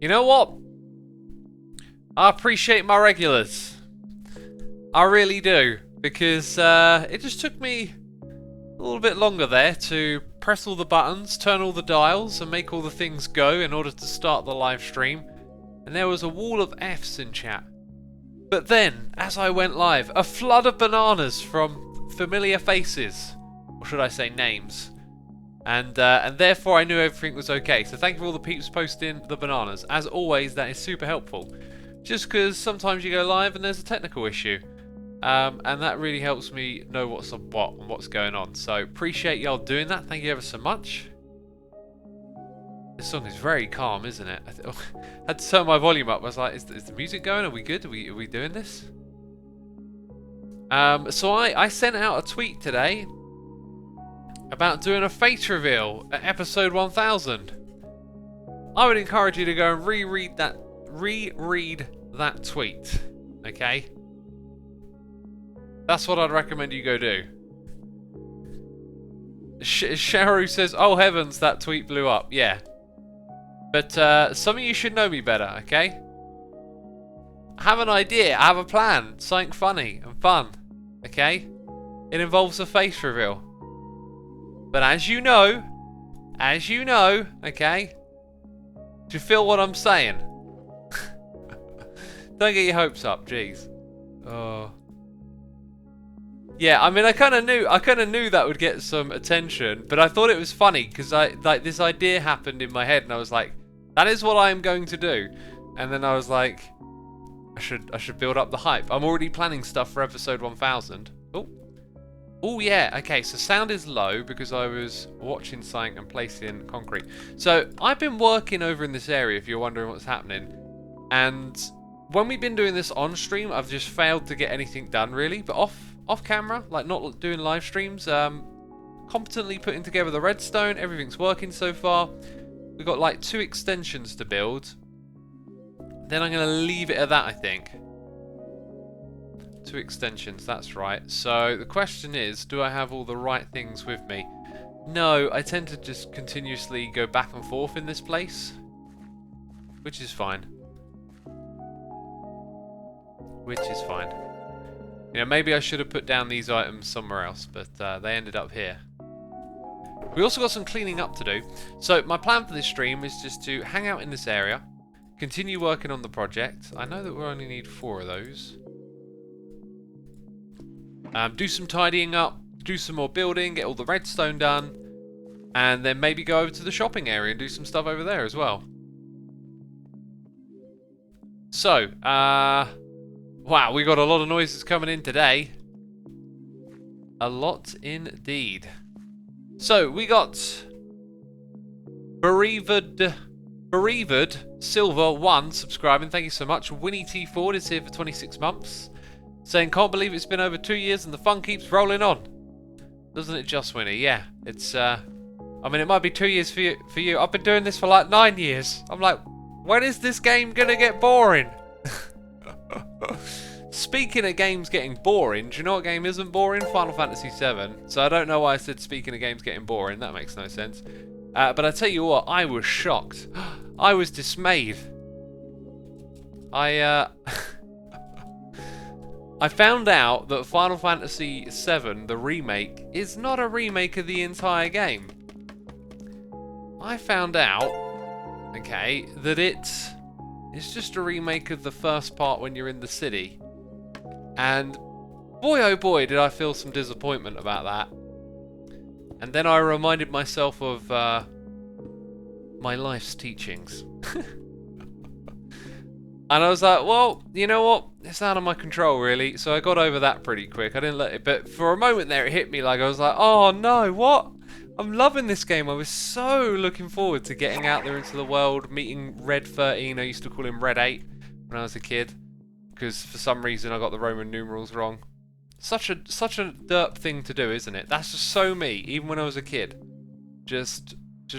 You know what? I appreciate my regulars. I really do. Because it just took me a little bit longer there to press all the buttons, turn all the dials, and make all the things go in order to start the live stream. And there was a wall of F's in chat. But then, as I went live, a flood of bananas from familiar faces. Or should I say names. And therefore I knew everything was okay. So thank you for all the peeps posting the bananas. As always, that is super helpful. Just because sometimes you go live and there's a technical issue. And that really helps me know what's on what and what's going on. So appreciate y'all doing that. Thank you ever so much. This song is very calm, isn't it? I had to turn my volume up. I was like, is the music going? Are we good? Are we doing this? So I sent out a tweet today about doing a face reveal at episode 1000. I would encourage you to go and reread that tweet. Okay? That's what I'd recommend you go do. Sharu says, oh heavens, that tweet blew up. Yeah. But some of you should know me better, okay? I have an idea, I have a plan. Something funny and fun. Okay? It involves a face reveal. But as you know, okay? Do you feel what I'm saying? Don't get your hopes up, jeez. Oh. Yeah, I mean, I kind of knew that would get some attention, but I thought it was funny because this idea happened in my head, and I was like, that is what I am going to do. And then I was like, I should build up the hype. I'm already planning stuff for episode 1000. Oh yeah, okay, so sound is low because I was watching something and placing concrete. So I've been working over in this area, if you're wondering what's happening, and when we've been doing this on stream, I've just failed to get anything done really, but off camera, like not doing live streams, competently putting together the redstone, everything's working so far. We've got like 2 extensions to build. Then I'm going to leave it at that, I think. 2 extensions, that's right. So the question is, do I have all the right things with me? No, I tend to just continuously go back and forth in this place, which is fine. Which is fine. You know, maybe I should have put down these items somewhere else, but they ended up here. We also got some cleaning up to do. So my plan for this stream is just to hang out in this area, continue working on the project. I know that we only need 4 of those. Do some tidying up, do some more building, get all the redstone done, and then maybe go over to the shopping area and do some stuff over there as well. So, wow, we got a lot of noises coming in today. A lot indeed. So, we got Bereaved Silver 1 subscribing. Thank you so much. Winnie T Ford is here for 26 months. Saying, can't believe it's been over 2 years and the fun keeps rolling on. Doesn't it just, Winnie? Yeah. It's, I mean, it might be 2 years for you. I've been doing this for like 9 years. I'm like, when is this game gonna get boring? Speaking of games getting boring, do you know what game isn't boring? Final Fantasy VII. So I don't know why I said speaking of games getting boring. That makes no sense. But I tell you what, I was shocked. I was dismayed. I found out that Final Fantasy VII, the remake, is not a remake of the entire game. I found out, okay, that it's just a remake of the first part when you're in the city. And boy oh boy did I feel some disappointment about that. And then I reminded myself of my life's teachings. And I was like, well, you know what? It's out of my control, really. So I got over that pretty quick. I didn't let it, but for a moment there, it hit me like I was like, oh no, what? I'm loving this game. I was so looking forward to getting out there into the world, meeting Red 13. I used to call him Red 8 when I was a kid, because for some reason I got the Roman numerals wrong. Such a derp thing to do, isn't it? That's just so me, even when I was a kid. Just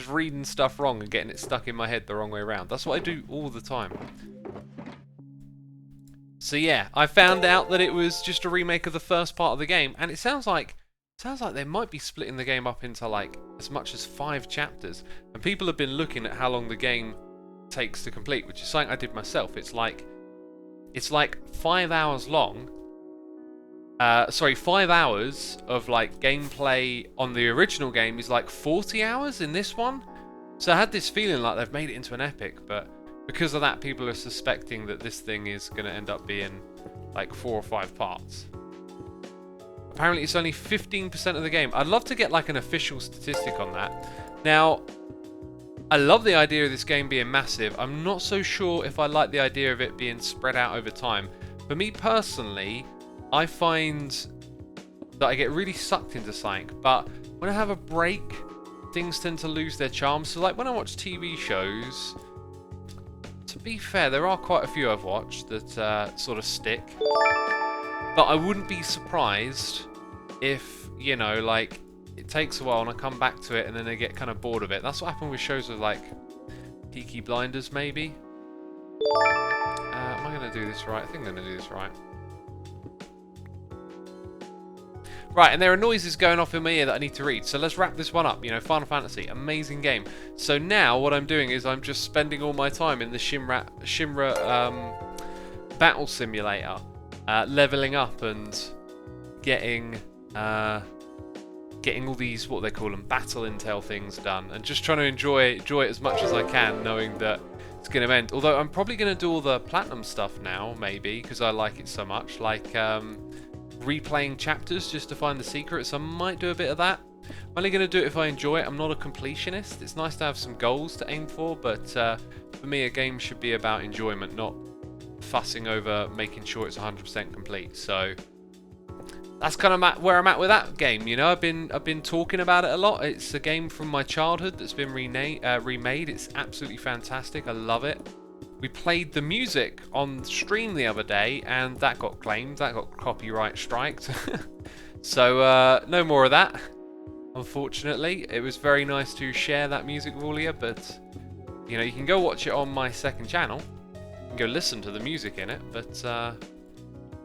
reading stuff wrong and getting it stuck in my head the wrong way around. That's what I do all the time. So yeah, I found out that it was just a remake of the first part of the game, and it sounds like they might be splitting the game up into like as much as 5 chapters. And people have been looking at how long the game takes to complete, which is something I did myself. It's like 5 hours long. Sorry, 5 hours of like gameplay on the original game is like 40 hours in this one. So I had this feeling like they've made it into an epic, but because of that, people are suspecting that this thing is going to end up being like 4 or 5 parts. Apparently it's only 15% of the game. I'd love to get like an official statistic on that. Now, I love the idea of this game being massive. I'm not so sure if I like the idea of it being spread out over time. For me personally, I find that I get really sucked into something, but when I have a break, things tend to lose their charm. So like when I watch TV shows, to be fair, there are quite a few I've watched that sort of stick. But I wouldn't be surprised if, you know, like, it takes a while and I come back to it and then I get kind of bored of it. That's what happened with shows with, like, Peaky Blinders, maybe. Am I going to do this right? I think I'm going to do this right. Right, and there are noises going off in my ear that I need to read. So let's wrap this one up. You know, Final Fantasy, amazing game. So now what I'm doing is I'm just spending all my time in the Shinra Battle Simulator. Leveling up and getting all these, what they call them, battle intel things done, and just trying to enjoy it as much as I can, knowing that it's going to end. Although I'm probably going to do all the platinum stuff now, maybe, because I like it so much, like replaying chapters just to find the secrets. I might do a bit of that. I'm only going to do it if I enjoy it. I'm not a completionist. It's nice to have some goals to aim for, but for me a game should be about enjoyment, not fussing over making sure it's 100% complete. So that's kind of where I'm at with that game. You know, I've been talking about it a lot. It's a game from my childhood that's been remade. It's absolutely fantastic. I love it. We played the music on stream the other day, and that got claimed. That got copyright striked. So no more of that. Unfortunately, it was very nice to share that music with all of you, but you know, you can go watch it on my second channel. Go listen to the music in it, but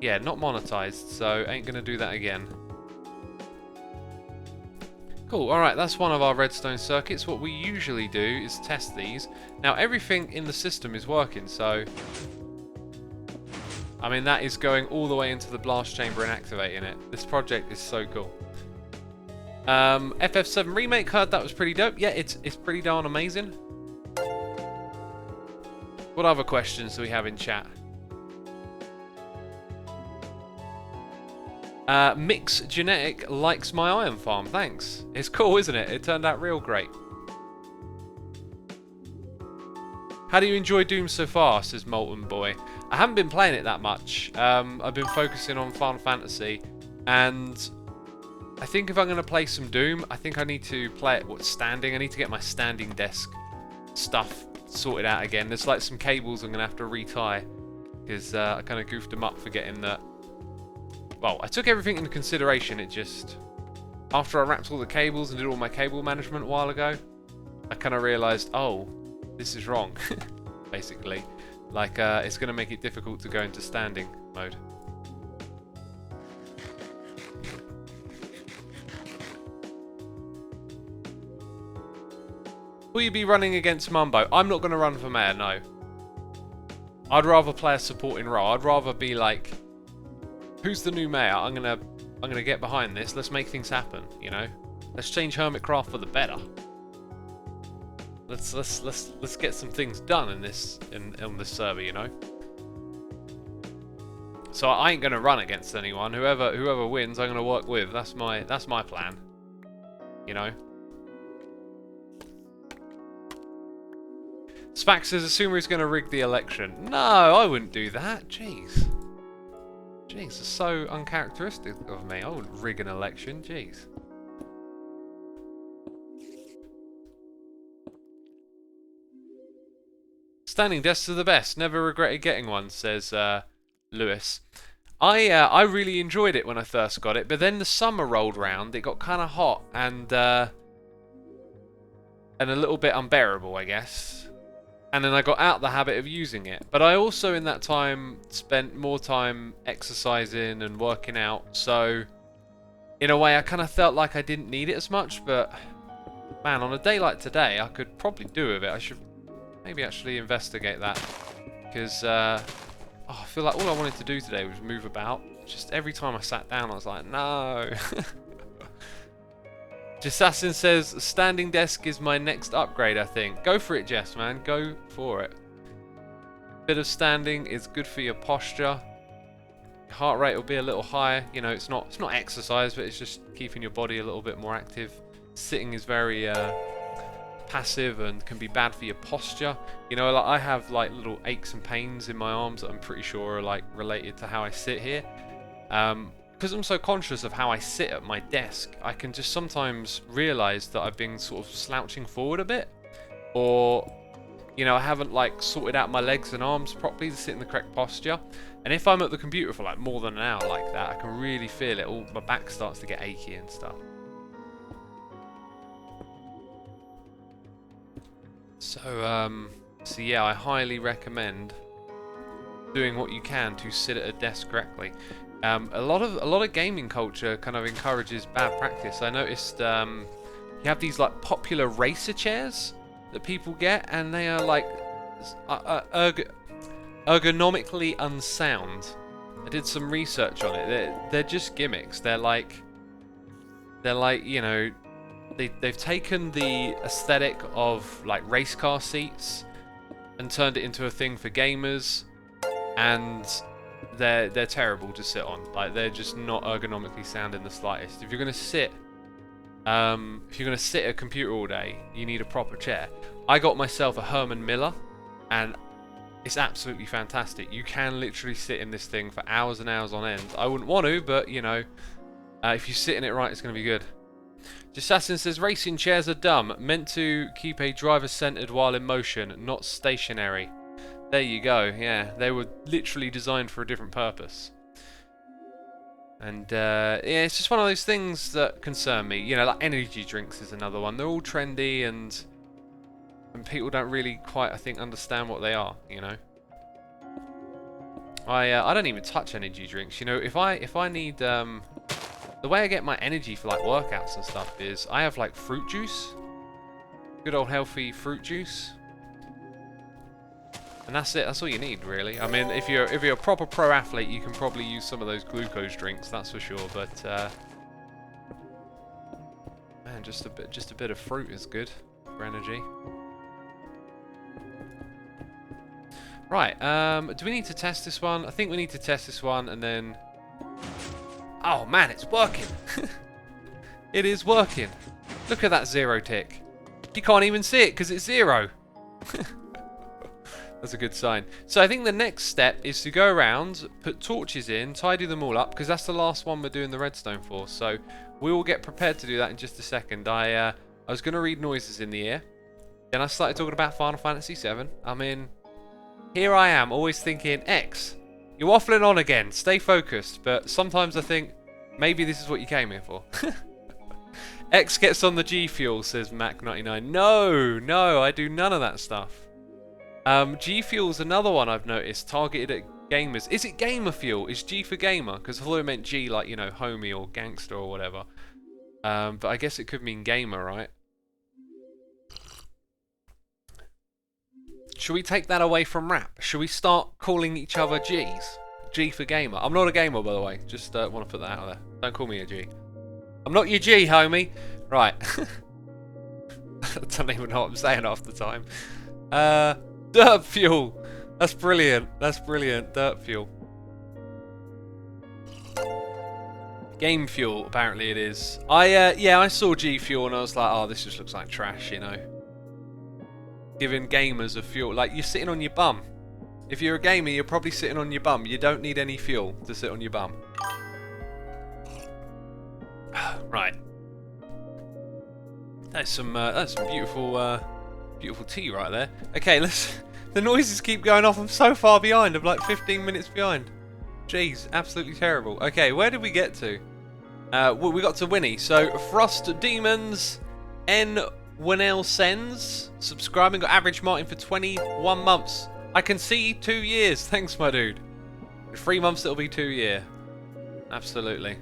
yeah, not monetized, so ain't gonna do that again. Cool, alright, that's one of our redstone circuits. What we usually do is test these. Now everything in the system is working, so I mean that is going all the way into the blast chamber and activating it. This project is so cool. FF7 Remake, heard that was pretty dope. Yeah, it's pretty darn amazing. What other questions do we have in chat? Mix Genetic likes my iron farm, thanks. It's cool, isn't it? It turned out real great. How do you enjoy Doom so far, says Molten Boy. I haven't been playing it that much. I've been focusing on Final Fantasy, and I think if I'm going to play some Doom, I think I need to play it standing. I need to get my standing desk stuff sorted out again. There's like some cables I'm going to have to retie, because I kind of goofed them up forgetting that. Well, I took everything into consideration. It just, after I wrapped all the cables and did all my cable management a while ago, I kind of realised, oh, this is wrong, basically. Like, it's going to make it difficult to go into standing mode. Will you be running against Mumbo? I'm not going to run for mayor, no. I'd rather play a supporting role. I'd rather be like, who's the new mayor? I'm gonna get behind this. Let's make things happen, you know? Let's change Hermitcraft for the better. Let's get some things done in this server, you know? So I ain't gonna run against anyone. Whoever wins, I'm gonna work with. That's my plan. You know? Spax says Assumer is going to rig the election. No, I wouldn't do that. Jeez. Jeez, it's so uncharacteristic of me. I wouldn't rig an election. Jeez. Standing desks are the best. Never regretted getting one, says Lewis. I really enjoyed it when I first got it, but then the summer rolled round. It got kind of hot and a little bit unbearable, I guess. And then I got out the habit of using it. But I also, in that time, spent more time exercising and working out. So, in a way, I kind of felt like I didn't need it as much. But, man, on a day like today, I could probably do with it. maybe actually investigate that. Because I feel like all I wanted to do today was move about. Just every time I sat down, I was like, no. Jassassin says, standing desk is my next upgrade, I think. Go for it, Jess, man. Go for it. Bit of standing is good for your posture. Your heart rate will be a little higher. You know, it's not exercise, but it's just keeping your body a little bit more active. Sitting is very passive and can be bad for your posture. You know, like I have like little aches and pains in my arms that I'm pretty sure are like related to how I sit here. Because I'm so conscious of how I sit at my desk, I can just sometimes realise that I've been sort of slouching forward a bit, or you know, I haven't like sorted out my legs and arms properly to sit in the correct posture. And if I'm at the computer for like more than an hour like that, I can really feel it. All my back starts to get achy and stuff. So yeah, I highly recommend doing what you can to sit at a desk correctly. A lot of gaming culture kind of encourages bad practice. I noticed you have these like popular racer chairs that people get, and they are like ergonomically unsound. I did some research on it. They're just gimmicks. They're like you know, they've taken the aesthetic of like race car seats and turned it into a thing for gamers, and they're terrible to sit on. Like, they're just not ergonomically sound in the slightest. If you're gonna sit at a computer all day, you need a proper chair. I got myself a Herman Miller, and it's absolutely fantastic. You can literally sit in this thing for hours and hours on end. I wouldn't want to, but you know, if you sit in it right, it's gonna be good. Jassassin says racing chairs are dumb, meant to keep a driver centered while in motion, not stationary. There you go, yeah, they were literally designed for a different purpose. And yeah, it's just one of those things that concern me. You know, like energy drinks is another one. They're all trendy, and people don't really quite, I think, understand what they are, you know. I don't even touch energy drinks. You know, if I need the way I get my energy for like workouts and stuff is I have like fruit juice. Good old healthy fruit juice. And that's it. That's all you need, really. I mean, if you're a proper pro athlete, you can probably use some of those glucose drinks, that's for sure. But man, just a bit of fruit is good for energy. Right. Do we need to test this one? I think we need to test this one, and then. Oh man, it's working. It is working. Look at that 0 tick. You can't even see it because it's 0. That's a good sign. So I think the next step is to go around, put torches in, tidy them all up, because that's the last one we're doing the redstone for. So we will get prepared to do that in just a second. I was going to read noises in the ear. Then I started talking about Final Fantasy VII. I mean, here I am, always thinking, X, you're waffling on again. Stay focused. But sometimes I think, maybe this is what you came here for. X gets on the G Fuel, says Mac99. No, I do none of that stuff. G Fuel's another one I've noticed, targeted at gamers. Is it gamer fuel? Is G for gamer? Because I thought it meant G like, you know, homie or gangster or whatever. But I guess it could mean gamer, right? Should we take that away from rap? Should we start calling each other G's? G for gamer. I'm not a gamer, by the way. Just want to put that out there. Don't call me a G. I'm not your G, homie. Right. I don't even know what I'm saying half the time. Dirt fuel. That's brilliant. That's brilliant. Dirt fuel. Game fuel, apparently it is. Yeah, I saw G fuel and I was like, oh, this just looks like trash, you know. Giving gamers a fuel. Like, you're sitting on your bum. If you're a gamer, you're probably sitting on your bum. You don't need any fuel to sit on your bum. Right. That's some beautiful, beautiful tea right there. Okay, the noises keep going off. I'm so far behind. I'm like 15 minutes behind. Jeez, absolutely terrible. Okay, where did we get to? We got to Winnie. So, Frost Demons, N. Winnell Sends, subscribing, got Average Martin for 21 months. I can see 2 years. Thanks, my dude. In 3 months, it'll be 2 year. Absolutely.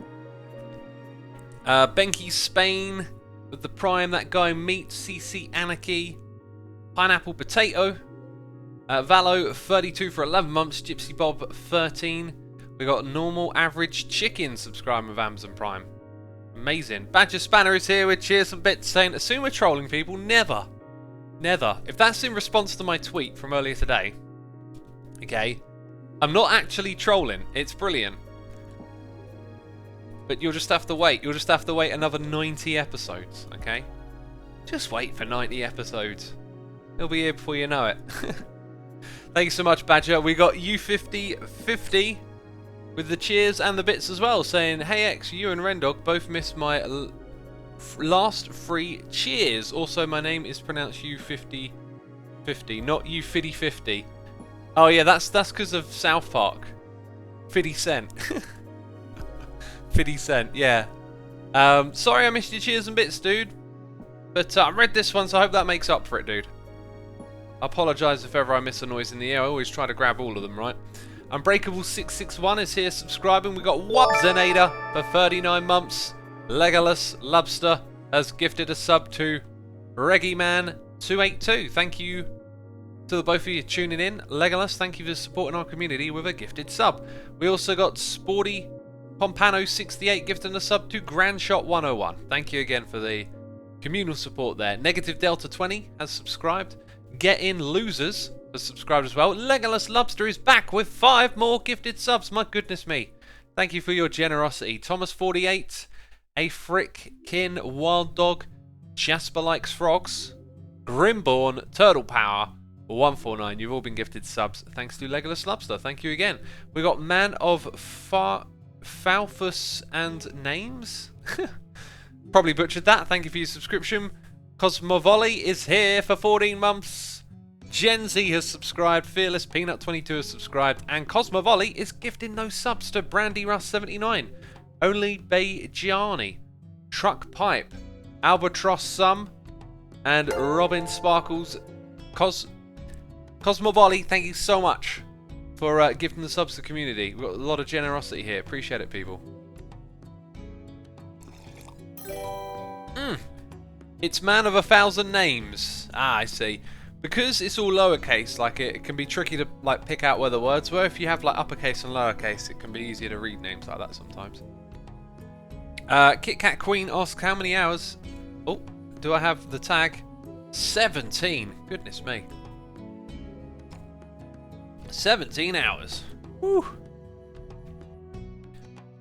Benky Spain with the Prime, that guy Meat, CC Anarchy, Pineapple Potato Valo 32 for 11 months. Gypsy Bob 13. We got normal average chicken subscribing with Amazon Prime. Amazing. Badger Spanner is here with cheers and bits saying, assume we're trolling people. Never. Never. If that's in response to my tweet from earlier today, okay, I'm not actually trolling. It's brilliant. But you'll just have to wait. You'll just have to wait another 90 episodes, okay? Just wait for 90 episodes. It'll be here before you know it. Thank you so much, Badger. We got U5050 with the cheers and the bits as well, saying, hey X, you and Rendog both missed my last free cheers. Also, my name is pronounced U5050, not U5050. Oh yeah, that's because of South Park. 50 Cent. 50 Cent, yeah. Sorry I missed your cheers and bits, dude. But I read this one, so I hope that makes up for it, dude. I apologise if ever I miss a noise in the air. I always try to grab all of them, right? Unbreakable661 is here subscribing. We got Wubzenada for 39 months. Legolas Lobster has gifted a sub to Reggieman282. Thank you to the both of you tuning in. Legolas, thank you for supporting our community with a gifted sub. We also got Sporty Pompano68 gifting a sub to Grandshot101. Thank you again for the communal support there. Negative Delta 20 has subscribed. Get In Losers has subscribed as well. Legolas Lobster is back with 5 more gifted subs. My goodness me. Thank you for your generosity. Thomas48, A Frickin Wild Dog, Jasper Likes Frogs, Grimborn, Turtle Power, 149. You've all been gifted subs. Thanks to Legolas Lobster. Thank you again. We got Man of Falfus and Names. Probably butchered that. Thank you for your subscription. Cosmovolley is here for 14 months. Gen Z has subscribed. Fearless Peanut 22 has subscribed. And Cosmovolley is gifting those subs to Brandy Russ 79. Only Bay Gianni. Truck Pipe. Albatross Sum. And Robin Sparkles. Cosmovolley, thank you so much for gifting the subs to the community. We've got a lot of generosity here. Appreciate it, people. It's Man of 1,000 Names. Ah, I see. Because it's all lowercase, like it can be tricky to like pick out where the words were. If you have like uppercase and lowercase, it can be easier to read names like that sometimes. Kit Kat Queen asks how many hours. Oh, do I have the tag? 17. Goodness me. 17 hours. Woo.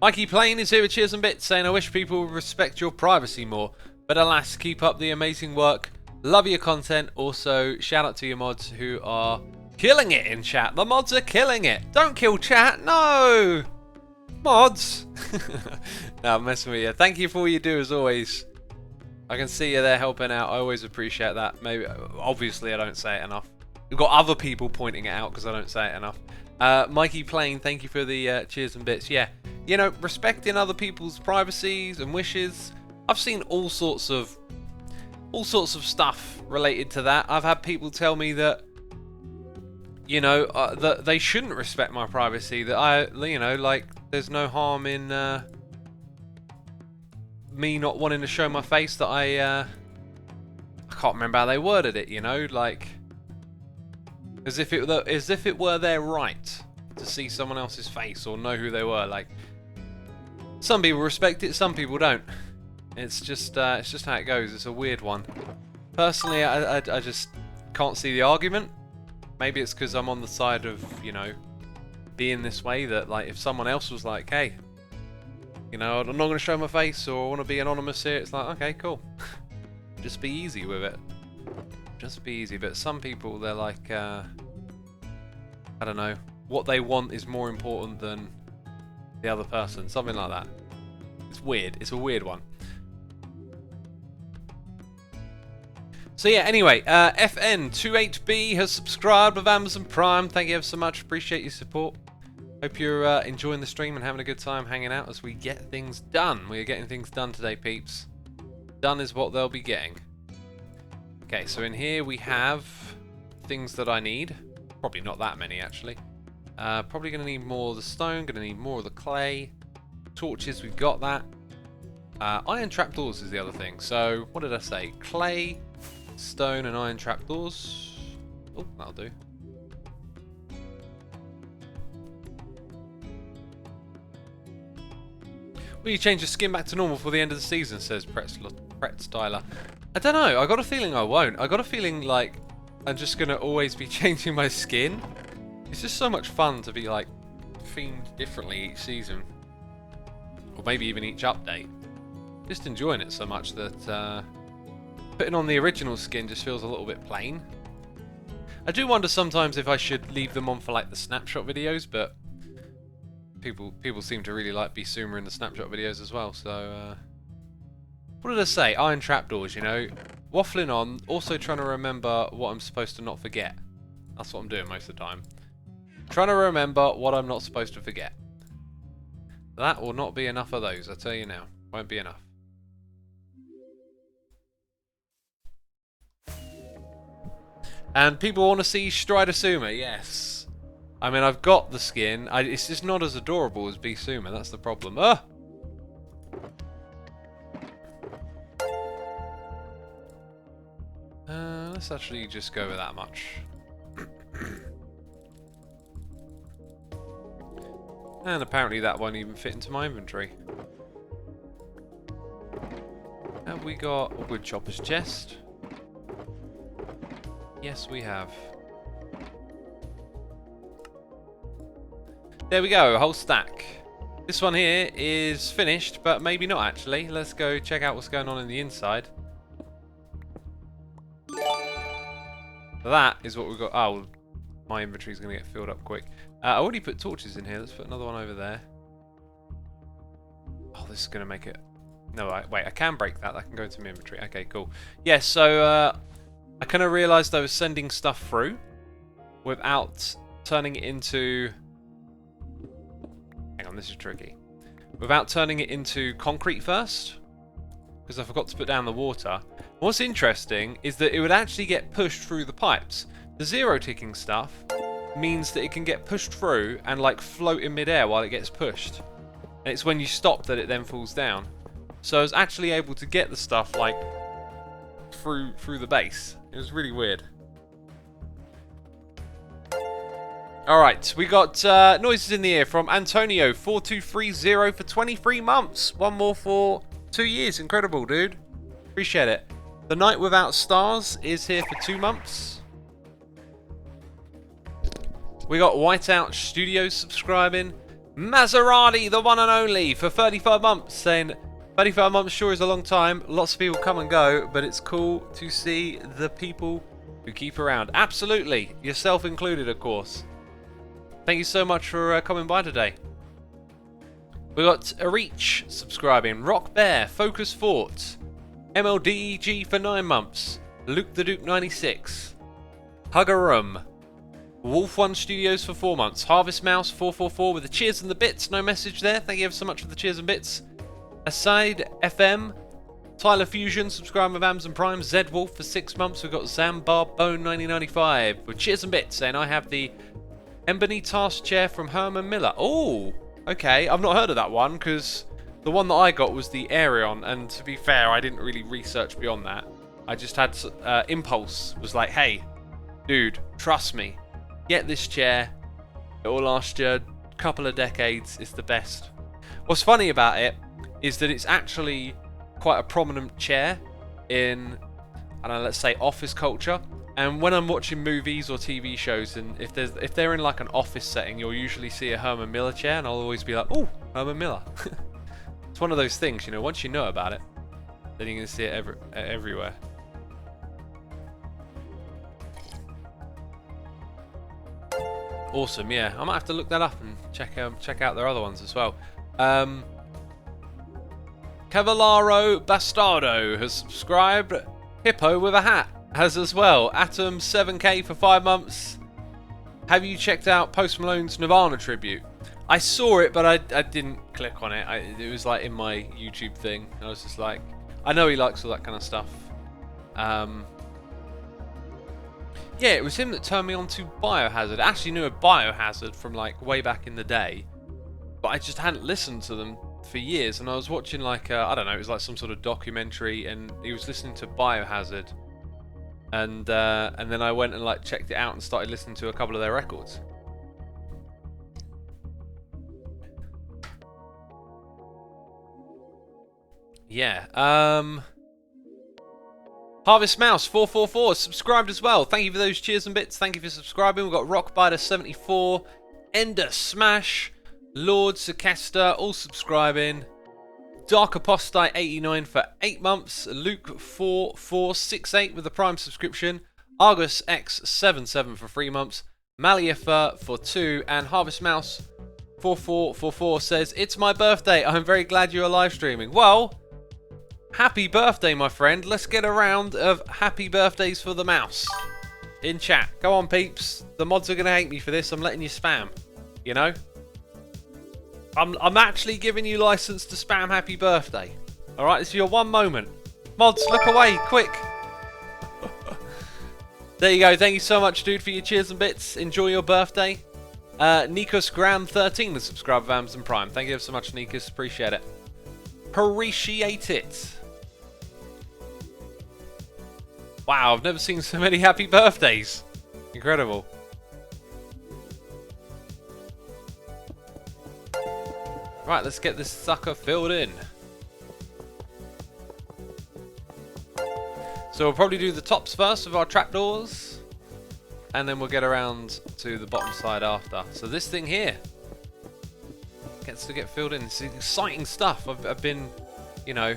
Mikey Plain is here with cheers and bits saying, I wish people would respect your privacy more. But alas, keep up the amazing work. Love your content. Also, shout out to your mods who are killing it in chat. The mods are killing it. Don't kill chat. No. Mods. No, I'm messing with you. Thank you for all you do as always. I can see you there helping out. I always appreciate that. Maybe, obviously, I don't say it enough. We've got other people pointing it out because I don't say it enough. Mikey Plain, thank you for the cheers and bits. Yeah, you know, respecting other people's privacies and wishes. I've seen all sorts of stuff related to that. I've had people tell me that, you know, that they shouldn't respect my privacy. That you know, like there's no harm in me not wanting to show my face. That I can't remember how they worded it. You know, like as if it were their right to see someone else's face or know who they were. Like some people respect it, some people don't. It's just how it goes. It's a weird one. Personally, I just can't see the argument. Maybe it's because I'm on the side of, you know, being this way, that like if someone else was like, hey, you know, I'm not going to show my face or I want to be anonymous here, it's like, okay, cool. Just be easy with it. Just be easy. But some people, they're like, I don't know, what they want is more important than the other person. Something like that. It's weird. It's a weird one. So yeah, anyway, FN28B has subscribed with Amazon Prime. Thank you ever so much. Appreciate your support. Hope you're enjoying the stream and having a good time hanging out as we get things done. We are getting things done today, peeps. Done is what they'll be getting. Okay, so in here we have things that I need. Probably not that many, actually. Probably going to need more of the stone. Going to need more of the clay. Torches, we've got that. Iron trapdoors is the other thing. So, what did I say? Clay, stone, and iron trapdoors. Oh, that'll do. Will you change your skin back to normal for the end of the season, says Pret Styler. I don't know, I got a feeling I won't. I got a feeling like I'm just going to always be changing my skin. It's just so much fun to be like themed differently each season. Or maybe even each update. Just enjoying it so much that putting on the original skin just feels a little bit plain. I do wonder sometimes if I should leave them on for like the snapshot videos, but people seem to really like Bisuma in the snapshot videos as well, so what did I say? Iron trapdoors, you know. Waffling on, also trying to remember what I'm supposed to not forget. That's what I'm doing most of the time. Trying to remember what I'm not supposed to forget. That will not be enough of those, I tell you now. Won't be enough. And people want to see Stridosuma, yes. I mean, I've got the skin. It's just not as adorable as Bisuma, that's the problem. Let's actually just go with that much. And apparently that won't even fit into my inventory. Have we got a Woodchoppers Chest? Yes, we have. There we go, a whole stack. This one here is finished, but maybe not actually. Let's go check out what's going on in the inside. That is what we've got. Oh, my inventory's going to get filled up quick. I already put torches in here. Let's put another one over there. Oh, this is going to make it... No, wait, I can break that. That can go into my inventory. Okay, cool. Yeah, so I kind of realised I was sending stuff through without turning it into... Hang on, this is tricky. Without turning it into concrete first, because I forgot to put down the water. What's interesting is that it would actually get pushed through the pipes. The zero ticking stuff means that it can get pushed through and like float in midair while it gets pushed. And it's when you stop that it then falls down. So I was actually able to get the stuff like through the base. It was really weird. Alright, we got noises in the ear from Antonio4230 for 23 months. One more for 2 years. Incredible, dude. Appreciate it. The Night Without Stars is here for 2 months. We got Whiteout Studios subscribing. Maserati, the one and only, for 35 months, saying 35 months sure is a long time. Lots of people come and go, but it's cool to see the people who keep around. Absolutely. Yourself included, of course. Thank you so much for coming by today. We got a Reach subscribing. Rock Bear, Focus Fort. MLDEG for 9 months. Luke the Duke 96. Huggerum. Wolf One Studios for 4 months. Harvest Mouse 444 with the cheers and the bits. No message there. Thank you ever so much for the cheers and bits. Aside FM. Tyler Fusion subscribing with Amazon Prime. Zed Wolf for 6 months. We've got Zambar Bone 1995 with cheers and bits. And I have the Ebony Task Chair from Herman Miller. Oh, okay. I've not heard of that one because the one that I got was the Aerion, and to be fair, I didn't really research beyond that. I just had impulse. Was like, hey, dude, trust me. Get this chair. It will last you a couple of decades. It's the best. What's funny about it is that it's actually quite a prominent chair in, I don't know, let's say office culture. And when I'm watching movies or TV shows, and if they're in like an office setting, you'll usually see a Herman Miller chair, and I'll always be like, oh, Herman Miller. It's one of those things, you know, once you know about it, then you're going to see it everywhere. Awesome, yeah. I might have to look that up and check out their other ones as well. Cavallaro Bastardo has subscribed. Hippo with a hat has as well. Atom 7K for 5 months. Have you checked out Post Malone's Navona tribute? I saw it, but I didn't click on it. It was like in my YouTube thing. I was just like, I know he likes all that kind of stuff. Yeah, it was him that turned me on to Biohazard. I actually knew of Biohazard from like way back in the day, but I just hadn't listened to them for years. And I was watching like, I don't know, it was like some sort of documentary, and he was listening to Biohazard. And then I went and like checked it out and started listening to a couple of their records. yeah. Harvest Mouse 444 subscribed as well. Thank you for those cheers and bits. Thank you for subscribing. We've got Rockbiter 74, Ender Smash, Lord Sakesta all subscribing. Dark Apostate 89 for 8 months. Luke 4468 with a Prime subscription. Argus X77 for 3 months. Maliafer for 2, and Harvest Mouse 4444 says, "It's my birthday. I'm very glad you are live streaming." Well, happy birthday, my friend. Let's get a round of happy birthdays for the mouse in chat. Go on, peeps. The mods are going to hate me for this. I'm letting you spam. You know? I'm actually giving you license to spam happy birthday. Alright, this is your one moment. Mods, look away, quick. There you go. Thank you so much, dude, for your cheers and bits. Enjoy your birthday. Nikos Graham 13 has subscribed with Amazon Prime. Thank you so much, Nikos. Appreciate it. Appreciate it. Wow, I've never seen so many happy birthdays. Incredible. Right, let's get this sucker filled in. So we'll probably do the tops first with our trapdoors, and then we'll get around to the bottom side after. So this thing here gets to get filled in. It's exciting stuff. I've been, you know,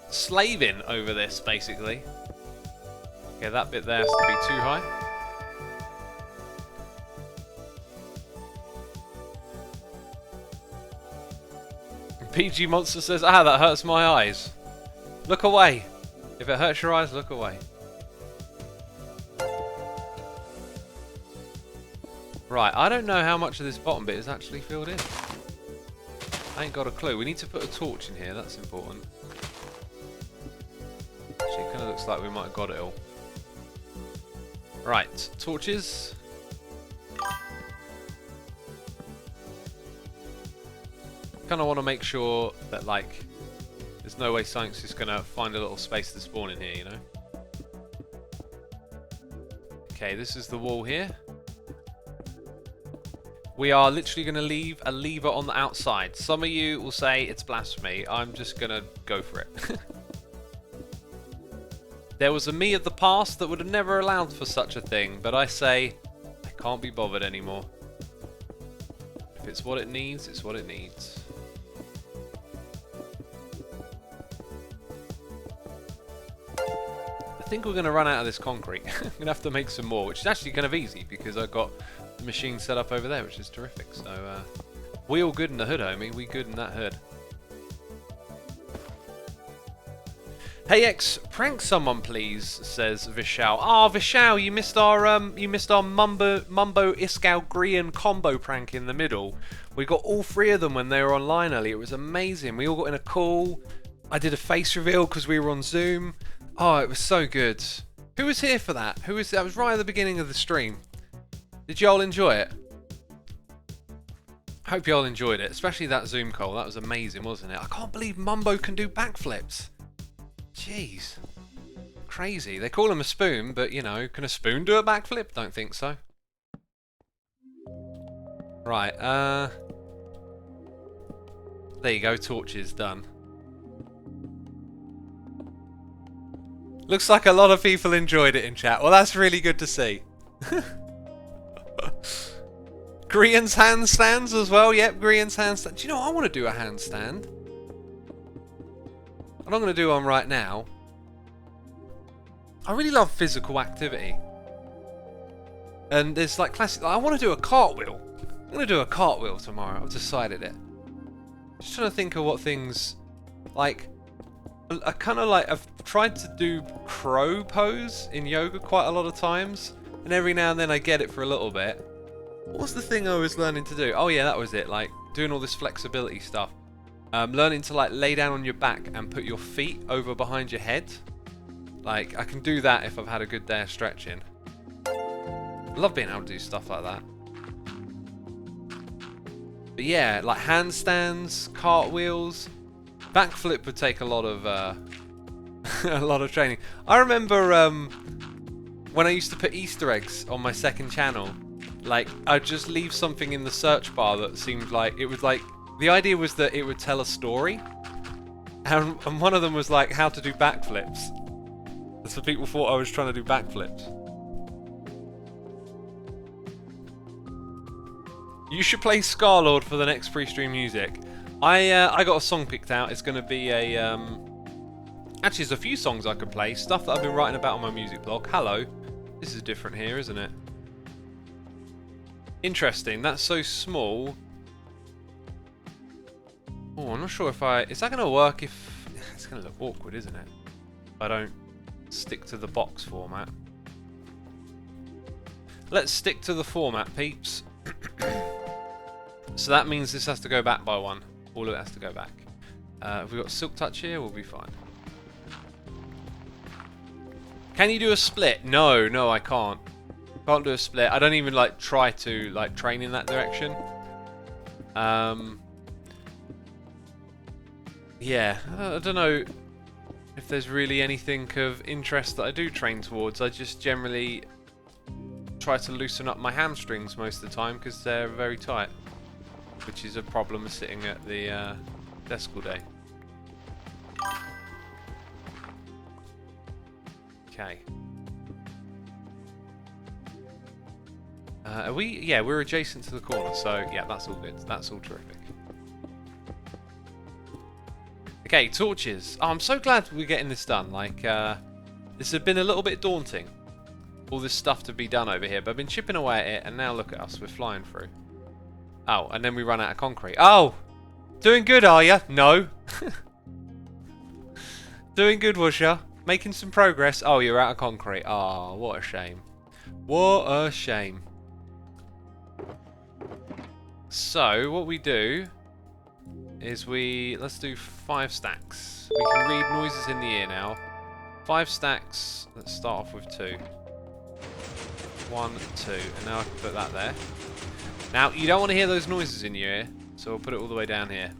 slaving over this, basically. Okay, that bit there has to be too high. PG Monster says, "Ah, that hurts my eyes." Look away. If it hurts your eyes, look away. Right, I don't know how much of this bottom bit is actually filled in. I ain't got a clue. We need to put a torch in here, that's important. Actually, it kind of looks like we might have got it all. Right, torches. Kind of want to make sure that, like, there's no way something's just going to find a little space to spawn in here, you know? Okay, this is the wall here. We are literally going to leave a lever on the outside. Some of you will say it's blasphemy. I'm just going to go for it. There was a me of the past that would have never allowed for such a thing, but I say I can't be bothered anymore. If it's what it needs, it's what it needs. I think we're going to run out of this concrete. I'm going to have to make some more, which is actually kind of easy because I've got the machine set up over there, which is terrific. So we all good in the hood, homie. We good in that hood. Hey X, prank someone please, says Vishal. Ah, Vishal, you missed our Mumbo Iskal Grian combo prank in the middle. We got all 3 of them when they were online earlier. It was amazing. We all got in a call. I did a face reveal because we were on Zoom. Oh, it was so good. Who was here for that? Who was that? Was right at the beginning of the stream. Did y'all enjoy it? Hope y'all enjoyed it, especially that Zoom call. That was amazing, wasn't it? I can't believe Mumbo can do backflips. Jeez. Crazy. They call him a spoon, but, you know, can a spoon do a backflip? Don't think so. Right, there you go, torches done. Looks like a lot of people enjoyed it in chat. Well, that's really good to see. Grian's handstands as well. Yep, Grian's handstand. Do you know what? I want to do a handstand. I'm not going to do one right now. I really love physical activity. And there's like classic... I want to do a cartwheel. I'm going to do a cartwheel tomorrow. I've decided it. Just trying to think of what things... Like... I kind of like... I've tried to do crow pose in yoga quite a lot of times. And every now and then I get it for a little bit. What was the thing I was learning to do? Oh yeah, that was it. Like, doing all this flexibility stuff. Learning to like lay down on your back and put your feet over behind your head. Like, I can do that if I've had a good day of stretching. I love being able to do stuff like that. But yeah, like handstands, cartwheels, backflip would take a lot of a lot of training. I remember when I used to put Easter eggs on my second channel. Like, I'd just leave something in the search bar that seemed like it was like. The idea was that it would tell a story. And one of them was like how to do backflips. So people thought I was trying to do backflips. You should play Scarlord for the next pre-stream music. I got a song picked out. It's going to be a... Actually, there's a few songs I could play. Stuff that I've been writing about on my music blog. Hello. This is different here, isn't it? Interesting. That's so small. Oh, I'm not sure if I... Is that going to work if... It's going to look awkward, isn't it? If I don't stick to the box format. Let's stick to the format, peeps. So that means this has to go back by one. All of it has to go back. If we've got Silk Touch here, we'll be fine. Can you do a split? No, I can't. Can't do a split. I don't even like try to like train in that direction. Yeah, I don't know if there's really anything of interest that I do train towards. I just generally try to loosen up my hamstrings most of the time because they're very tight, which is a problem of sitting at the desk all day. Okay. Are we? Yeah, we're adjacent to the corner, so yeah, that's all good. That's all terrific. Okay, torches. Oh, I'm so glad we're getting this done. Like, this has been a little bit daunting. All this stuff to be done over here, but I've been chipping away at it, and now look at us, we're flying through. Oh, and then we run out of concrete. Oh! Doing good, are ya? No. Doing good, was ya? Making some progress. Oh, you're out of concrete. Oh, what a shame. What a shame. So, what we do is let's do 5 stacks. We can read noises in the ear now. 5 stacks. Let's start off with 2. 1, 2. And now I can put that there. Now, you don't want to hear those noises in your ear, so we'll put it all the way down here.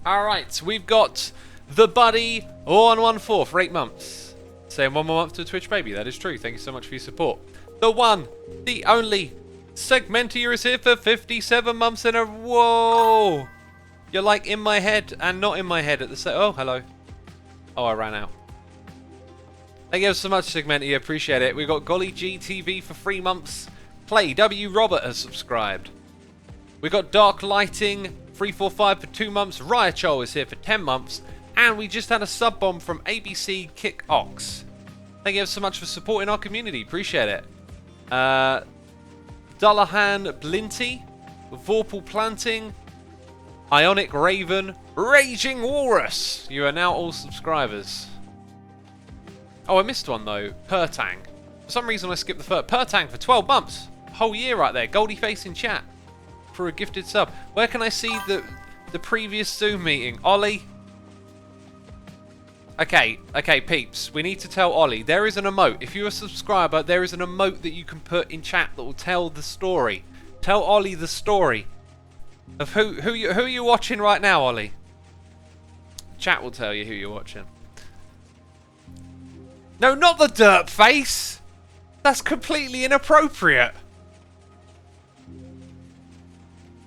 Alright, we've got the buddy 114 for 8 months. Saying 1 more month to a Twitch baby. That is true. Thank you so much for your support. The one, the only, Segmentier is here for 57 months in a... Whoa! You're like in my head and not in my head at the same... Oh, hello. Oh, I ran out. Thank you so much, Segmentier. Appreciate it. We've got Golly GTV for 3 months. Play W Robert has subscribed. We've got Dark Lighting 345 for 2 months. Ryacho is here for 10 months. And we just had a sub bomb from ABC Kick Ox. Thank you so much for supporting our community. Appreciate it. Dullahan Blinty, Vorpal Planting, Ionic Raven, Raging Walrus. You are now all subscribers. Oh, I missed one though. Pertang. For some reason I skipped the first. Pertang for 12 months. Whole year right there. Goldie Face in chat for a gifted sub. Where can I see the previous Zoom meeting? Ollie? Okay, peeps. We need to tell Ollie. There is an emote. If you're a subscriber, there is an emote that you can put in chat that will tell the story. Tell Ollie the story of who you're watching right now, Ollie. Chat will tell you who you're watching. No, not the derp face. That's completely inappropriate.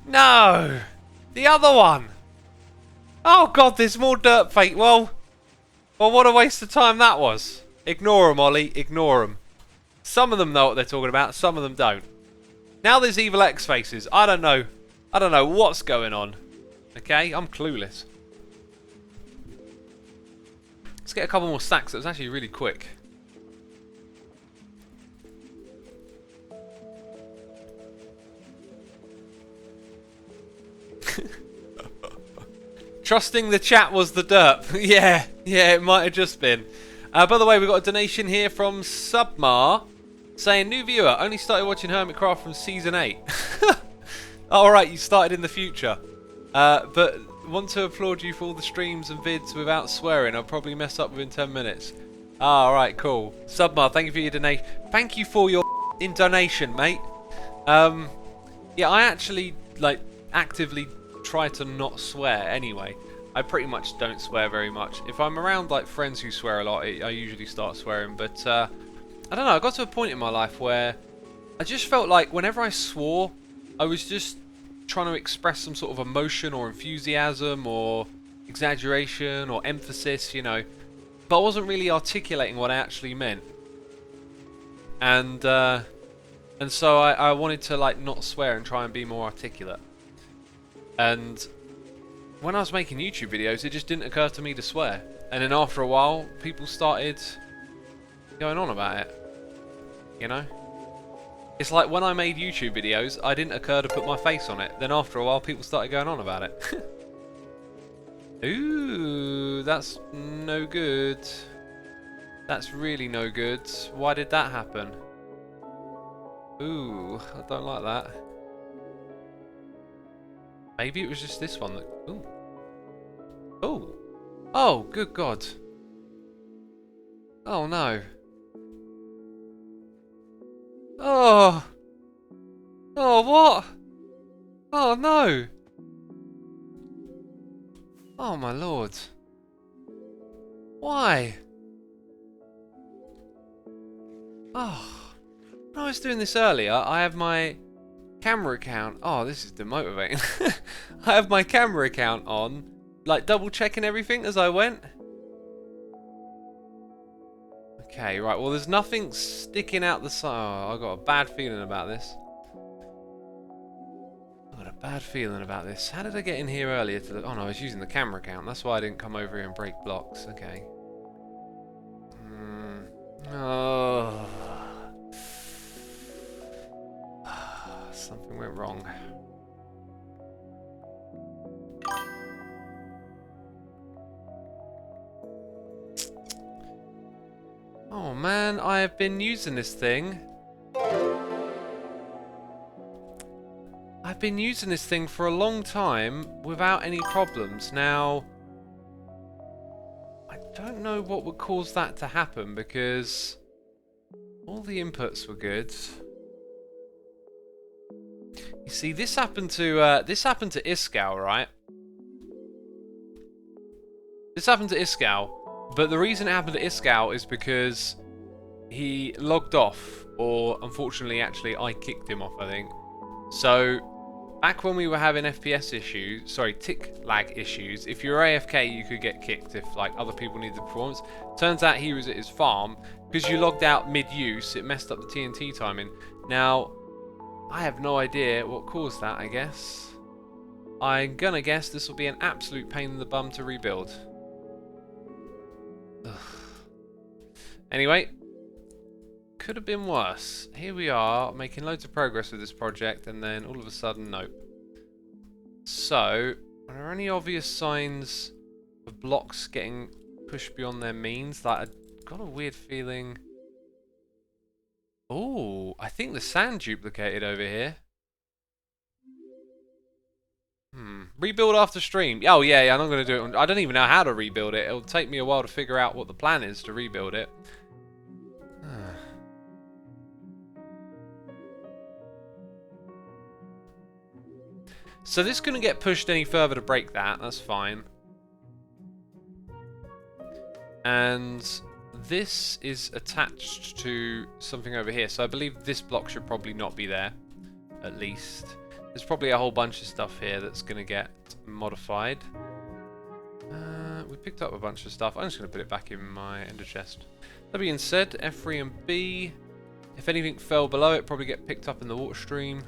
No, the other one. Oh God, there's more derp face. Well, what a waste of time that was. Ignore them, Ollie. Ignore them. Some of them know what they're talking about. Some of them don't. Now there's evil X faces. I don't know. I don't know what's going on. Okay, I'm clueless. Let's get a couple more stacks. That was actually really quick. Trusting the chat was the derp. yeah, it might have just been. By the way, we've got a donation here from Submar saying, new viewer, only started watching Hermitcraft from season 8. Alright, you started in the future. But want to applaud you for all the streams and vids without swearing. I'll probably mess up within 10 minutes. Alright, cool. Submar, thank you for your donation. Thank you for your donation, mate. Yeah, I actually, like, actively try to not swear anyway. I pretty much don't swear very much. If I'm around like friends who swear a lot, I usually start swearing, but I don't know, I got to a point in my life where I just felt like whenever I swore, I was just trying to express some sort of emotion or enthusiasm or exaggeration or emphasis, you know, but I wasn't really articulating what I actually meant. And so I wanted to like not swear and try and be more articulate. And when I was making YouTube videos, it just didn't occur to me to swear. And then after a while, people started going on about it. You know? It's like when I made YouTube videos, I didn't occur to put my face on it. Then after a while, people started going on about it. Ooh, that's no good. That's really no good. Why did that happen? Ooh, I don't like that. Maybe it was just this one that... Ooh. Ooh. Oh, good God. Oh, no. Oh. Oh, what? Oh, no. Oh, my Lord. Why? Oh. When I was doing this earlier, I have my camera account. Oh, this is demotivating. I have my camera account on, like double checking everything as I went. Okay, right. Well, there's nothing sticking out the side. Oh, I got a bad feeling about this. I got a bad feeling about this. How did I get in here earlier? Oh no, I was using the camera account. That's why I didn't come over here and break blocks. Okay. Oh. Something went wrong. Oh man, I have been using this thing. I've been using this thing for a long time without any problems. Now, I don't know what would cause that to happen because all the inputs were good. You see, this happened to Iskall, right? This happened to Iskall, but the reason it happened to Iskall is because he logged off, or unfortunately, actually, I kicked him off, I think. So, back when we were having FPS issues, sorry, tick lag issues, if you're AFK, you could get kicked if like other people needed performance. Turns out he was at his farm because you logged out mid-use. It messed up the TNT timing. Now, I have no idea what caused that, I guess. I'm gonna guess this will be an absolute pain in the bum to rebuild. Ugh. Anyway, could have been worse. Here we are, making loads of progress with this project, and then all of a sudden, nope. So, are there any obvious signs of blocks getting pushed beyond their means? Like, I've got a weird feeling... Oh, I think the sand duplicated over here. Rebuild after stream. Oh, yeah, I'm not going to do it. I don't even know how to rebuild it. It'll take me a while to figure out what the plan is to rebuild it. So this couldn't get pushed any further to break that. That's fine. And this is attached to something over here. So I believe this block should probably not be there, at least. There's probably a whole bunch of stuff here that's going to get modified. We picked up a bunch of stuff. I'm just going to put it back in my ender chest. That being said, F3 and B. If anything fell below it, probably get picked up in the water stream.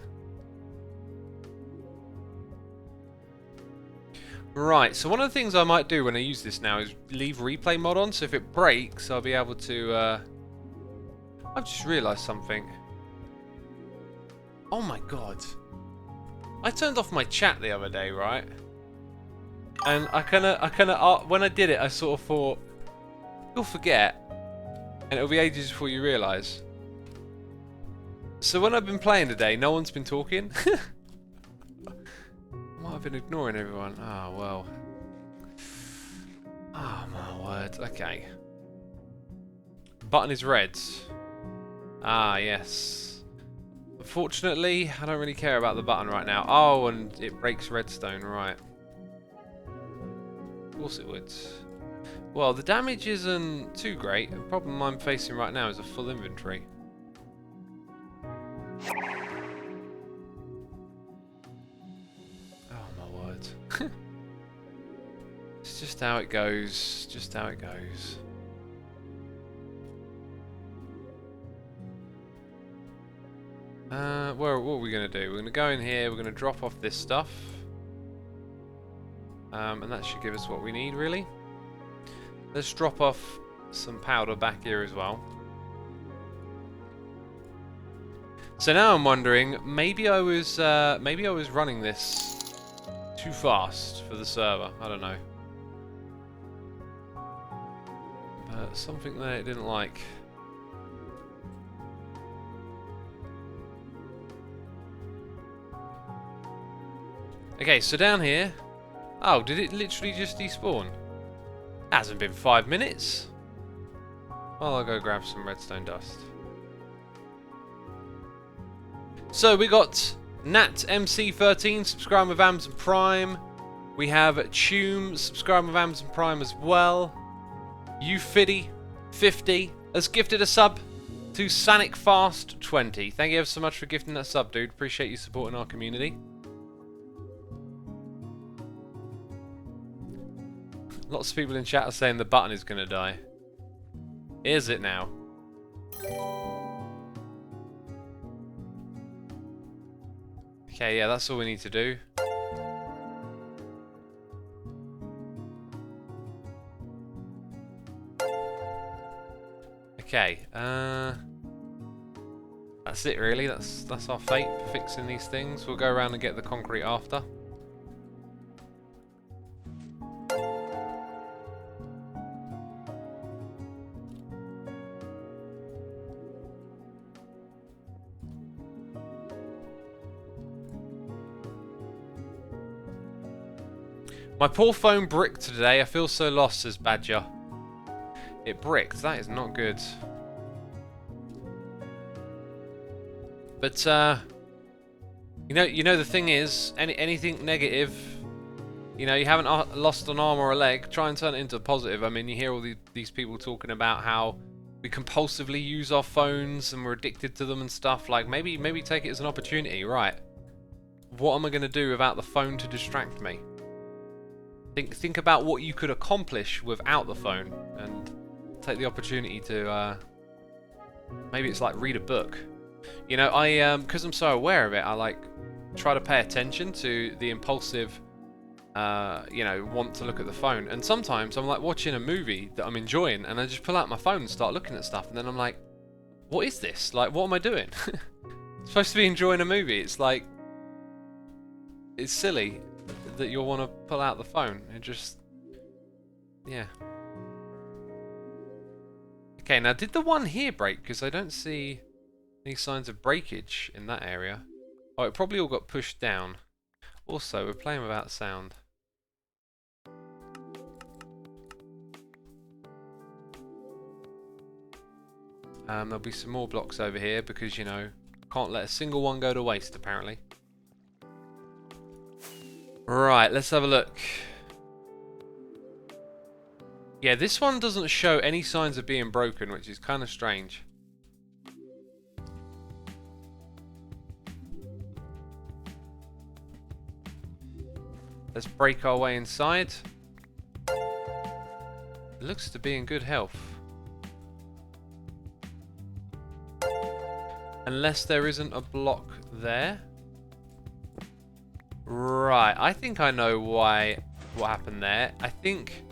Right, so one of the things I might do when I use this now is leave replay mod on, so if it breaks, I'll be able to... I've just realised something. Oh my god. I turned off my chat the other day, right? And I kinda, when I did it, I sort of thought, you'll forget, and it'll be ages before you realise. So when I've been playing today, no one's been talking. I've been ignoring everyone. Oh, well. Oh, my word. Okay. Button is red. Ah, yes. Unfortunately, I don't really care about the button right now. Oh, and it breaks redstone, right. Of course it would. Well, the damage isn't too great. The problem I'm facing right now is a full inventory. It's just how it goes. Just how it goes. What are we going to do? We're going to go in here, we're going to drop off this stuff. And that should give us what we need, really. Let's drop off some powder back here as well. So now I'm wondering, maybe I was running this too fast for the server. I don't know. But something that it didn't like. Okay, so down here... Oh, did it literally just despawn? Hasn't been 5 minutes. Well, I'll go grab some redstone dust. So we got Nat MC13 subscribing with Amazon Prime. We have Tume subscribing with Amazon Prime as well. Ufiddy50 has gifted a sub to SanicFast20. Thank you ever so much for gifting that sub, dude. Appreciate you supporting our community. Lots of people in chat are saying the button is going to die. Is it now? Okay, yeah, that's all we need to do. Okay, that's it really. That's our fate for fixing these things. We'll go around and get the concrete after. My poor phone bricked today. I feel so lost, says Badger. It bricked. That is not good. But you know the thing is, anything negative, you haven't lost an arm or a leg. Try and turn it into a positive. I mean, you hear all these people talking about how we compulsively use our phones and we're addicted to them and stuff. Like maybe take it as an opportunity, right? What am I going to do without the phone to distract me? Think about what you could accomplish without the phone, and take the opportunity to maybe it's like read a book. Because I'm so aware of it, I like try to pay attention to the impulsive want to look at the phone. And sometimes I'm like watching a movie that I'm enjoying and I just pull out my phone and start looking at stuff, and then I'm like, what is this? Like, what am I doing? I'm supposed to be enjoying a movie. It's like, it's silly that you'll want to pull out the phone. It just, yeah. Okay, now did the one here break? Because I don't see any signs of breakage in that area. Oh, it probably all got pushed down. Also, we're playing without sound. There'll be some more blocks over here because, can't let a single one go to waste, apparently. Right, let's have a look. Yeah, this one doesn't show any signs of being broken, which is kind of strange. Let's break our way inside. It looks to be in good health. Unless there isn't a block there. Right, I think I know what happened there. I think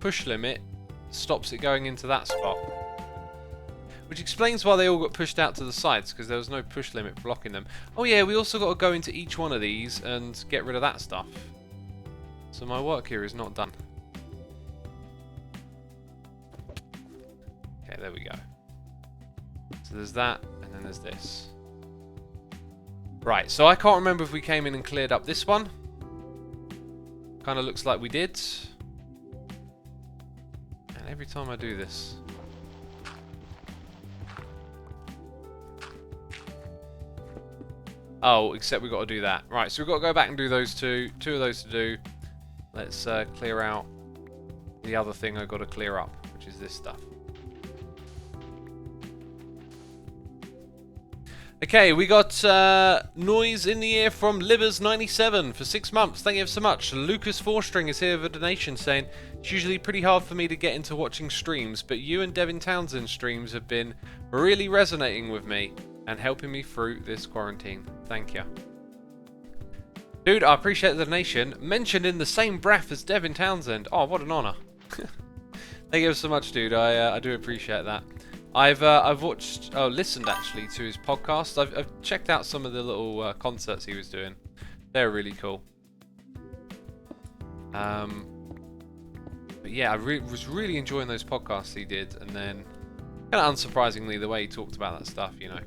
push limit stops it going into that spot. Which explains why they all got pushed out to the sides, because there was no push limit blocking them. Oh yeah, we also got to go into each one of these and get rid of that stuff. So my work here is not done. Okay, there we go. So there's that, and then there's this. Right, so I can't remember if we came in and cleared up this one. Kind of looks like we did. And every time I do this... Oh, except we've got to do that. Right, so we've got to go back and do those two. Two of those to do. Let's clear out the other thing I've got to clear up, which is this stuff. Okay, we got noise in the ear from Libbers97 for 6 months. Thank you so much. Lucas Fourstring is here with a donation saying, it's usually pretty hard for me to get into watching streams, but you and Devin Townsend's streams have been really resonating with me and helping me through this quarantine. Thank you. Dude, I appreciate the donation. Mentioned in the same breath as Devin Townsend. Oh, what an honour. Thank you so much, dude. I do appreciate that. I've listened actually to his podcast. I've checked out some of the little concerts he was doing. They're really cool. But yeah, I was really enjoying those podcasts he did, and then kind of unsurprisingly the way he talked about that stuff, you know,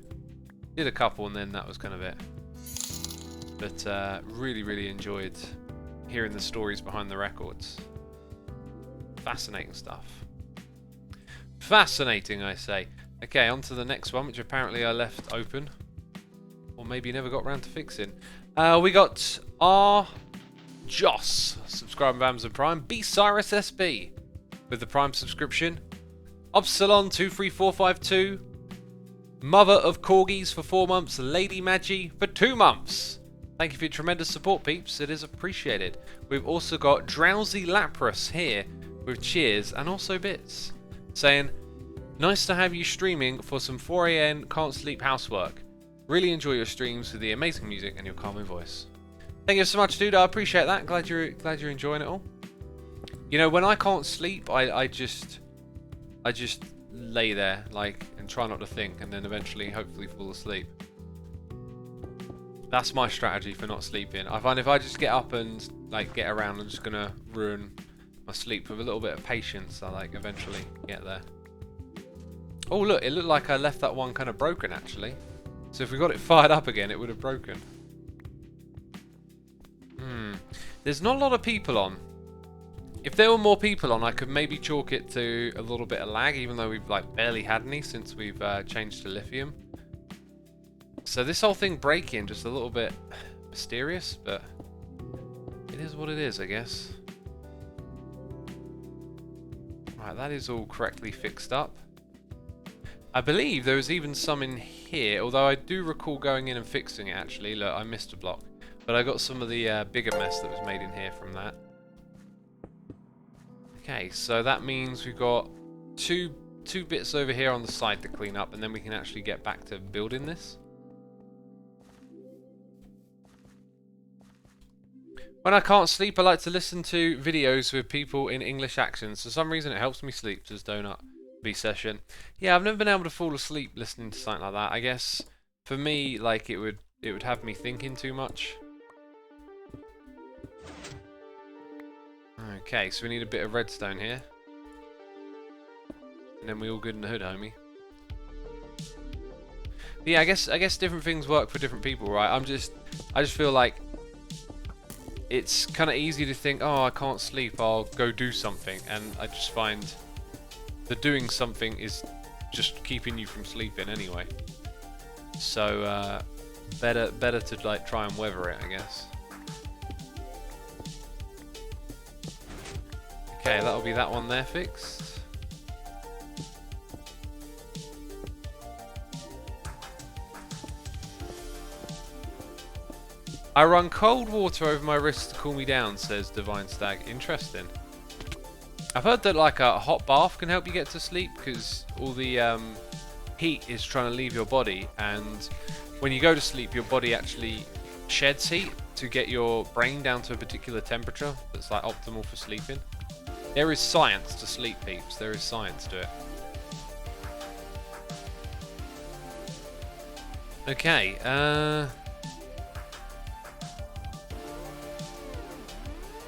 did a couple and then that was kind of it. But really enjoyed hearing the stories behind the records. Fascinating stuff. Fascinating, I say. Okay, on to the next one, which apparently I left open. Or maybe never got around to fixing. We got R. Joss, subscribing to Amazon Prime. B. Cyrus SB with the Prime subscription. Upsilon23452. Mother of Corgis for 4 months. Lady Magi for 2 months. Thank you for your tremendous support, peeps. It is appreciated. We've also got Drowsy Lapras here with cheers and also bits. Saying, nice to have you streaming for some 4 AM can't sleep housework. Really enjoy your streams with the amazing music and your calming voice. Thank you so much, dude. I appreciate that. Glad you're enjoying it all. You know, when I can't sleep, I just lay there like and try not to think, and then eventually, hopefully, fall asleep. That's my strategy for not sleeping. I find if I just get up and like get around, I'm just gonna ruin my sleep. With a little bit of patience, I like eventually get there. Oh look, it looked like I left that one kind of broken actually. So if we got it fired up again, it would have broken. There's not a lot of people on. If there were more people on, I could maybe chalk it to a little bit of lag, even though we've like barely had any since we've changed to lithium. So this whole thing breaking, just a little bit mysterious, but it is what it is, I guess. Right, that is all correctly fixed up. I believe there was even some in here, although I do recall going in and fixing it actually. Look, I missed a block. But I got some of the bigger mess that was made in here from that. Okay, so that means we've got two bits over here on the side to clean up, and then we can actually get back to building this. When I can't sleep, I like to listen to videos with people in English accents. For some reason, it helps me sleep, says Donut B Session. Yeah, I've never been able to fall asleep listening to something like that. I guess for me, like it would have me thinking too much. Okay, so we need a bit of redstone here, and then we all good in the hood, homie. But yeah, I guess different things work for different people, right? I just feel like it's kind of easy to think, oh, I can't sleep, I'll go do something, and I just find that doing something is just keeping you from sleeping anyway. So better to like try and weather it, I guess. Okay, that'll be that one there fixed. I run cold water over my wrists to cool me down, says Divine Stag. Interesting. I've heard that like a hot bath can help you get to sleep because all the heat is trying to leave your body, and when you go to sleep your body actually sheds heat to get your brain down to a particular temperature that's like optimal for sleeping. There is science to sleep, peeps. There is science to it. Okay,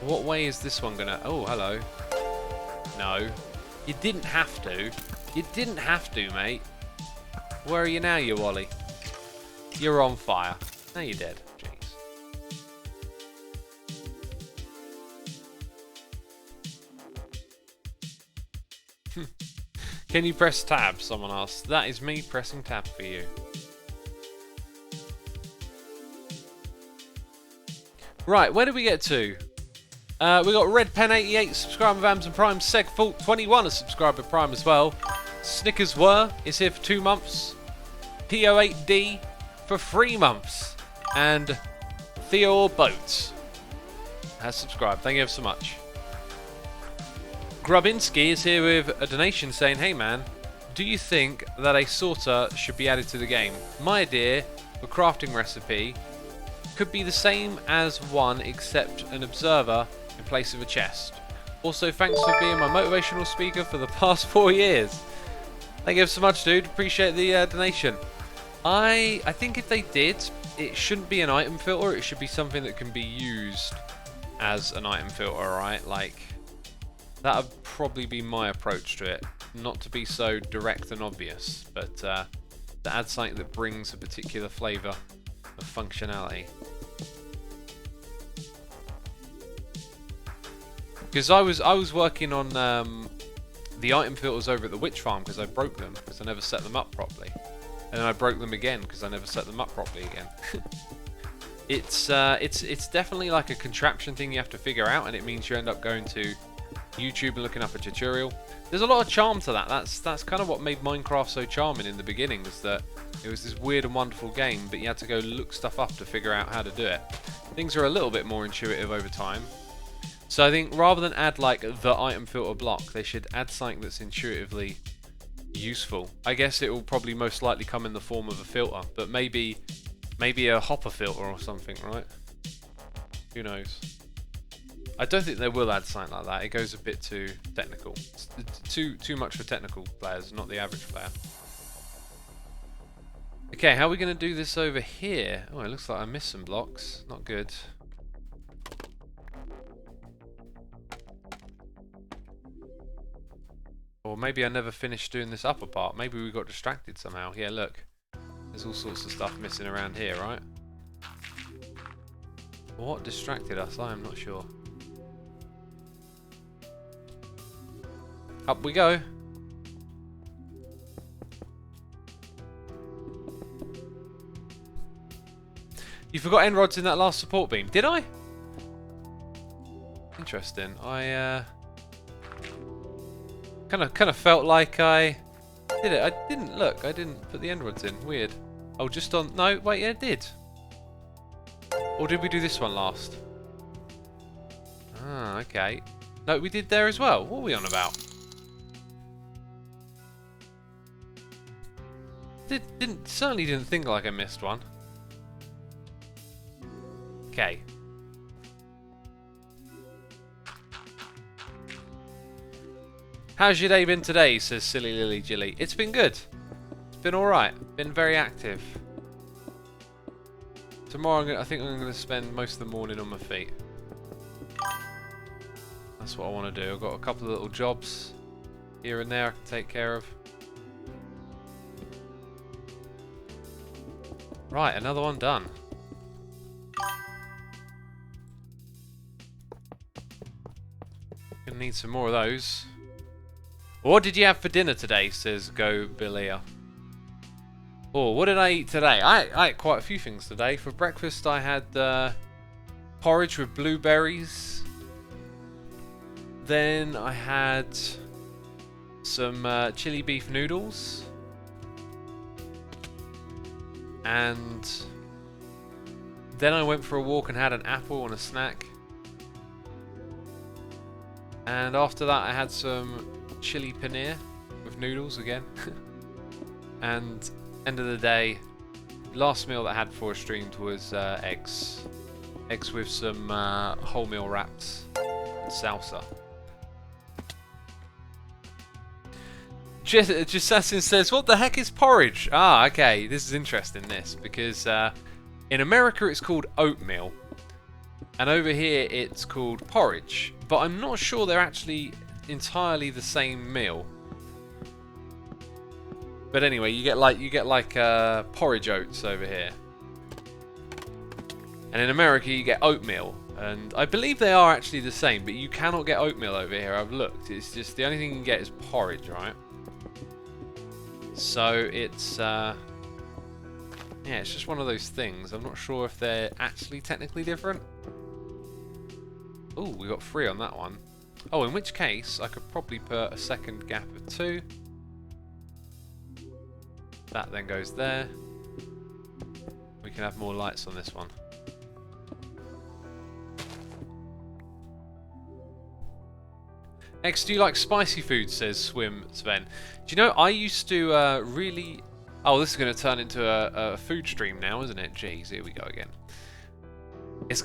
what way is this one gonna... Oh, hello. No. You didn't have to. You didn't have to, mate. Where are you now, you Wally? You're on fire. Now you're dead. Jeez. Can you press tab? Someone asked. That is me pressing tab for you. Right, where did we get to? We got RedPen88 subscriber with Amazon Prime, Segfault21 a subscriber Prime as well. Snickers is here for 2 months. PO8D for 3 months. And Theo Boats has subscribed. Thank you so much. Grubinski is here with a donation saying, hey man, do you think that a sorter should be added to the game? My idea for crafting recipe could be the same as one except an observer in place of a chest. Also, thanks for being my motivational speaker for the past 4 years. Thank you so much, dude. Appreciate the donation. I think if they did, it shouldn't be an item filter. It should be something that can be used as an item filter, right? Like, that would probably be my approach to it. Not to be so direct and obvious, but to add something that brings a particular flavour of functionality. Because I was working on the item filters over at the witch farm because I broke them because I never set them up properly, and then I broke them again because I never set them up properly again. It's definitely like a contraption thing you have to figure out, and it means you end up going to YouTube and looking up a tutorial. There's a lot of charm to that. That's kind of what made Minecraft so charming in the beginning, was that it was this weird and wonderful game, but you had to go look stuff up to figure out how to do it. Things are a little bit more intuitive over time. So I think rather than add like the item filter block, they should add something that's intuitively useful. I guess it will probably most likely come in the form of a filter, but maybe a hopper filter or something, right? Who knows? I don't think they will add something like that. It goes a bit too technical. It's too much for technical players, not the average player. Okay, how are we going to do this over here? Oh, it looks like I missed some blocks. Not good. Or maybe I never finished doing this upper part. Maybe we got distracted somehow. Yeah, look. There's all sorts of stuff missing around here, right? What distracted us? I am not sure. Up we go. You forgot end rods in that last support beam. Did I? Interesting. I kind of felt like I did it. I didn't look. I didn't put the end rods in. Weird. Oh, just on. No, wait. Yeah, it did. Or did we do this one last? Ah, okay. No, we did there as well. What are we on about? Certainly didn't think like I missed one. Okay. How's your day been today? Says Silly Lily Jilly. It's been good. It's been alright. Been very active. Tomorrow I think I'm going to spend most of the morning on my feet. That's what I want to do. I've got a couple of little jobs here and there I can take care of. Right, another one done. Gonna need some more of those. What did you have for dinner today? Says Go Billia. Oh, what did I eat today? I ate quite a few things today. For breakfast I had porridge with blueberries. Then I had some chili beef noodles. And then I went for a walk and had an apple and a snack. And after that I had some chili paneer with noodles again. And end of the day, last meal that I had before I streamed was eggs. Eggs with some wholemeal wraps and salsa. Justin says, what the heck is porridge? Ah, okay, this is interesting, this, because in America it's called oatmeal, and over here it's called porridge, but I'm not sure they're actually entirely the same meal. But anyway, you get like porridge oats over here, and in America you get oatmeal, and I believe they are actually the same, but you cannot get oatmeal over here. I've looked. It's just the only thing you can get is porridge, right? So it's yeah, it's just one of those things. I'm not sure if they're actually technically different. Oh, we got 3 on that one. Oh, in which case I could probably put a second gap of 2. That then goes there. we can have more lights on this one. X, do you like spicy food? Says Swim Sven. Do you know, I used to really... Oh, this is going to turn into a food stream now, isn't it? Jeez, here we go again. It's...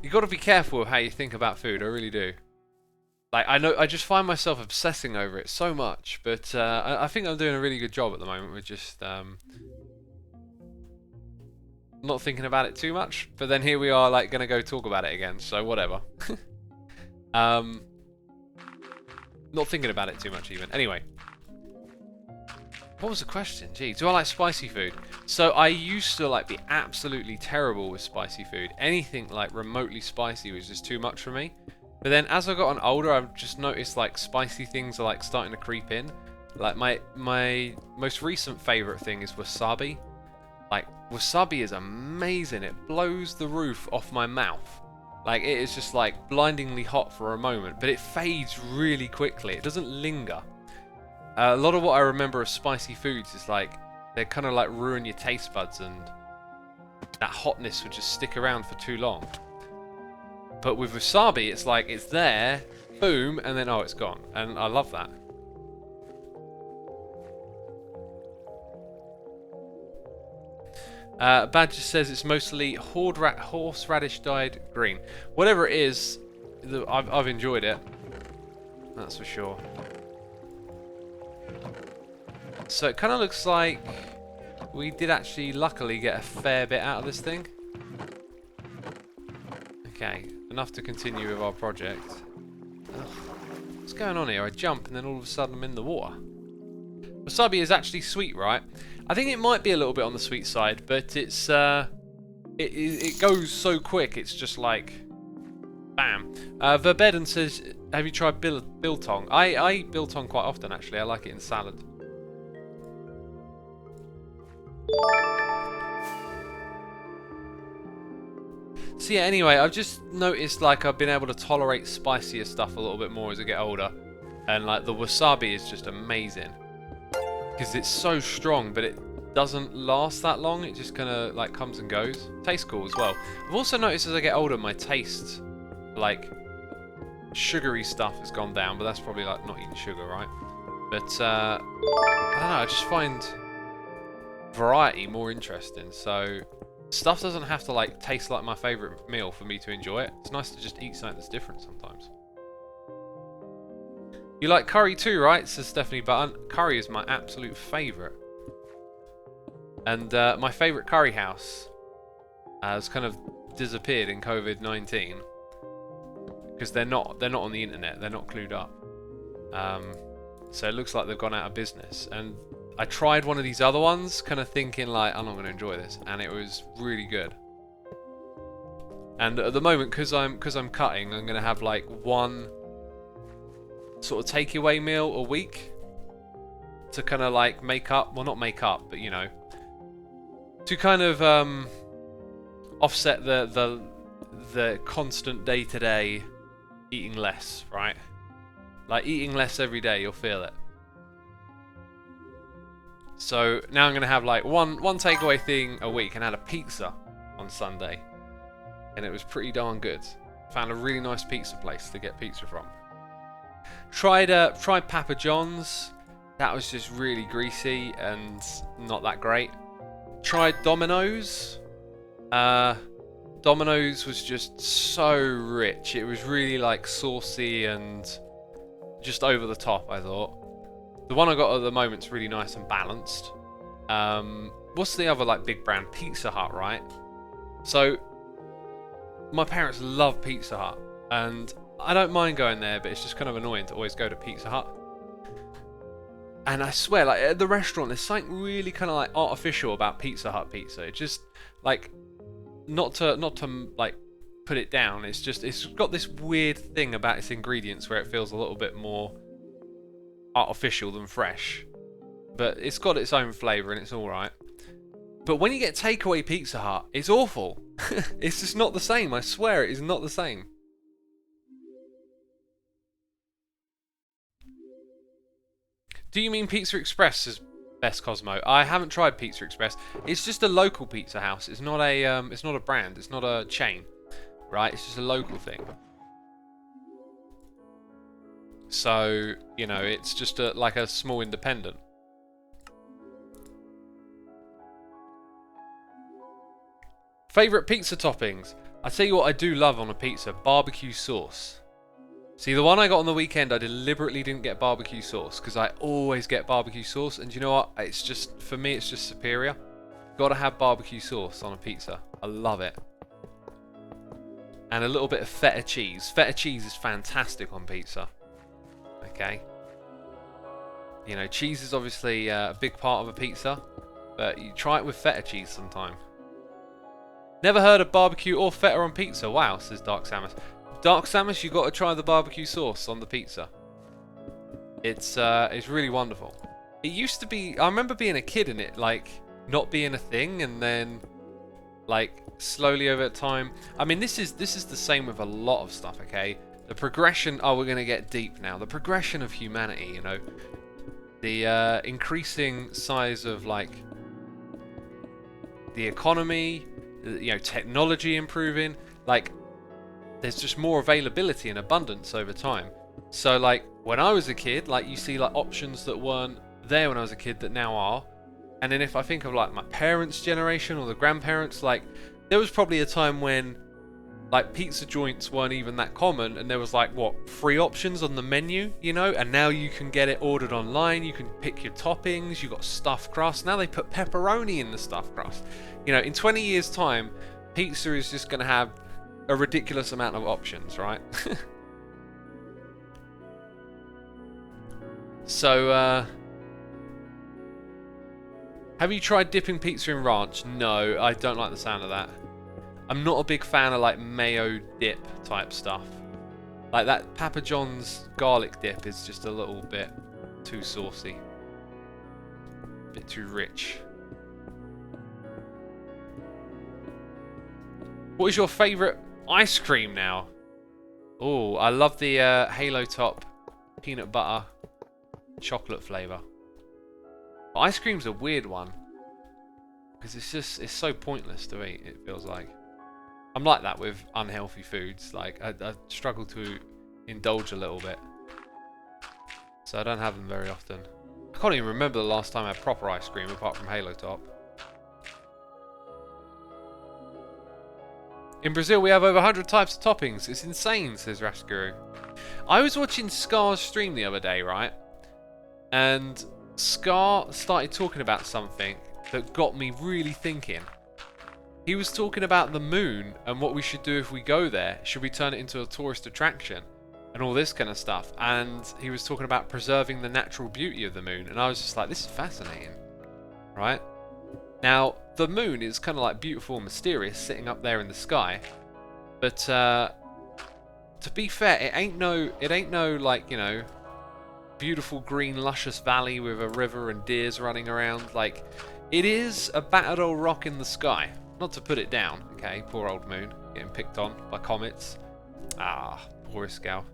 You've got to be careful with how you think about food, I really do. Like, I know, I just find myself obsessing over it so much, but I think I'm doing a really good job at the moment with just not thinking about it too much. But then here we are, like, gonna go talk about it again, so whatever. Not thinking about it too much even. Anyway, what was the question? Gee, do I like spicy food? So I used to like be absolutely terrible with spicy food. Anything like remotely spicy was just too much for me. But then as I've gotten older, I've just noticed like spicy things are like starting to creep in. Like my most recent favorite thing is wasabi. Like wasabi is amazing. It blows the roof off my mouth. Like it is just like blindingly hot for a moment, but it fades really quickly. It doesn't linger. A lot of what I remember of spicy foods is like they kind of like ruin your taste buds, and that hotness would just stick around for too long. But with wasabi, it's like it's there, boom, and then oh, it's gone. And I love that. Badger says it's mostly horseradish dyed green. Whatever it is, I've enjoyed it. That's for sure. So it kind of looks like we did actually luckily get a fair bit out of this thing. Okay, enough to continue with our project. Ugh. What's going on here? I jump and then all of a sudden I'm in the water. Wasabi is actually sweet, right? I think it might be a little bit on the sweet side, but it's it goes so quick. It's just like bam. Verbeden says, "Have you tried biltong?" I eat biltong quite often actually. I like it in salad. So yeah, anyway, I've just noticed like I've been able to tolerate spicier stuff a little bit more as I get older, and like the wasabi is just amazing because it's so strong, but it doesn't last that long. It just kind of like comes and goes. Tastes cool as well. I've also noticed as I get older, my taste, like sugary stuff, has gone down, but that's probably like not eating sugar, right? But I don't know. I just find variety more interesting. So stuff doesn't have to like taste like my favourite meal for me to enjoy it. It's nice to just eat something that's different sometimes. You like curry too, right? Says Stephanie Button. Curry is my absolute favourite. And my favourite curry house has kind of disappeared in COVID-19 because they're not on the internet. They're not clued up. So it looks like they've gone out of business. And I tried one of these other ones, kind of thinking like, I'm not going to enjoy this, and it was really good. And at the moment, because I'm cutting, I'm going to have like one sort of takeaway meal a week to kind of like make up, well not make up, but you know, to kind of offset the constant day-to-day eating less, right? Like eating less every day, you'll feel it. So now I'm going to have like one takeaway thing a week, and I had a pizza on Sunday. And it was pretty darn good. Found a really nice pizza place to get pizza from. Tried Papa John's. That was just really greasy and not that great. Tried Domino's. Domino's was just so rich. It was really like saucy and just over the top, I thought. The one I got at the moment's really nice and balanced. What's the other like big brand? Pizza Hut, right? So my parents love Pizza Hut, and I don't mind going there, but it's just kind of annoying to always go to Pizza Hut. And I swear, like at the restaurant, there's something really kind of like artificial about Pizza Hut pizza. It just like not to like put it down. It's just it's got this weird thing about its ingredients where it feels a little bit more artificial than fresh, but it's got its own flavour and it's alright. But when you get takeaway Pizza Hut, it's awful. It's just not the same. I swear it is not the same. Do you mean Pizza Express? Says Best Cosmo. I haven't tried Pizza Express. It's just a local pizza house. It's not a brand. It's not a chain, right? It's just a local thing. So, you know, it's just like a small independent. Favorite pizza toppings? I tell you what I do love on a pizza, barbecue sauce. See, the one I got on the weekend, I deliberately didn't get barbecue sauce because I always get barbecue sauce, and you know what? It's just, for me, it's just superior. Gotta have barbecue sauce on a pizza. I love it. And a little bit of feta cheese. Feta cheese is fantastic on pizza. Okay. You know, cheese is obviously a big part of a pizza, but you try it with feta cheese sometime. Never heard of barbecue or feta on pizza. Wow, says Dark Samus. Dark Samus, you got to try the barbecue sauce on the pizza. It's really wonderful. It used to be. I remember being a kid and it like not being a thing, and then like slowly over time. I mean, this is the same with a lot of stuff. Okay, the progression. Oh, we're gonna get deep now. The progression of humanity. You know, the increasing size of like the economy. You know, technology improving. Like, there's just more availability and abundance over time. So like when I was a kid, like you see like options that weren't there when I was a kid that now are. And then if I think of like my parents' generation or the grandparents, like there was probably a time when like pizza joints weren't even that common, and there was like what, 3 options on the menu, you know, and now you can get it ordered online. You can pick your toppings. You got stuffed crust. Now they put pepperoni in the stuffed crust. You know, in 20 years time, pizza is just going to have a ridiculous amount of options, right? So, have you tried dipping pizza in ranch? No, I don't like the sound of that. I'm not a big fan of like mayo dip type stuff. Like that Papa John's garlic dip is just a little bit too saucy. A bit too rich. What is your favourite ice cream now? Oh, I love the Halo Top peanut butter chocolate flavour. Ice cream's a weird one because it's so pointless to eat. It feels like I'm like that with unhealthy foods. Like I struggle to indulge a little bit, so I don't have them very often. I can't even remember the last time I had proper ice cream apart from Halo Top. In Brazil, we have over 100 types of toppings. It's insane, says Raskuru. I was watching Scar's stream the other day, right? And Scar started talking about something that got me really thinking. He was talking about the moon and what we should do if we go there. Should we turn it into a tourist attraction? And all this kind of stuff. And he was talking about preserving the natural beauty of the moon. And I was just like, this is fascinating. Right? Now, the moon is kind of like beautiful and mysterious sitting up there in the sky. But to be fair, it ain't no like, you know, beautiful green luscious valley with a river and deers running around. Like, it is a battered old rock in the sky. Not to put it down, okay? Poor old moon getting picked on by comets. Ah, poor Iscal.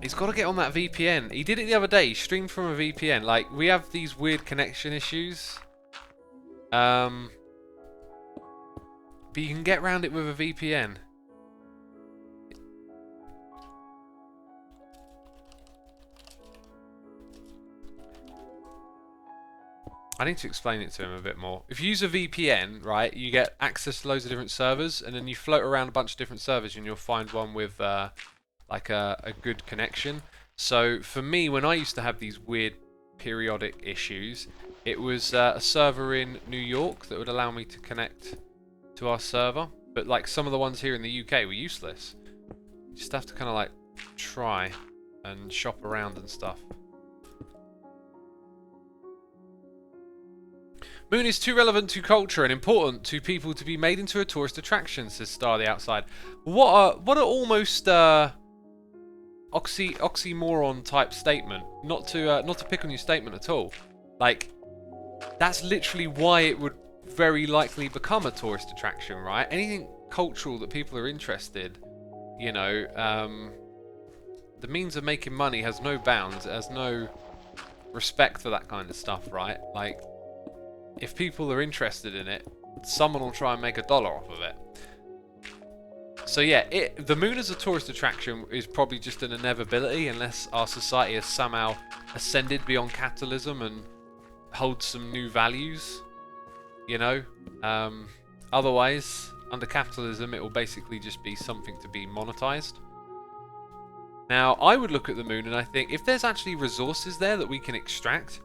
He's got to get on that VPN. He did it the other day. He streamed from a VPN. Like, we have these weird connection issues. But you can get around it with a VPN. I need to explain it to him a bit more. If you use a VPN, right, you get access to loads of different servers, and then you float around a bunch of different servers, and you'll find one with like a good connection. So for me, when I used to have these weird periodic issues, it was a server in New York that would allow me to connect to our server. But like some of the ones here in the UK were useless. You just have to kind of like try and shop around and stuff. Moon is too relevant to culture and important to people to be made into a tourist attraction, says Star the Outside. What a almost oxymoron type statement. Not to pick on your statement at all. Like, that's literally why it would very likely become a tourist attraction, right? Anything cultural that people are interested, you know, the means of making money has no bounds. It has no respect for that kind of stuff, right? Like, if people are interested in it, someone will try and make $1 off of it. So yeah, the moon as a tourist attraction is probably just an inevitability unless our society has somehow ascended beyond capitalism and holds some new values, you know? Otherwise, under capitalism, it will basically just be something to be monetized. Now, I would look at the moon and I think if there's actually resources there that we can extract,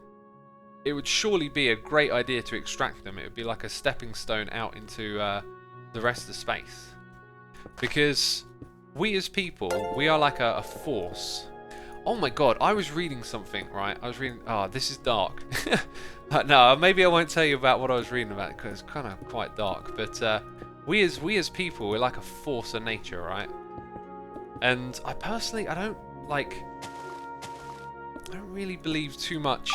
it would surely be a great idea to extract them. It would be like a stepping stone out into the rest of space. Because we as people, we are like a force. Oh my god, I was reading something, right? I was reading... Oh, this is dark. No, maybe I won't tell you about what I was reading about because it's kind of quite dark. But we as people, we're like a force of nature, right? And I personally, I don't really believe too much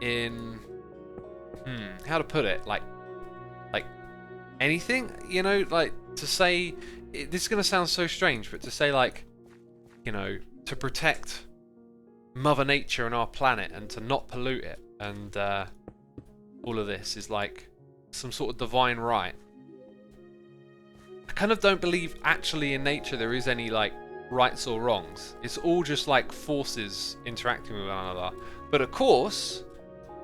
in... how to put it? Like anything, you know, like to say, this is going to sound so strange, but to say like, you know, to protect Mother Nature and our planet and to not pollute it and all of this is like some sort of divine right. I kind of don't believe actually in nature there is any like rights or wrongs. It's all just like forces interacting with one another. But of course,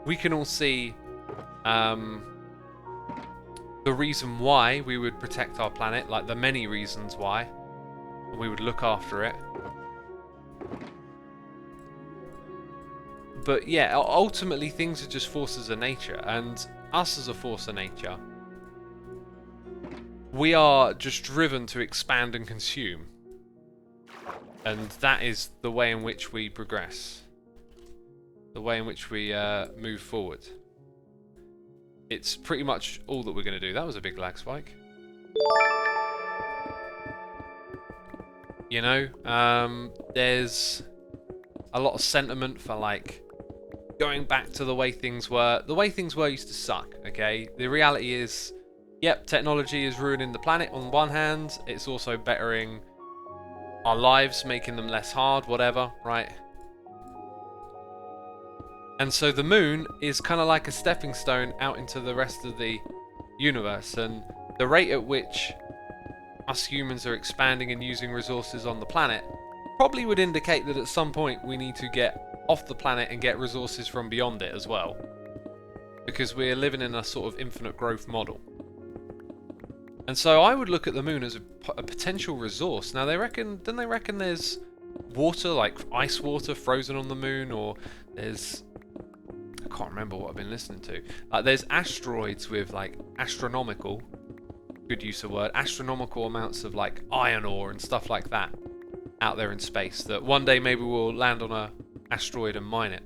we can all see the reason why we would protect our planet, like the many reasons why, and we would look after it. But yeah, ultimately things are just forces of nature, and us as a force of nature, we are just driven to expand and consume. And that is the way in which we progress. The way in which we move forward. It's pretty much all that we're going to do. That was a big lag spike. You know, there's a lot of sentiment for like going back to the way things were. The way things were used to suck, okay? The reality is, yep, technology is ruining the planet on one hand. It's also bettering our lives, making them less hard, whatever, right? And so the moon is kind of like a stepping stone out into the rest of the universe, and the rate at which us humans are expanding and using resources on the planet probably would indicate that at some point we need to get off the planet and get resources from beyond it as well, because we're living in a sort of infinite growth model. And so I would look at the moon as a potential resource. Now don't they reckon there's water, like ice water frozen on the moon, or there's... I can't remember what I've been listening to. There's asteroids with like astronomical, good use of word, astronomical amounts of like iron ore and stuff like that out there in space that one day maybe we'll land on a asteroid and mine it.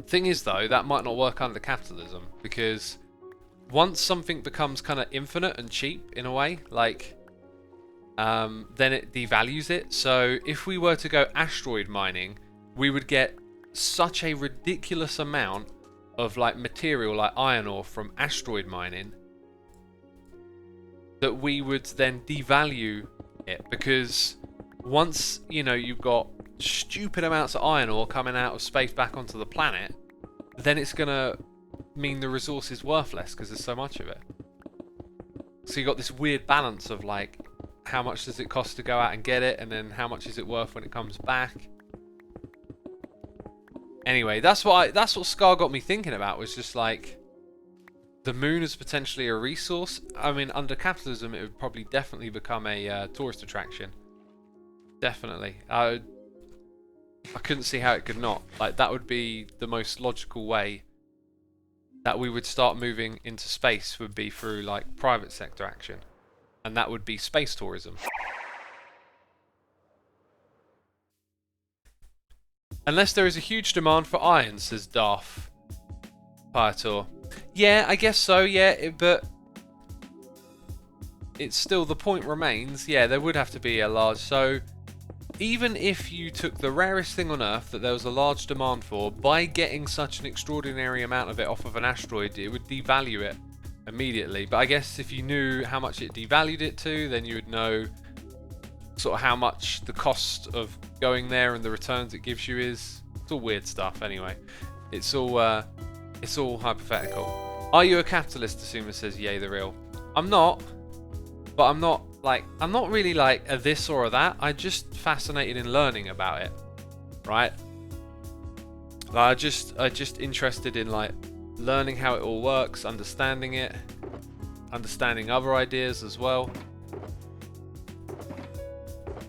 Thing is though, that might not work under capitalism, because once something becomes kind of infinite and cheap in a way, like then it devalues it. So if we were to go asteroid mining, we would get such a ridiculous amount of like material like iron ore from asteroid mining that we would then devalue it, because once, you know, you've got stupid amounts of iron ore coming out of space back onto the planet, then it's gonna mean the resource is worthless because there's so much of it. So you've got this weird balance of like, how much does it cost to go out and get it, and then how much is it worth when it comes back. Anyway, that's what Scar got me thinking about, was just like, the moon is potentially a resource. I mean, under capitalism, it would probably definitely become a tourist attraction. Definitely. I couldn't see how it could not. Like, that would be the most logical way that we would start moving into space, would be through like private sector action. And that would be space tourism. Unless there is a huge demand for iron, says Darth Piator. Yeah, I guess so, yeah, but it's still, the point remains, yeah, there would have to be a large... So, even if you took the rarest thing on Earth that there was a large demand for, by getting such an extraordinary amount of it off of an asteroid, it would devalue it immediately. But I guess if you knew how much it devalued it to, then you would know sort of how much the cost of going there and the returns it gives you is. It's all weird stuff anyway. It's all hypothetical. Are you a capitalist? Asuma says, yay, the real. I'm not, but I'm not really like a this or a that. I'm just fascinated in learning about it, right? Like, I just interested in like learning how it all works, understanding it, understanding other ideas as well.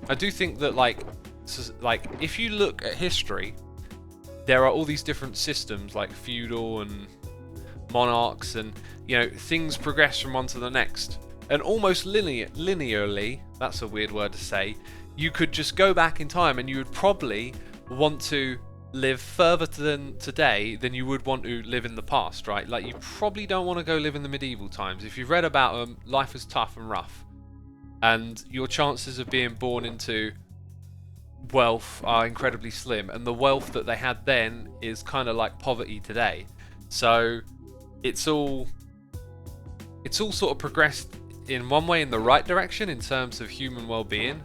I do think that like if you look at history, there are all these different systems like feudal and monarchs, and you know, things progress from one to the next. And almost linearly, that's a weird word to say, you could just go back in time and you would probably want to live further than today than you would want to live in the past, right? Like, you probably don't want to go live in the medieval times. If you've read about them, life was tough and rough. And your chances of being born into wealth are incredibly slim. And the wealth that they had then is kind of like poverty today. So it's all sort of progressed in one way in the right direction in terms of human well-being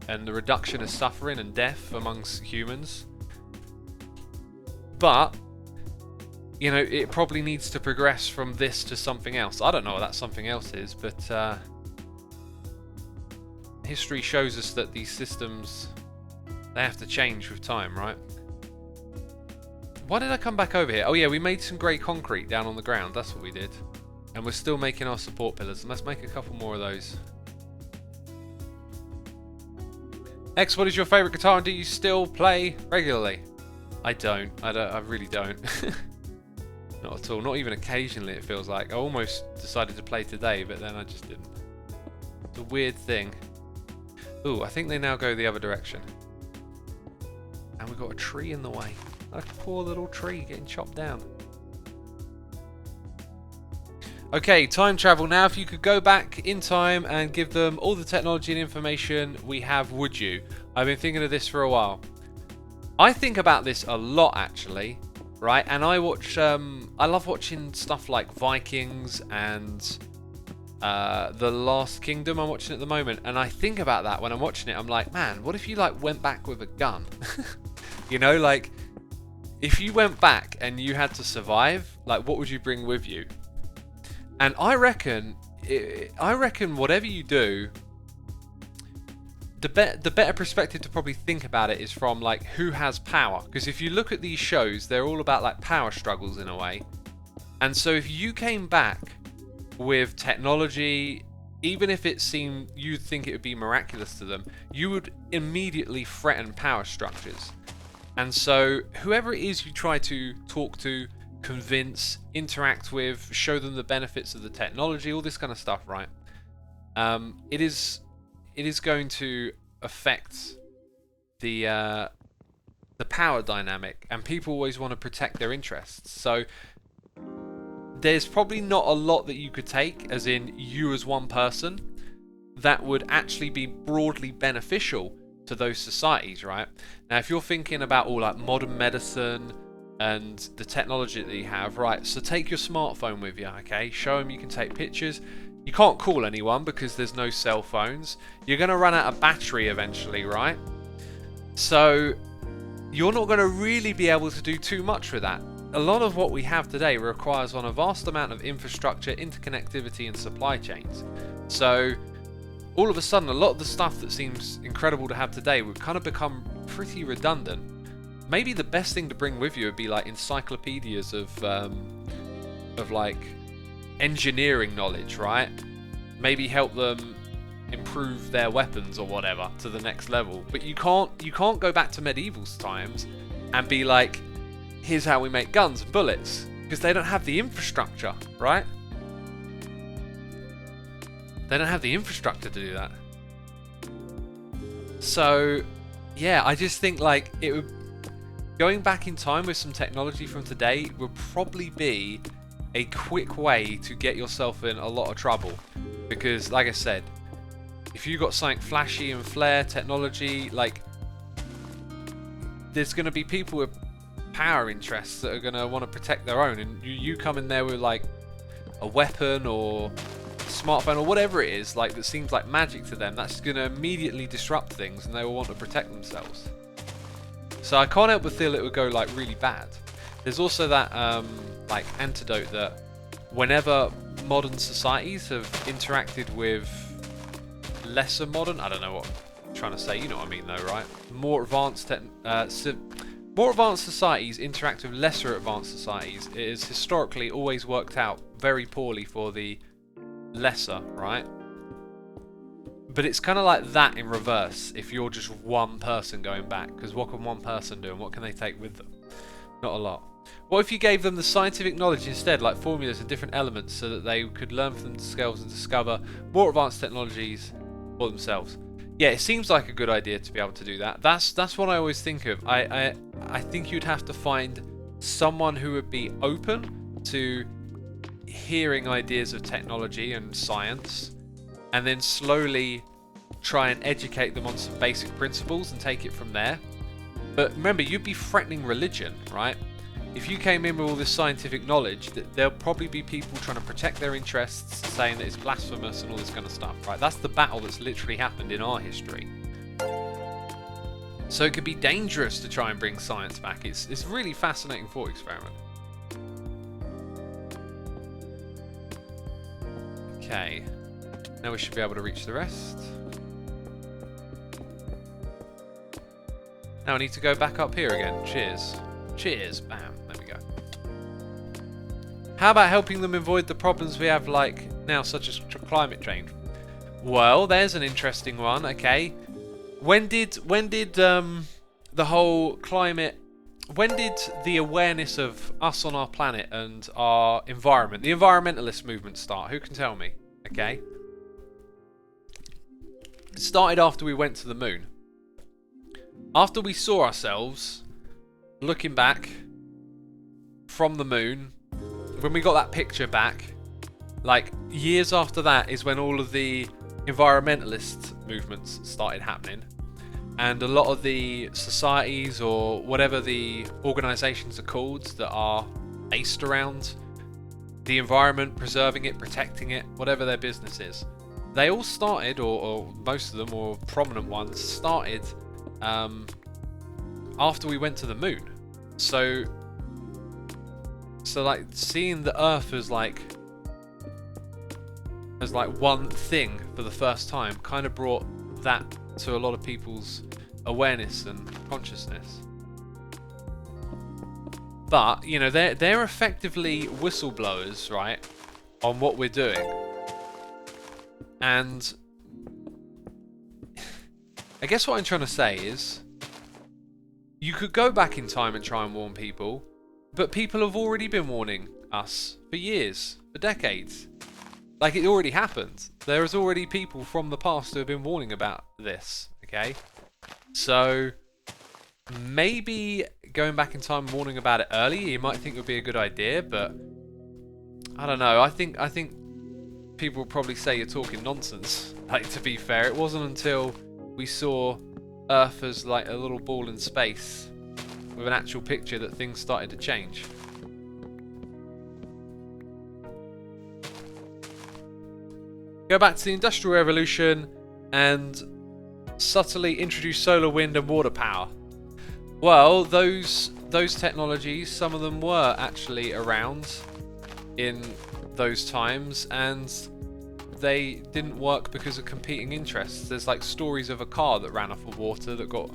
and the reduction of suffering and death amongst humans. But, you know, it probably needs to progress from this to something else. I don't know what that something else is, but history shows us that these systems, they have to change with time, right? Why did I come back over here? Oh yeah, we made some grey concrete down on the ground. That's what we did. And we're still making our support pillars. And let's make a couple more of those. X, what is your favourite guitar and do you still play regularly? I don't. I really don't. Not at all. Not even occasionally, it feels like. I almost decided to play today, but then I just didn't. It's a weird thing. Ooh, I think they now go the other direction. And we've got a tree in the way. A poor little tree getting chopped down. Okay, time travel now. If you could go back in time and give them all the technology and information we have, would you? I've been thinking of this for a while. I think about this a lot, actually, right? And I love watching stuff like Vikings and The Last Kingdom. I'm watching at the moment, and I think about that when I'm watching it. I'm like, man, what if you like went back with a gun? You know, like, if you went back and you had to survive, like, what would you bring with you? And I reckon whatever you do, the better perspective to probably think about it is from like who has power. Because if you look at these shows, they're all about like power struggles in a way. And so if you came back with technology, even if it seemed you'd think it would be miraculous to them, you would immediately threaten power structures. And so whoever it is you try to talk to, convince, interact with, show them the benefits of the technology, all this kind of stuff, right? It is going to affect the power dynamic, and people always want to protect their interests. So there's probably not a lot that you could take, as in you as one person, that would actually be broadly beneficial to those societies, right? Now, if you're thinking about all like modern medicine and the technology that you have, right, so take your smartphone with you, okay? Show them you can take pictures. You can't call anyone because there's no cell phones. You're going to run out of battery eventually, right? So you're not going to really be able to do too much with that. A lot of what we have today requires on a vast amount of infrastructure, interconnectivity and supply chains. So all of a sudden, a lot of the stuff that seems incredible to have today would kind of become pretty redundant. Maybe the best thing to bring with you would be like encyclopedias of like engineering knowledge, right? Maybe help them improve their weapons or whatever to the next level. But you can't go back to medieval times and be like, here's how we make guns and bullets, because they don't have the infrastructure, right? They don't have the infrastructure to do that. So yeah, I just think like it would, going back in time with some technology from today would probably be a quick way to get yourself in a lot of trouble. Because like I said, if you got something flashy and flare technology, like there's going to be people with power interests that are going to want to protect their own, and you come in there with like a weapon or smartphone or whatever it is, like that seems like magic to them, that's going to immediately disrupt things and they will want to protect themselves. So I can't help but feel it would go like really bad. There's also that like antidote that whenever modern societies have interacted with lesser modern, I don't know what I'm trying to say, you know what I mean though, right? More advanced societies interact with lesser advanced societies. It has historically always worked out very poorly for the lesser, right? But it's kind of like that in reverse if you're just one person going back, because what can one person do and what can they take with them? Not a lot. What if you gave them the scientific knowledge instead, like formulas and different elements, so that they could learn for themselves and discover more advanced technologies for themselves? Yeah, it seems like a good idea to be able to do that. That's what I always think of. I think you'd have to find someone who would be open to hearing ideas of technology and science, and then slowly try and educate them on some basic principles and take it from there. But remember, you'd be threatening religion, right? If you came in with all this scientific knowledge, there'll probably be people trying to protect their interests, saying that it's blasphemous and all this kind of stuff, right? That's the battle that's literally happened in our history. So it could be dangerous to try and bring science back. It's a really fascinating thought experiment. Okay, now we should be able to reach the rest. Now I need to go back up here again. Cheers. Cheers. Bam. There we go. How about helping them avoid the problems we have like now, such as climate change? Well, there's an interesting one. Okay. When did the whole climate... When did the awareness of us on our planet and our environment, the environmentalist movement, start? Who can tell me? Okay. It started after we went to the moon. After we saw ourselves looking back from the moon, when we got that picture back, like years after that is when all of the environmentalist movements started happening. And a lot of the societies, or whatever the organisations are called, that are based around the environment, preserving it, protecting it, whatever their business is, they all started, or most of them, or prominent ones, started after we went to the moon. So like seeing the Earth as like one thing for the first time kind of brought that to a lot of people's awareness and consciousness. But you know, they're effectively whistleblowers, right, on what we're doing. And I guess what I'm trying to say is, you could go back in time and try and warn people, but people have already been warning us for years, for decades. Like, it already happened. There is already people from the past who have been warning about this, okay? So maybe going back in time and warning about it early, you might think would be a good idea, but I don't know. I think people will probably say you're talking nonsense. Like, to be fair, it wasn't until we saw Earth as like a little ball in space with an actual picture that things started to change. Go back to the Industrial Revolution and subtly introduce solar, wind and water power. Well, those technologies, some of them were actually around in those times, and they didn't work because of competing interests. There's like stories of a car that ran off of water that got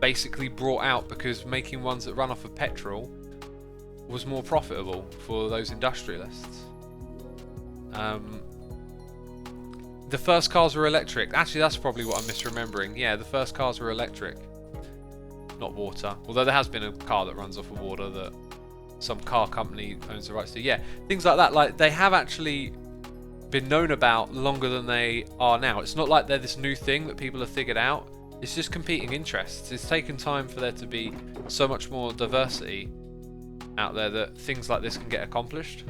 basically brought out because making ones that run off of petrol was more profitable for those industrialists. The first cars were electric. Actually, that's probably what I'm misremembering. Yeah, the first cars were electric, not water. Although there has been a car that runs off of water that some car company owns the rights to. Yeah, things like that. Like, they have actually been known about longer than they are now. It's not like they're this new thing that people have figured out. It's just competing interests. It's taken time for there to be so much more diversity out there that things like this can get accomplished.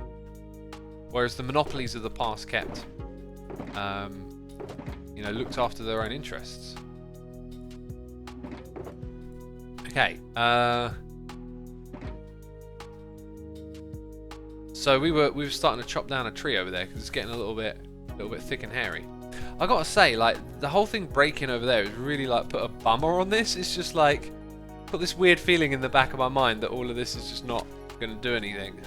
Whereas the monopolies of the past kept, you know, looked after their own interests. So we were starting to chop down a tree over there because it's getting a little bit thick and hairy. I gotta say, like, the whole thing breaking over there is really like put a bummer on this. It's just like got this weird feeling in the back of my mind that all of this is just not gonna do anything.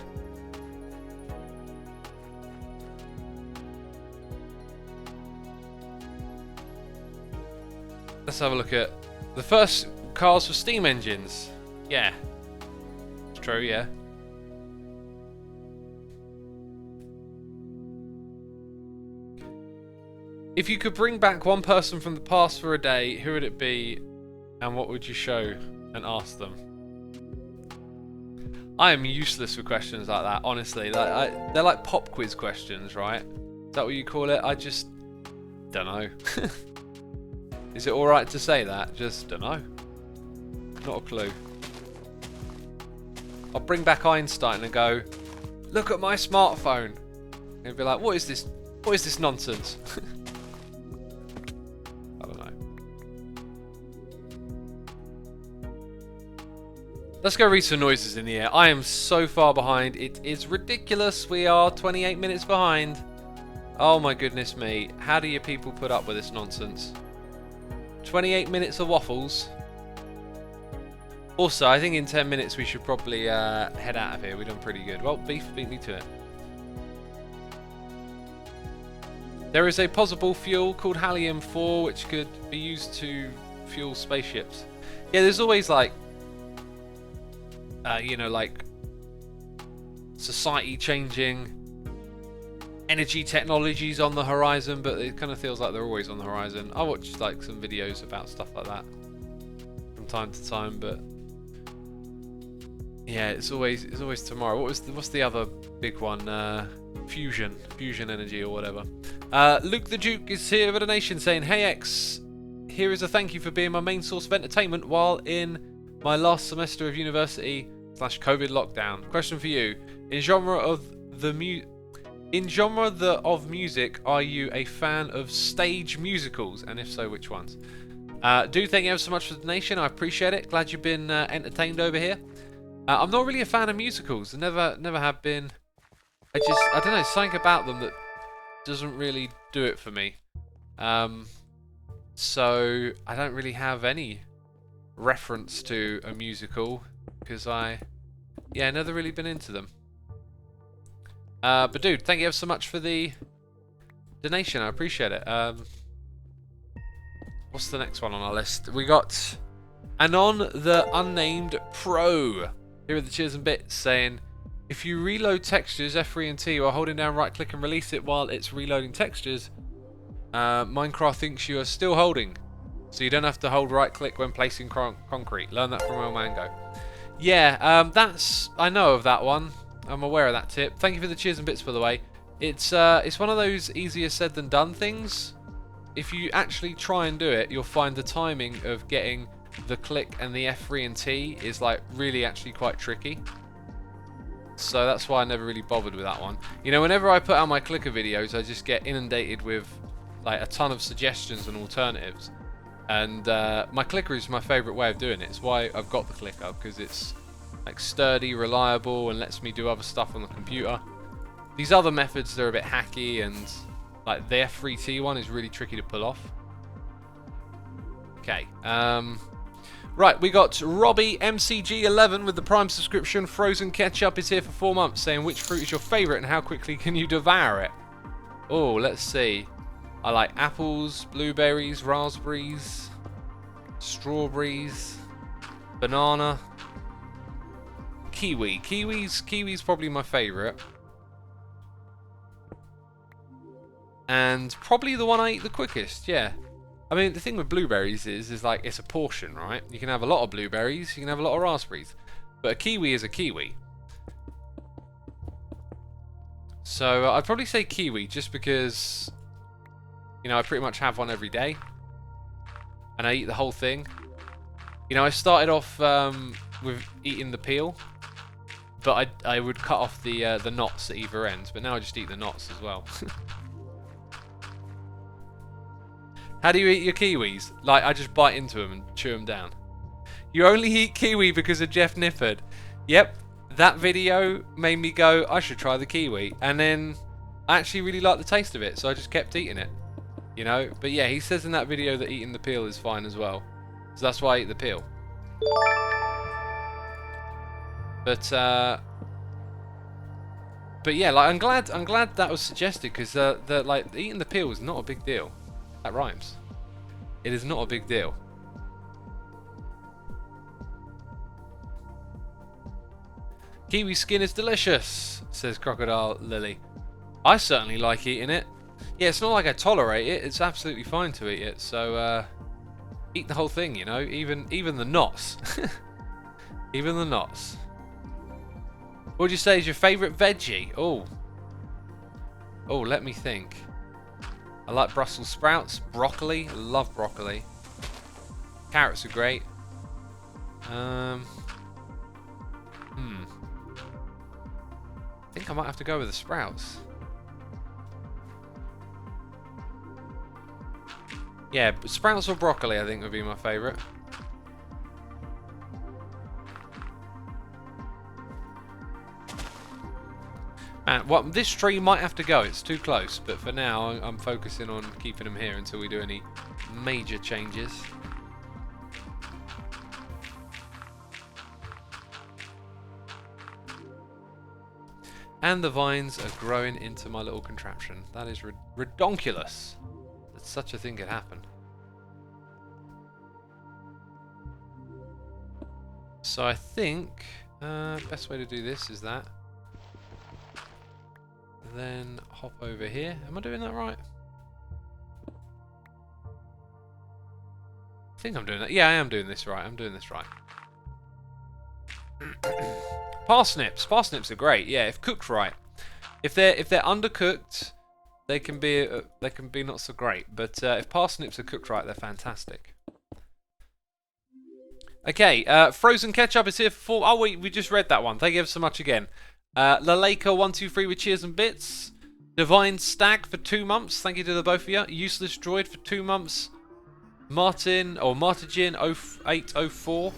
Let's have a look at the first cars for steam engines. Yeah, it's true. Yeah. If you could bring back one person from the past for a day, who would it be, and what would you show and ask them? I am useless with questions like that, honestly. They're like pop quiz questions, right? Is that what you call it? I just don't know. Is it alright to say that? Just don't know. Not a clue. I'll bring back Einstein and go, look at my smartphone. And he'll be like, what is this? What is this nonsense? I don't know. Let's go read some noises in the air. I am so far behind. It is ridiculous. We are 28 minutes behind. Oh my goodness me. How do you people put up with this nonsense? 28 minutes of waffles. Also, I think in 10 minutes we should probably head out of here. We've done pretty good. Well, beef beat me to it. There is a possible fuel called Helium-4 which could be used to fuel spaceships. Yeah, there's always like, you know, like society changing energy technologies on the horizon, but it kind of feels like they're always on the horizon. I watch like some videos about stuff like that from time to time, but yeah, it's always tomorrow. What's the other big one? Fusion energy or whatever. Luke the Duke is here with a donation saying, "Hey X, here is a thank you for being my main source of entertainment while in my last semester of university / COVID lockdown. Question for you: in genre of music, are you a fan of stage musicals? And if so, which ones?" Do thank you ever so much for the donation. I appreciate it. Glad you've been entertained over here. I'm not really a fan of musicals. I never have been. I don't know, something about them that doesn't really do it for me. So I don't really have any reference to a musical because never really been into them. But dude, thank you ever so much for the donation. I appreciate it. What's the next one on our list? We got Anon the Unnamed Pro. Here are the cheers and bits saying, if you reload textures F3 and T while holding down right click and release it while it's reloading textures, Minecraft thinks you are still holding, so you don't have to hold right click when placing concrete. Learn that from El Mango. Yeah, I know of that one. I'm aware of that tip. Thank you for the cheers and bits, by the way. It's one of those easier said than done things. If you actually try and do it, you'll find the timing of getting the click and the F3 and T is like really actually quite tricky. So that's why I never really bothered with that one. You know, whenever I put out my clicker videos, I just get inundated with like a ton of suggestions and alternatives. And my clicker is my favourite way of doing it. It's why I've got the clicker, because it's like sturdy, reliable, and lets me do other stuff on the computer. These other methods, they're a bit hacky, and like the F3T one is really tricky to pull off. Okay, right, we got Robbie MCG11 with the Prime subscription. Frozen Ketchup is here for 4 months, saying which fruit is your favourite and how quickly can you devour it? Oh, let's see. I like apples, blueberries, raspberries, strawberries, banana, kiwi. Kiwi's probably my favourite. And probably the one I eat the quickest, yeah. I mean, the thing with blueberries is like it's a portion, right? You can have a lot of blueberries, you can have a lot of raspberries. But a kiwi is a kiwi. So I'd probably say kiwi just because, you know, I pretty much have one every day. And I eat the whole thing. You know, I started off with eating the peel. But I would cut off the knots at either end. But now I just eat the knots as well. How do you eat your kiwis? Like, I just bite into them and chew them down. You only eat kiwi because of Jeff Nippard. Yep, that video made me go, I should try the kiwi. And then I actually really liked the taste of it, so I just kept eating it. You know? But yeah, he says in that video that eating the peel is fine as well. So that's why I eat the peel. But yeah, like I'm glad that was suggested, because like eating the peel is not a big deal. That rhymes. It is not a big deal. Kiwi skin is delicious, says Crocodile Lily. I certainly like eating it. Yeah, it's not like I tolerate it. It's absolutely fine to eat it. So eat the whole thing, you know, even the knots. Even the knots. What would you say is your favourite veggie? Oh, let me think. I like Brussels sprouts, broccoli. Love broccoli. Carrots are great. I think I might have to go with the sprouts. Yeah, but sprouts or broccoli I think would be my favourite. Well, this tree might have to go, it's too close, but for now I'm focusing on keeping them here until we do any major changes. And the vines are growing into my little contraption. That is redonkulous that such a thing could happen. So I think best way to do this is that. Then hop over here. Am I doing that right? I think I'm doing that. Yeah, I am doing this right. I'm doing this right. Parsnips. Parsnips are great. Yeah, if cooked right. If they're undercooked, they can be not so great. But if parsnips are cooked right, they're fantastic. Okay, frozen ketchup is here for 4. Oh, we just read that one. Thank you ever so much again. Laleka123 with cheers and bits. Divine Stag for 2 months. Thank you to the both of you. Useless Droid for 2 months. Martin or Martigin0804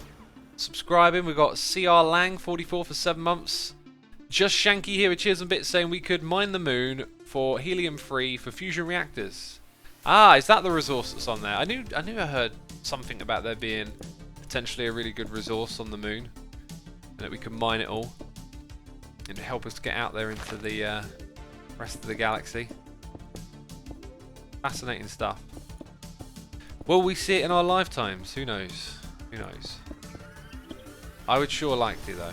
subscribing. We've got CR Lang 44 for 7 months. Just Shanky here with cheers and bits saying we could mine the moon for helium free for fusion reactors. Ah, is that the resource that's on there? I knew I heard something about there being potentially a really good resource on the moon, and that we could mine it all and help us get out there into the rest of the galaxy. Fascinating stuff. Will we see it in our lifetimes? Who knows? Who knows? I would sure like to, though.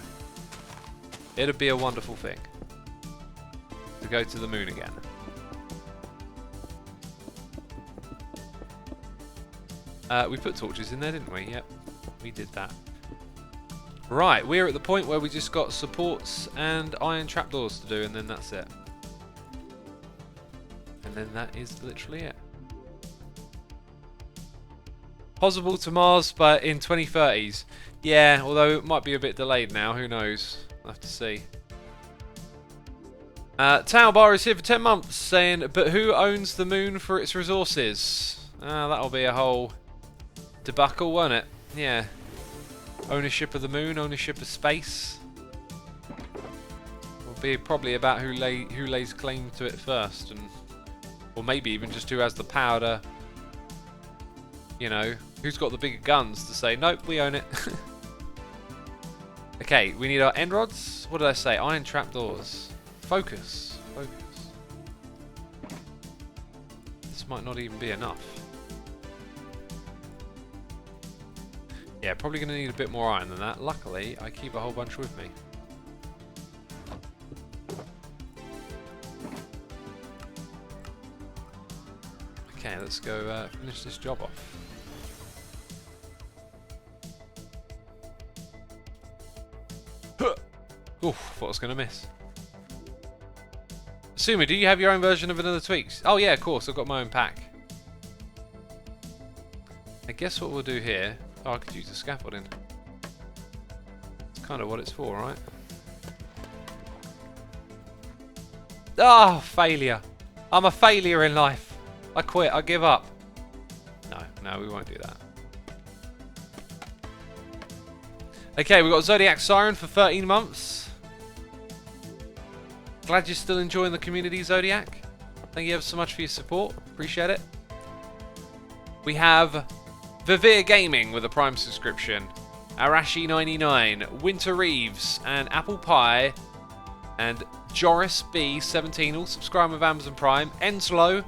It'd be a wonderful thing to go to the moon again. We put torches in there, didn't we? Yep, we did that. Right, we're at the point where we just got supports and iron trapdoors to do, and then that's it. And then that is literally it. Possible to Mars, but in 2030s. Yeah, although it might be a bit delayed now, who knows? We'll have to see. Tao Bar is here for 10 months, saying, but who owns the moon for its resources? That'll be a whole debacle, won't it? Yeah. Ownership of the moon, ownership of space. Will be probably about who lays claim to it first, and or maybe even just who has the power to, you know, who's got the bigger guns to say, nope, we own it. Okay, we need our end rods. What did I say? Iron trapdoors. Focus. Focus. This might not even be enough. Yeah, probably going to need a bit more iron than that. Luckily, I keep a whole bunch with me. Okay, let's go finish this job off. Oof, thought I was going to miss. Suma, do you have your own version of Vanilla Tweaks? Oh yeah, of course, I've got my own pack. I guess what we'll do here... Oh, I could use the scaffolding. It's kind of what it's for, right? Ah, failure. I'm a failure in life. I quit, I give up. No, we won't do that. Okay, we've got Zodiac Siren for 13 months. Glad you're still enjoying the community, Zodiac. Thank you ever so much for your support. Appreciate it. We have Vivir Gaming with a Prime subscription. Arashi99, Winter Reeves, and Apple Pie, and Joris B17, all subscribing with Amazon Prime. Enslow,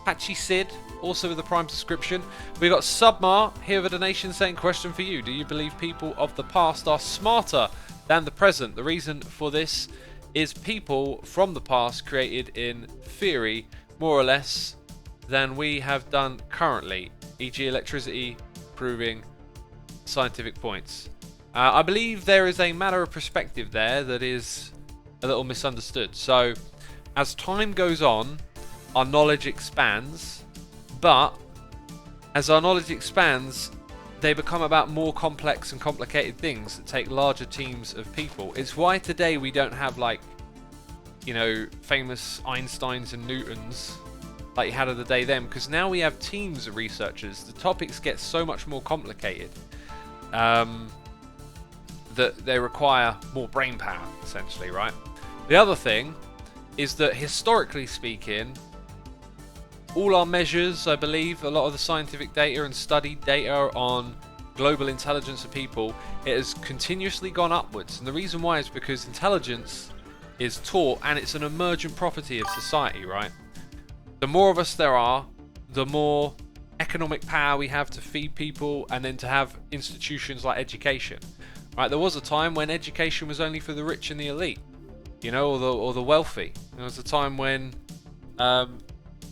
Patchy Sid, also with a Prime subscription. We've got Submar here with a donation saying, question for you. Do you believe people of the past are smarter than the present? The reason for this is people from the past created in theory more or less than we have done currently, e.g. electricity, proving scientific points. I believe there is a matter of perspective there that is a little misunderstood. So as time goes on, our knowledge expands, but as our knowledge expands, they become about more complex and complicated things that take larger teams of people. It's why today we don't have, like, you know, famous Einsteins and Newtons like you had of the day then, because now we have teams of researchers. The topics get so much more complicated that they require more brain power, essentially, right? The other thing is that historically speaking, all our measures, I believe, a lot of the scientific data and studied data on global intelligence of people, it has continuously gone upwards. And the reason why is because intelligence is taught, and it's an emergent property of society, right? The more of us there are, the more economic power we have to feed people, and then to have institutions like education. Right? There was a time when education was only for the rich and the elite, you know, or the wealthy. There was a time when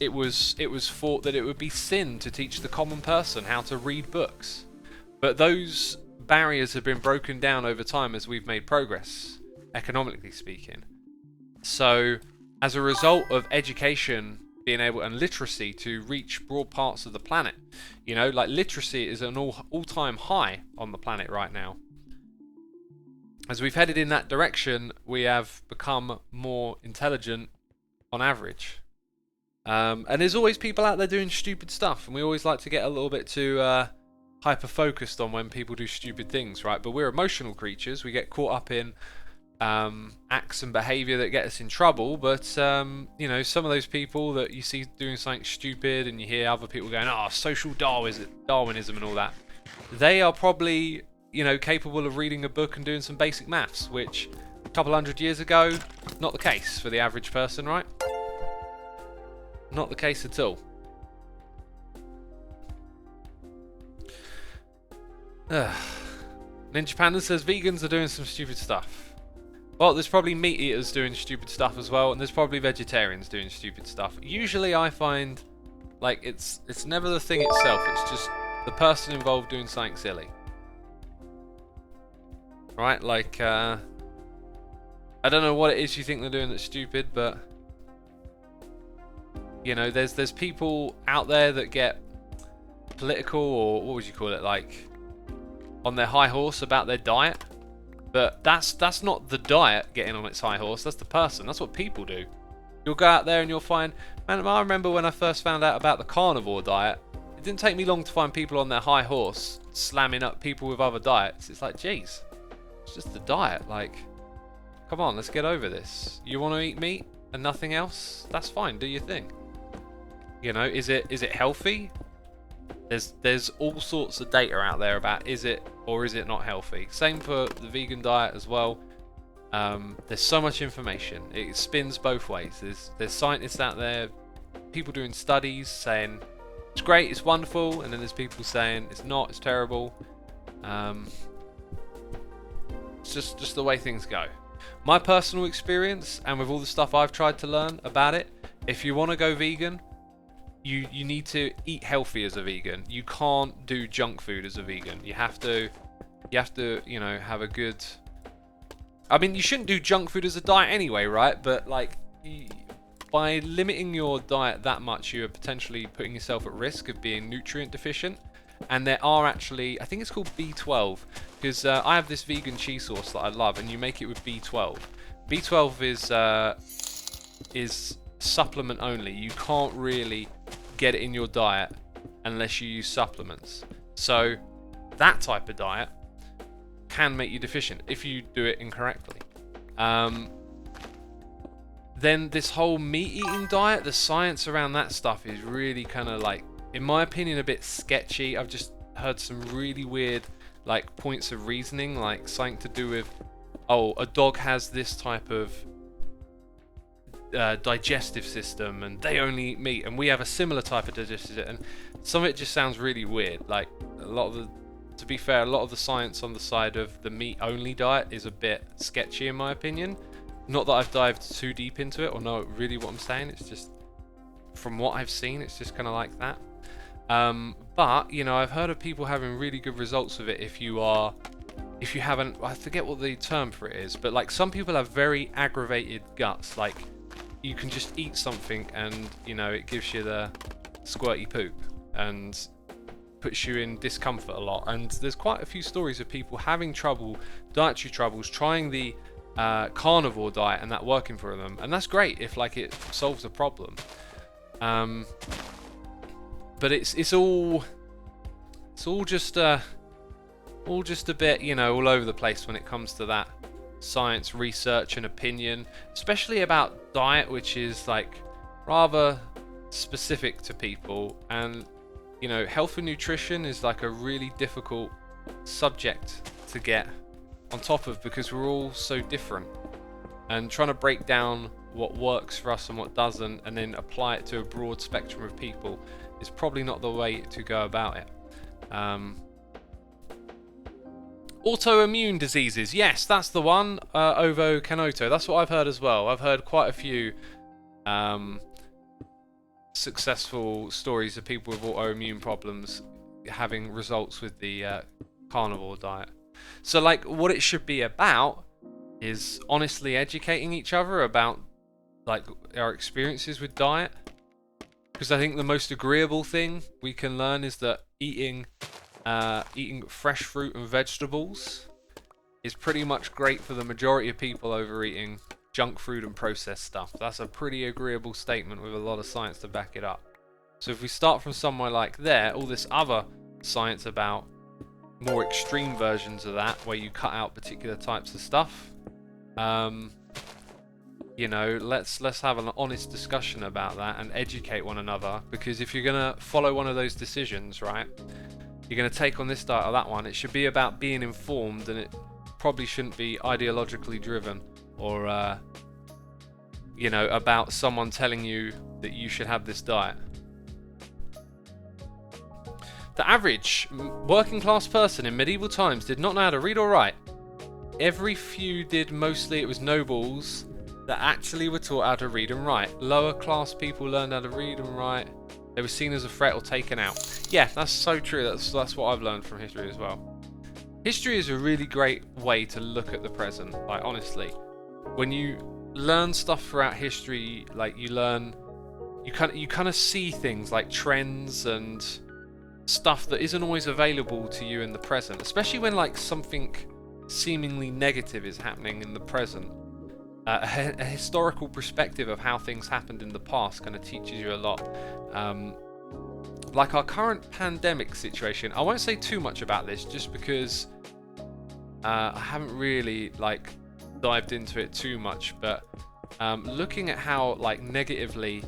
it was thought that it would be sin to teach the common person how to read books. But those barriers have been broken down over time as we've made progress, economically speaking. So as a result of education being able, and literacy, to reach broad parts of the planet, you know, like literacy is an all-time high on the planet right now. As we've headed in that direction, we have become more intelligent on average. And there's always people out there doing stupid stuff, and we always like to get a little bit too hyper-focused on when people do stupid things, right? But we're emotional creatures. We get caught up in acts and behaviour that get us in trouble. But, you know, some of those people that you see doing something stupid, and you hear other people going, oh, social Darwinism and all that, they are probably, you know, capable of reading a book and doing some basic maths, which a couple hundred years ago, not the case for the average person, right? Not the case at all. Ninja Panda says vegans are doing some stupid stuff. Well, there's probably meat eaters doing stupid stuff as well, and there's probably vegetarians doing stupid stuff. Usually I find, like, it's never the thing itself, it's just the person involved doing something silly. Right, like, I don't know what it is you think they're doing that's stupid, but, you know, there's people out there that get political, or what would you call it, like, on their high horse about their diet. But that's not the diet getting on its high horse, that's the person. That's what people do. You'll go out there and you'll find, man, I remember when I first found out about the carnivore diet, it didn't take me long to find people on their high horse slamming up people with other diets. It's like, geez, it's just the diet. Like, come on, let's get over this. You want to eat meat and nothing else? That's fine, do your thing. You know, is it healthy? There's all sorts of data out there about is it or is it not healthy. Same for the vegan diet as well. There's so much information. It spins both ways. There's scientists out there, people doing studies saying it's great, it's wonderful, and then there's people saying it's not, it's terrible. It's just the way things go. My personal experience, and with all the stuff I've tried to learn about it, if you want to go vegan, you need to eat healthy as a vegan. You can't do junk food as a vegan. You have to, you know, have a good... I mean, you shouldn't do junk food as a diet anyway, right? But, like, by limiting your diet that much, you are potentially putting yourself at risk of being nutrient deficient. And there are actually, I think it's called B12, because I have this vegan cheese sauce that I love, and you make it with B12. B12 is supplement only. You can't really get it in your diet unless you use supplements. So that type of diet can make you deficient if you do it incorrectly. then this whole meat-eating diet, the science around that stuff is really kind of like, in my opinion, a bit sketchy. I've just heard some really weird like points of reasoning, like something to do with, oh, a dog has this type of digestive system and they only eat meat, and we have a similar type of digestive system, and some of it just sounds really weird. Like a lot of the, to be fair, a lot of the science on the side of the meat-only diet is a bit sketchy in my opinion. Not that I've dived too deep into it or know really what I'm saying, it's just from what I've seen, it's just kind of like that. But, you know, I've heard of people having really good results with it if you haven't, I forget what the term for it is, but like some people have very aggravated guts, like you can just eat something and, you know, it gives you the squirty poop and puts you in discomfort a lot. And there's quite a few stories of people having trouble, dietary troubles, trying the carnivore diet and that working for them, and that's great if like it solves a problem. But it's all just a bit, you know, all over the place when it comes to that science, research and opinion, especially about diet, which is like rather specific to people. And you know, health and nutrition is like a really difficult subject to get on top of because we're all so different, and trying to break down what works for us and what doesn't and then apply it to a broad spectrum of people is probably not the way to go about it. Autoimmune diseases, yes, that's the one. Ovo Canoto, that's what I've heard as well. I've heard quite a few successful stories of people with autoimmune problems having results with the carnivore diet. So like what it should be about is honestly educating each other about like our experiences with diet, because I think the most agreeable thing we can learn is that eating fresh fruit and vegetables is pretty much great for the majority of people over eating junk food and processed stuff. That's a pretty agreeable statement with a lot of science to back it up. So if we start from somewhere like there, all this other science about more extreme versions of that, where you cut out particular types of stuff, you know, let's have an honest discussion about that and educate one another. Because if you're gonna follow one of those decisions, right, you're gonna take on this diet or that one, it should be about being informed, and it probably shouldn't be ideologically driven or you know, about someone telling you that you should have this diet. The average working class person in medieval times did not know how to read or write. Every few did. Mostly it was nobles that actually were taught how to read and write. Lower class people learned how to read and write. They were seen as a threat or taken out. Yeah, that's so true. That's what I've learned from history as well. History is a really great way to look at the present. Like honestly, when you learn stuff throughout history, like you kind of see things like trends and stuff that isn't always available to you in the present, especially when like something seemingly negative is happening in the present. A historical perspective of how things happened in the past kind of teaches you a lot. Like our current pandemic situation, I won't say too much about this just because I haven't really like dived into it too much, but looking at how like negatively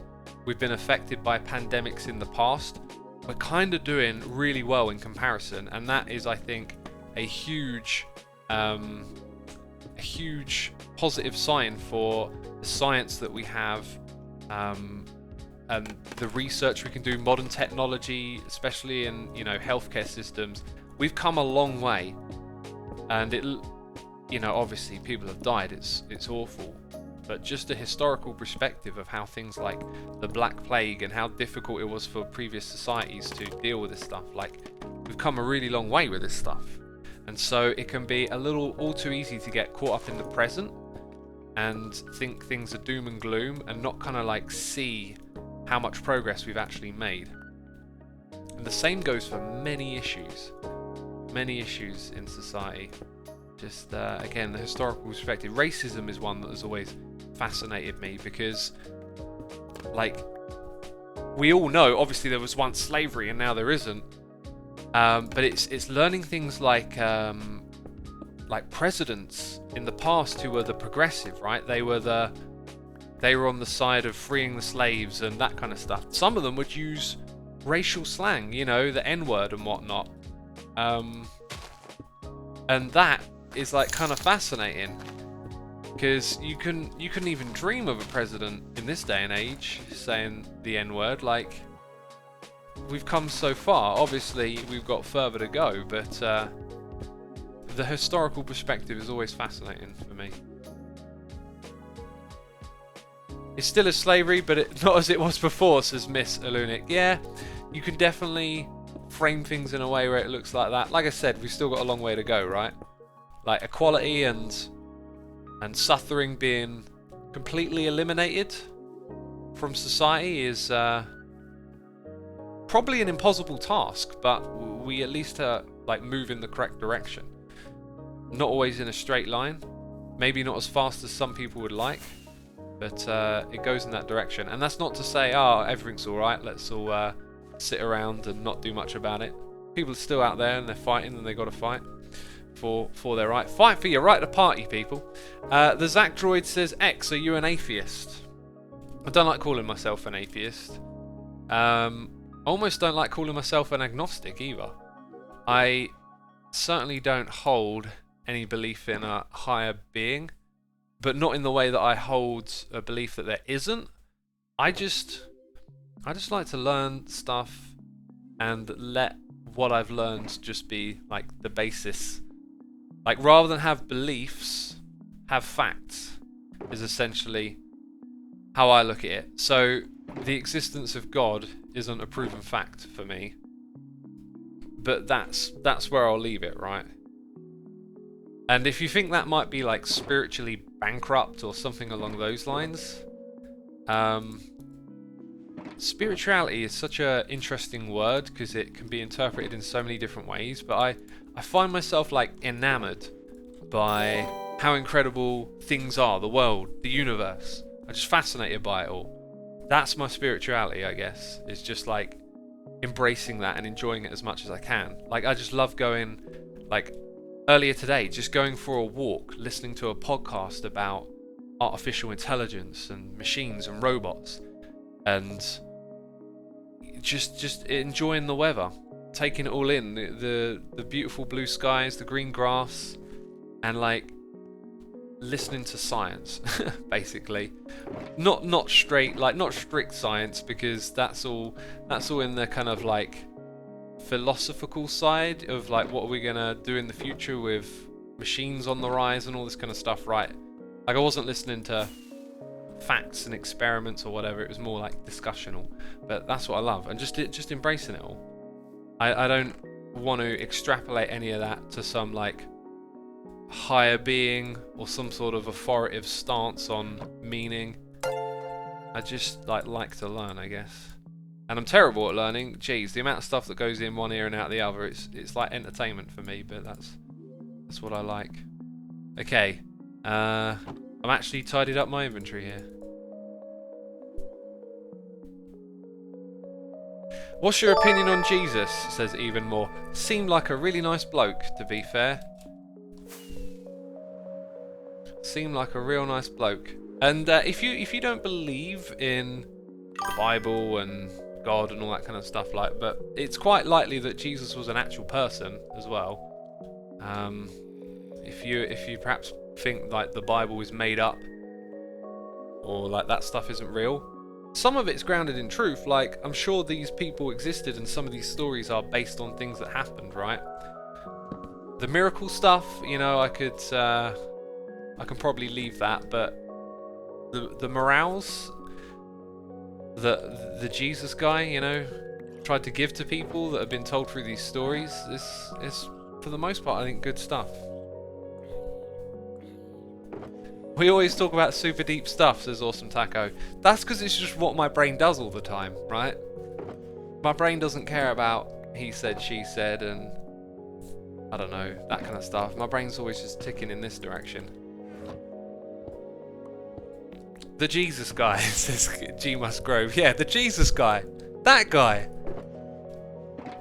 we've been affected by pandemics in the past, we're kind of doing really well in comparison, and that is, I think, a huge positive sign for the science that we have, and the research we can do, modern technology, especially in, you know, healthcare systems. We've come a long way, and it, you know, obviously people have died. It's awful. But just a historical perspective of how things like the Black Plague and how difficult it was for previous societies to deal with this stuff. Like, we've come a really long way with this stuff. And so it can be a little all too easy to get caught up in the present and think things are doom and gloom and not kind of like see how much progress we've actually made. And the same goes for many issues in society. Just again, the historical perspective. Racism is one that has always fascinated me, because like we all know obviously there was once slavery and now there isn't, but it's learning things like presidents in the past who were the progressive, right? They were they were on the side of freeing the slaves and that kind of stuff. Some of them would use racial slang, you know, the N-word and whatnot. And that is like kind of fascinating, because you couldn't even dream of a president in this day and age saying the N-word. Like, we've come so far. Obviously, we've got further to go, but the historical perspective is always fascinating for me. It's still a slavery, but not as it was before, says Miss Alunic. Yeah, you can definitely frame things in a way where it looks like that. Like I said, we've still got a long way to go, right? Like, equality and suffering being completely eliminated from society is probably an impossible task, but we at least like move in the correct direction. Not always in a straight line, maybe not as fast as some people would like, but it goes in that direction. And that's not to say, oh, everything's alright, let's all sit around and not do much about it. People are still out there and they're fighting, and they got to fight for their right. Fight for your right to party, people. The Zach Droid says, X, are you an atheist? I don't like calling myself an atheist. Almost don't like calling myself an agnostic either. I certainly don't hold any belief in a higher being, but not in the way that I hold a belief that there isn't. I just like to learn stuff and let what I've learned just be like the basis. Like, rather than have beliefs, have facts, is essentially how I look at it. So the existence of God isn't a proven fact for me, but that's where I'll leave it, right? And if you think that might be like spiritually bankrupt or something along those lines, spirituality is such an interesting word because it can be interpreted in so many different ways, but I find myself like enamored by how incredible things are, the world, the universe. I'm just fascinated by it all. That's my spirituality, I guess. It's just like embracing that and enjoying it as much as I can. Like, I just love going, like earlier today, just going for a walk, listening to a podcast about artificial intelligence and machines and robots, and just enjoying the weather, taking it all in, the beautiful blue skies, the green grass, and like listening to science, basically. Not straight, like not strict science, because that's all in the kind of like philosophical side of like what are we gonna do in the future with machines on the rise and all this kind of stuff, right? Like, I wasn't listening to facts and experiments or whatever. It was more like discussional, but that's what I love, and just embracing it all. I don't want to extrapolate any of that to some like higher being or some sort of authoritative stance on meaning. I just like to learn, I guess. And I'm terrible at learning. Jeez, the amount of stuff that goes in one ear and out the other, it's like entertainment for me, but that's what I like. Okay, I'm actually tidied up my inventory here. What's your opinion on Jesus? Says Even More. Seemed like a really nice bloke, to be fair. Seemed like a real nice bloke. And if you don't believe in the Bible and God and all that kind of stuff, like, but it's quite likely that Jesus was an actual person as well. If you perhaps think like the Bible is made up, or like that stuff isn't real, some of it's grounded in truth. Like, I'm sure these people existed, and some of these stories are based on things that happened, right? The miracle stuff, you know, I can probably leave that, but the morals that the Jesus guy, you know, tried to give to people that have been told through these stories is for the most part, I think, good stuff. We always talk about super deep stuff, says Awesome Taco. That's because it's just what my brain does all the time, right? My brain doesn't care about he said, she said, and I don't know, that kind of stuff. My brain's always just ticking in this direction. The Jesus guy, says G. Musgrove. Yeah, the Jesus guy. That guy.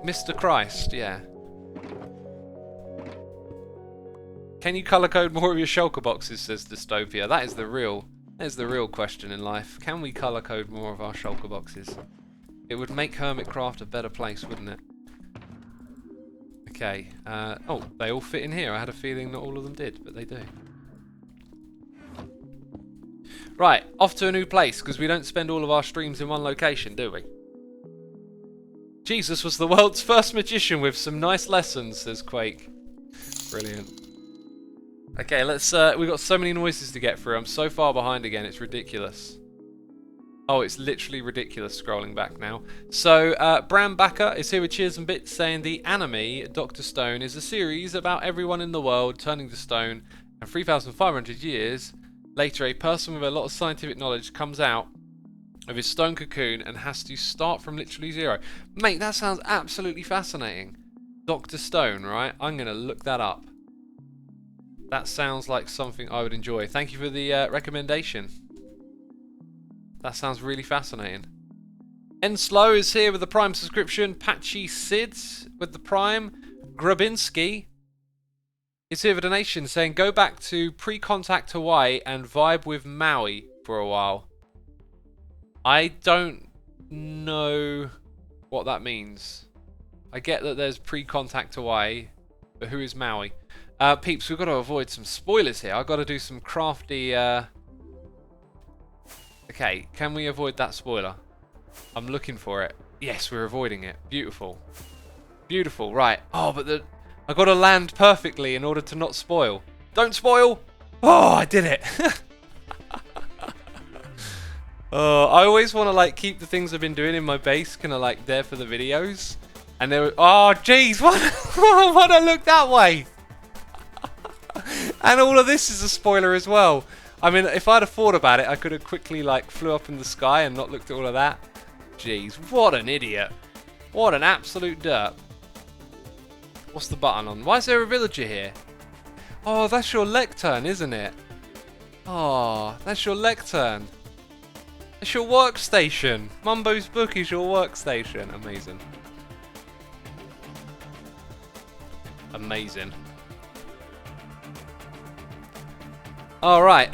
Mr. Christ, yeah. Can you colour code more of your shulker boxes, says Dystopia. That is the real There's the real question in life. Can we colour code more of our shulker boxes? It would make Hermitcraft a better place, wouldn't it? Okay. Oh, they all fit in here. I had a feeling not all of them did, but they do. Right, off to a new place, because we don't spend all of our streams in one location, do we? Jesus was the world's first magician with some nice lessons, says Quake. Brilliant. Okay, let's, we've got so many noises to get through. I'm so far behind again, it's ridiculous. Oh, it's literally ridiculous scrolling back now. So, Bram Backer is here with Cheers and Bits saying the anime, Dr. Stone, is a series about everyone in the world turning to stone, and 3,500 years later, a person with a lot of scientific knowledge comes out of his stone cocoon and has to start from literally zero. Mate, that sounds absolutely fascinating. Dr. Stone, right? I'm going to look that up. That sounds like something I would enjoy. Thank you for the recommendation. That sounds really fascinating. Enslow is here with the Prime subscription. Patchy Sids with the Prime. Grabinski is here with a donation saying, go back to pre-contact Hawaii and vibe with Maui for a while. I don't know what that means. I get that there's pre-contact Hawaii, but who is Maui? Peeps, we've got to avoid some spoilers here. I've got to do some crafty... Okay, can we avoid that spoiler? I'm looking for it. Yes, we're avoiding it. Beautiful. Beautiful, right. Oh, but I've got to land perfectly in order to not spoil. Don't spoil! Oh, I did it! Oh, I always want to like keep the things I've been doing in my base kind of like there for the videos. And they were... Oh, jeez, why'd I look that way? And all of this is a spoiler as well. I mean, if I'd have thought about it, I could have quickly, like, flew up in the sky and not looked at all of that. Jeez, what an idiot. What an absolute derp. What's the button on? Why is there a villager here? Oh, that's your lectern, isn't it? Oh, that's your lectern. That's your workstation. Mumbo's book is your workstation. Amazing. Amazing. Alright,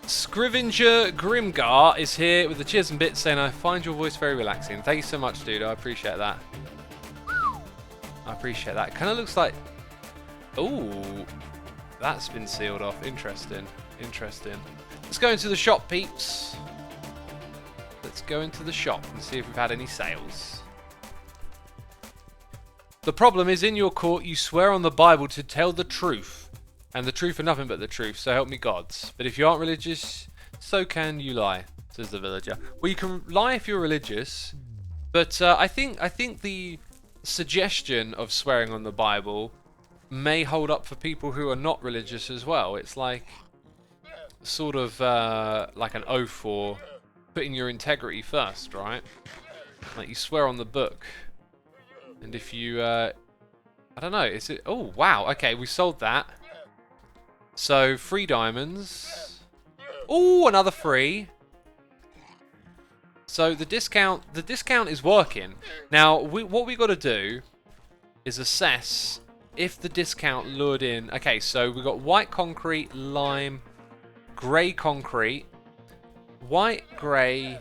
Scrivenger Grimgar is here with the Cheers and Bits saying, I find your voice very relaxing. Thank you so much, dude. I appreciate that. I appreciate that. Kind of looks like... Ooh, that's been sealed off. Interesting. Interesting. Let's go into the shop, peeps. Let's go into the shop and see if we've had any sales. The problem is, in your court, you swear on the Bible to tell the truth. And the truth and nothing but the truth, so help me gods. But if you aren't religious, so can you lie, says the villager. Well, you can lie if you're religious, but I think the suggestion of swearing on the Bible may hold up for people who are not religious as well. It's like sort of like an oath or putting your integrity first, right? Like you swear on the book. And if you, I don't know, is it... Oh, wow, okay, we sold that. So, 3 diamonds. Oh, another 3. So, the discount is working. Now, what we got to do is assess if the discount lured in... Okay, so we've got white concrete, lime, grey concrete, white, grey,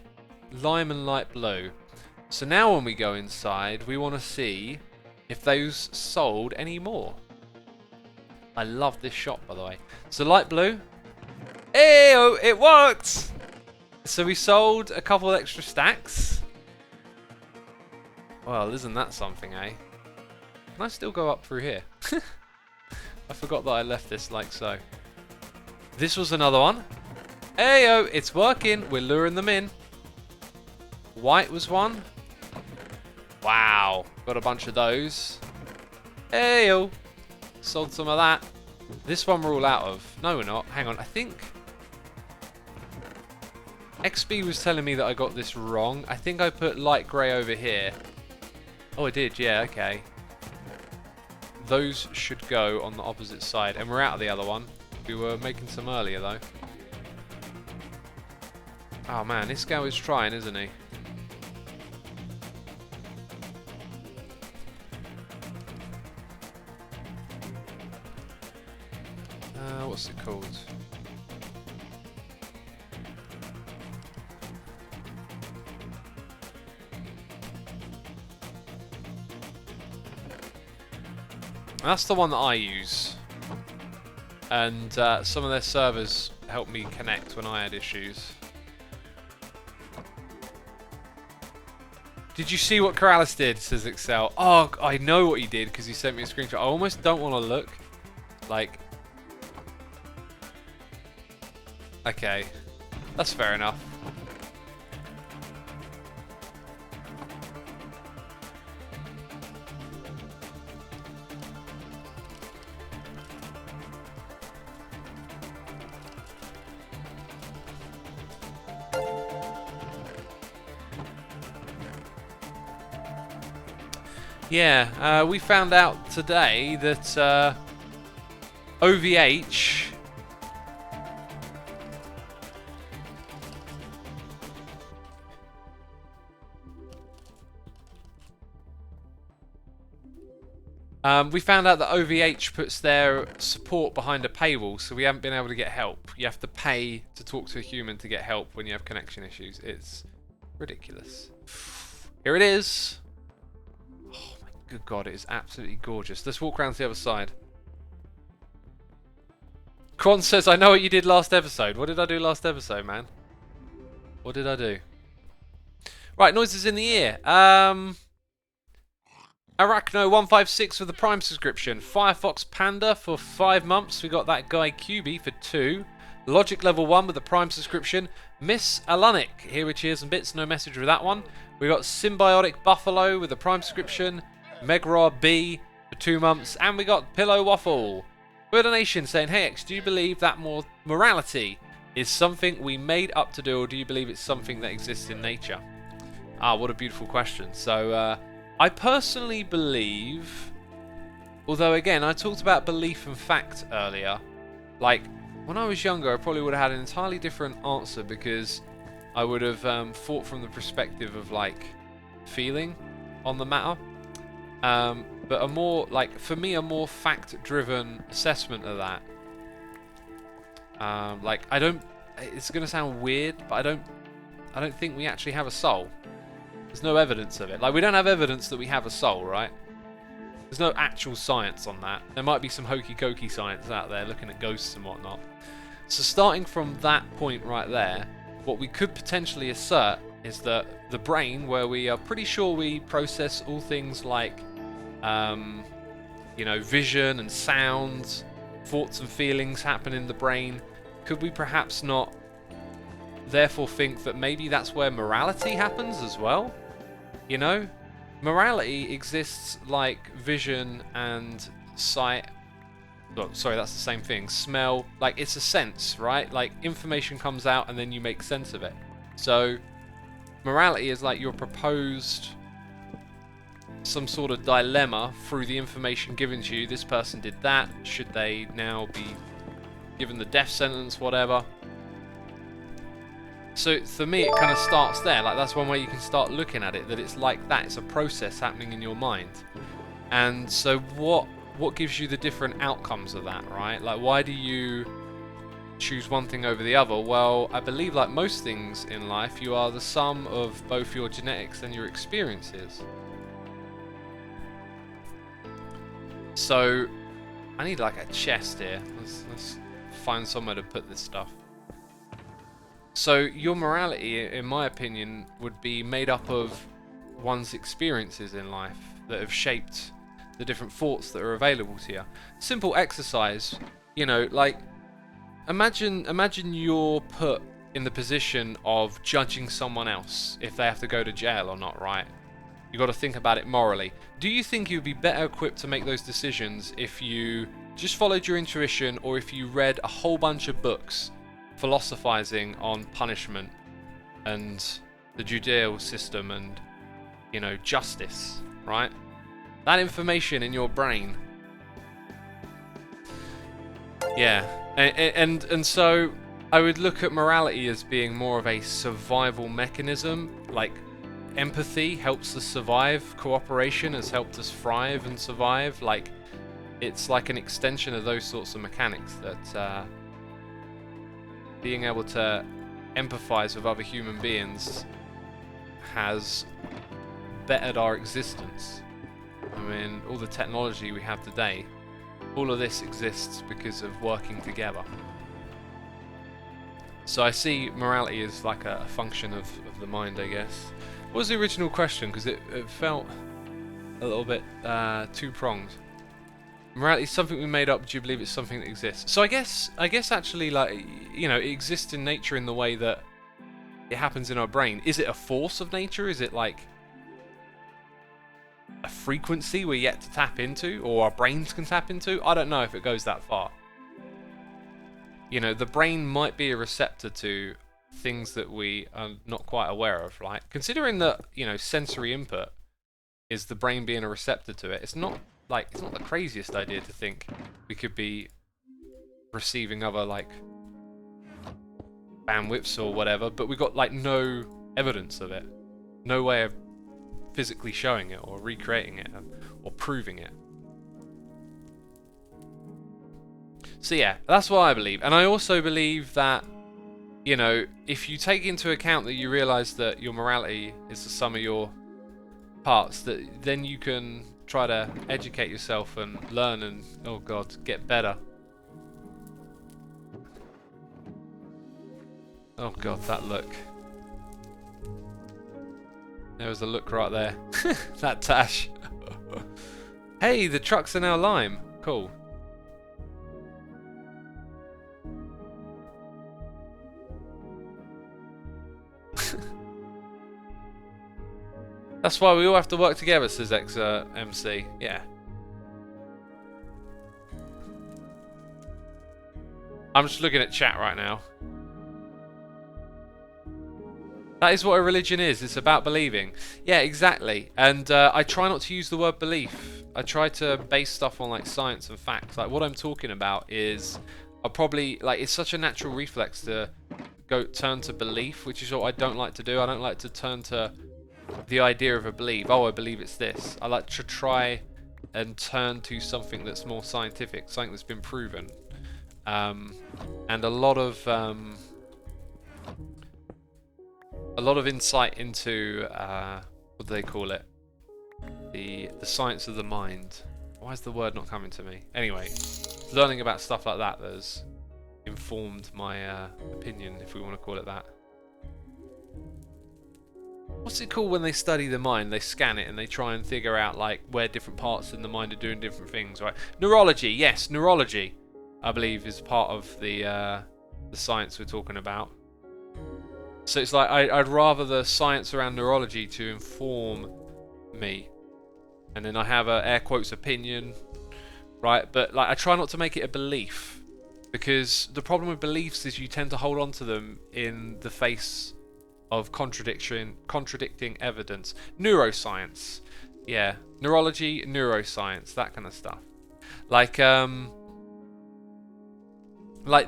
lime and light blue. So now when we go inside, we want to see if those sold any more. I love this shop, by the way. So light blue. Ew, it worked! So we sold a couple extra stacks. Well, isn't that something, eh? Can I still go up through here? I forgot that I left this like so. This was another one. Heyo, it's working. We're luring them in. White was one. Wow, got a bunch of those. Heyo. Sold some of that. This one we're all out of. No, we're not. Hang on. I think XB was telling me that I got this wrong. I think I put light grey over here. Oh, I did. Yeah, okay. Those should go on the opposite side. And we're out of the other one. We were making some earlier, though. Oh, man. This guy is trying, isn't he? What's it called? That's the one that I use. And some of their servers helped me connect when I had issues. Did you see what Corrales did, says Excel? Oh, I know what he did because he sent me a screenshot. I almost don't want to look. Like... Okay. That's fair enough. Yeah, we found out today that OVH we found out that OVH puts their support behind a paywall, so we haven't been able to get help. You have to pay to talk to a human to get help when you have connection issues. It's ridiculous. Here it is. Oh my good god, it is absolutely gorgeous. Let's walk around to the other side. Quan says, I know what you did last episode. What did I do last episode, man? What did I do? Right, noises in the ear. Arachno156 for the Prime subscription. Firefox Panda for 5 months. We got that guy QB for 2. Logic Level 1 with the Prime subscription. Miss Alunic, here with cheers and bits. No message with that one. We got Symbiotic Buffalo with the Prime subscription. Megra B for 2 months. And we got Pillow Waffle with a donation saying, hey X, do you believe that morality is something we made up to do, or do you believe it's something that exists in nature? Ah, what a beautiful question. So, I personally believe, although again, I talked about belief and fact earlier, like, when I was younger, I probably would have had an entirely different answer because I would have thought from the perspective of, like, feeling on the matter. But a more, like, for me, a more fact-driven assessment of that. Like, I don't, it's going to sound weird, but I don't think we actually have a soul. There's no evidence of it. Like, we don't have evidence that we have a soul, right? There's no actual science on that. There might be some hokey-cokey science out there looking at ghosts and whatnot. So starting from that point right there, what we could potentially assert is that the brain, where we are pretty sure we process all things like, you know, vision and sounds, thoughts and feelings happen in the brain, could we perhaps not therefore think that maybe that's where morality happens as well? You know, morality exists like vision and sight. Oh, sorry, that's the same thing. Smell, like, it's a sense, right? Like, information comes out and then you make sense of it. So morality is like your proposed some sort of dilemma through the information given to you. This person did that. Should they now be given the death sentence, whatever? So for me, it kind of starts there. Like, that's one way you can start looking at it, that it's like that. It's a process happening in your mind. And so what gives you the different outcomes of that, right? Like, why do you choose one thing over the other? Well, I believe, like most things in life, you are the sum of both your genetics and your experiences. So I need like a chest here. Let's find somewhere to put this stuff. So your morality, in my opinion, would be made up of one's experiences in life that have shaped the different thoughts that are available to you. Simple exercise, you know, like imagine you're put in the position of judging someone else if they have to go to jail or not, right? You've got to think about it morally. Do you think you'd be better equipped to make those decisions if you just followed your intuition, or if you read a whole bunch of books philosophizing on punishment and the judicial system and, you know, justice, right? That information in your brain. Yeah, and so I would look at morality as being more of a survival mechanism. Like, empathy helps us survive, cooperation has helped us thrive and survive. Like, it's like an extension of those sorts of mechanics, that being able to empathize with other human beings has bettered our existence. I mean, all the technology we have today, all of this exists because of working together. So I see morality as like a function of the mind, I guess. What was the original question? Because it felt a little bit two-pronged. Morality is something we made up. Do you believe it's something that exists? So I guess actually, like, you know, it exists in nature in the way that it happens in our brain. Is it a force of nature? Is it like a frequency we're yet to tap into, or our brains can tap into? I don't know if it goes that far. You know, the brain might be a receptor to things that we are not quite aware of, right? Considering that, you know, sensory input is the brain being a receptor to it, it's not the craziest idea to think we could be receiving other, like, bandwidths or whatever, but we've got, like, no evidence of it. No way of physically showing it or recreating it or proving it. So yeah, that's what I believe. And I also believe that, you know, if you take into account that you realise that your morality is the sum of your parts, that then you can try to educate yourself and learn and, oh god, get better. Oh god, that look. There was a look right there. That tash. Hey, the trucks are now lime. Cool. That's why we all have to work together, says MC. Yeah. I'm just looking at chat right now. That is what a religion is. It's about believing. Yeah, exactly. And I try not to use the word belief. I try to base stuff on like science and facts. Like what I'm talking about is, I'll probably, like, it's such a natural reflex to turn to belief, which is what I don't like to do. I don't like to turn to the idea of a belief. Oh, I believe it's this. I like to try and turn to something that's more scientific, something that's been proven, and a lot of insight into what do they call it? The science of the mind. Why is the word not coming to me? Anyway, learning about stuff like that has informed my opinion, if we want to call it that. What's it called when they study the mind? They scan it and they try and figure out like where different parts in the mind are doing different things, right? Neurology, yes, neurology, I believe, is part of the science we're talking about. So it's like I'd rather the science around neurology to inform me, and then I have a air quotes opinion, right? But like I try not to make it a belief, because the problem with beliefs is you tend to hold on to them in the face of contradicting evidence. Neuroscience, yeah, neurology, neuroscience, that kind of stuff. Like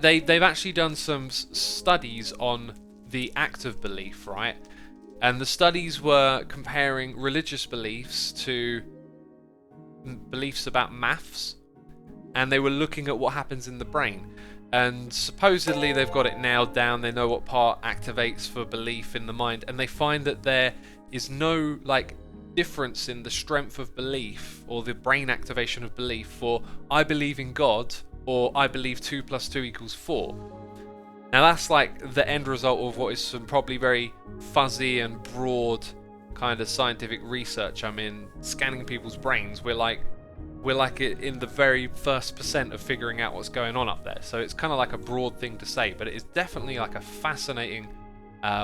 they've actually done some studies on the act of belief, right? And the studies were comparing religious beliefs to beliefs about maths, and they were looking at what happens in the brain. And supposedly they've got it nailed down. They know what part activates for belief in the mind, and they find that there is no like difference in the strength of belief or the brain activation of belief for I believe in God or I believe 2 + 2 = 4. Now that's like the end result of what is some probably very fuzzy and broad kind of scientific research. I mean, scanning people's brains, we're like in the very first % of figuring out what's going on up there. So it's kind of like a broad thing to say, but it is definitely like a fascinating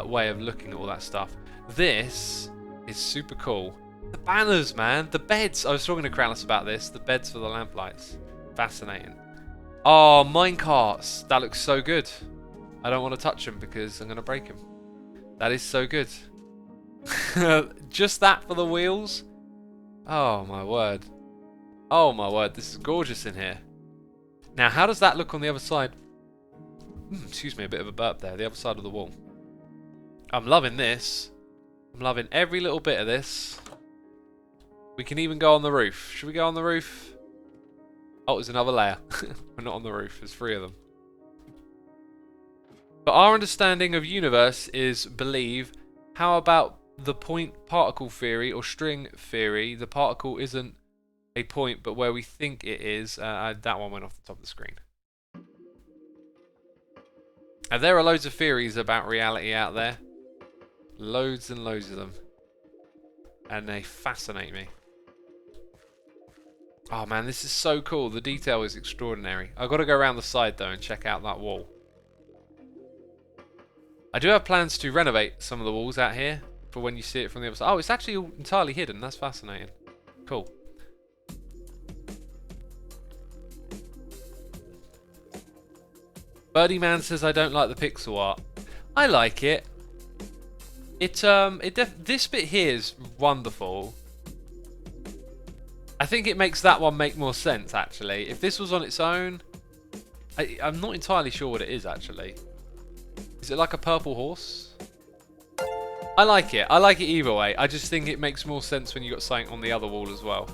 way of looking at all that stuff. This is super cool. The banners, man, the beds. I was talking to Krallis about this. The beds for the lamplights. Fascinating. Oh, minecarts. That looks so good. I don't want to touch them because I'm going to break them. That is so good. Just that for the wheels. Oh my word. Oh my word, this is gorgeous in here. Now, how does that look on the other side? Excuse me, a bit of a burp there. The other side of the wall. I'm loving this. I'm loving every little bit of this. We can even go on the roof. Should we go on the roof? Oh, there's another layer. We're not on the roof. There's 3 of them. But our understanding of universe is believe. How about the point particle theory or string theory? The particle isn't a point, but where we think it is, that one went off the top of the screen. There are loads of theories about reality out there. Loads and loads of them. And they fascinate me. Oh man, this is so cool. The detail is extraordinary. I've got to go around the side though and check out that wall. I do have plans to renovate some of the walls out here for when you see it from the other side. Oh, it's actually entirely hidden. That's fascinating. Cool. Birdie Man says I don't like the pixel art. I like it. This bit here is wonderful. I think it makes that one make more sense, actually. If this was on its own, I'm not entirely sure what it is, actually. Is it like a purple horse? I like it. I like it either way. I just think it makes more sense when you got something on the other wall as well.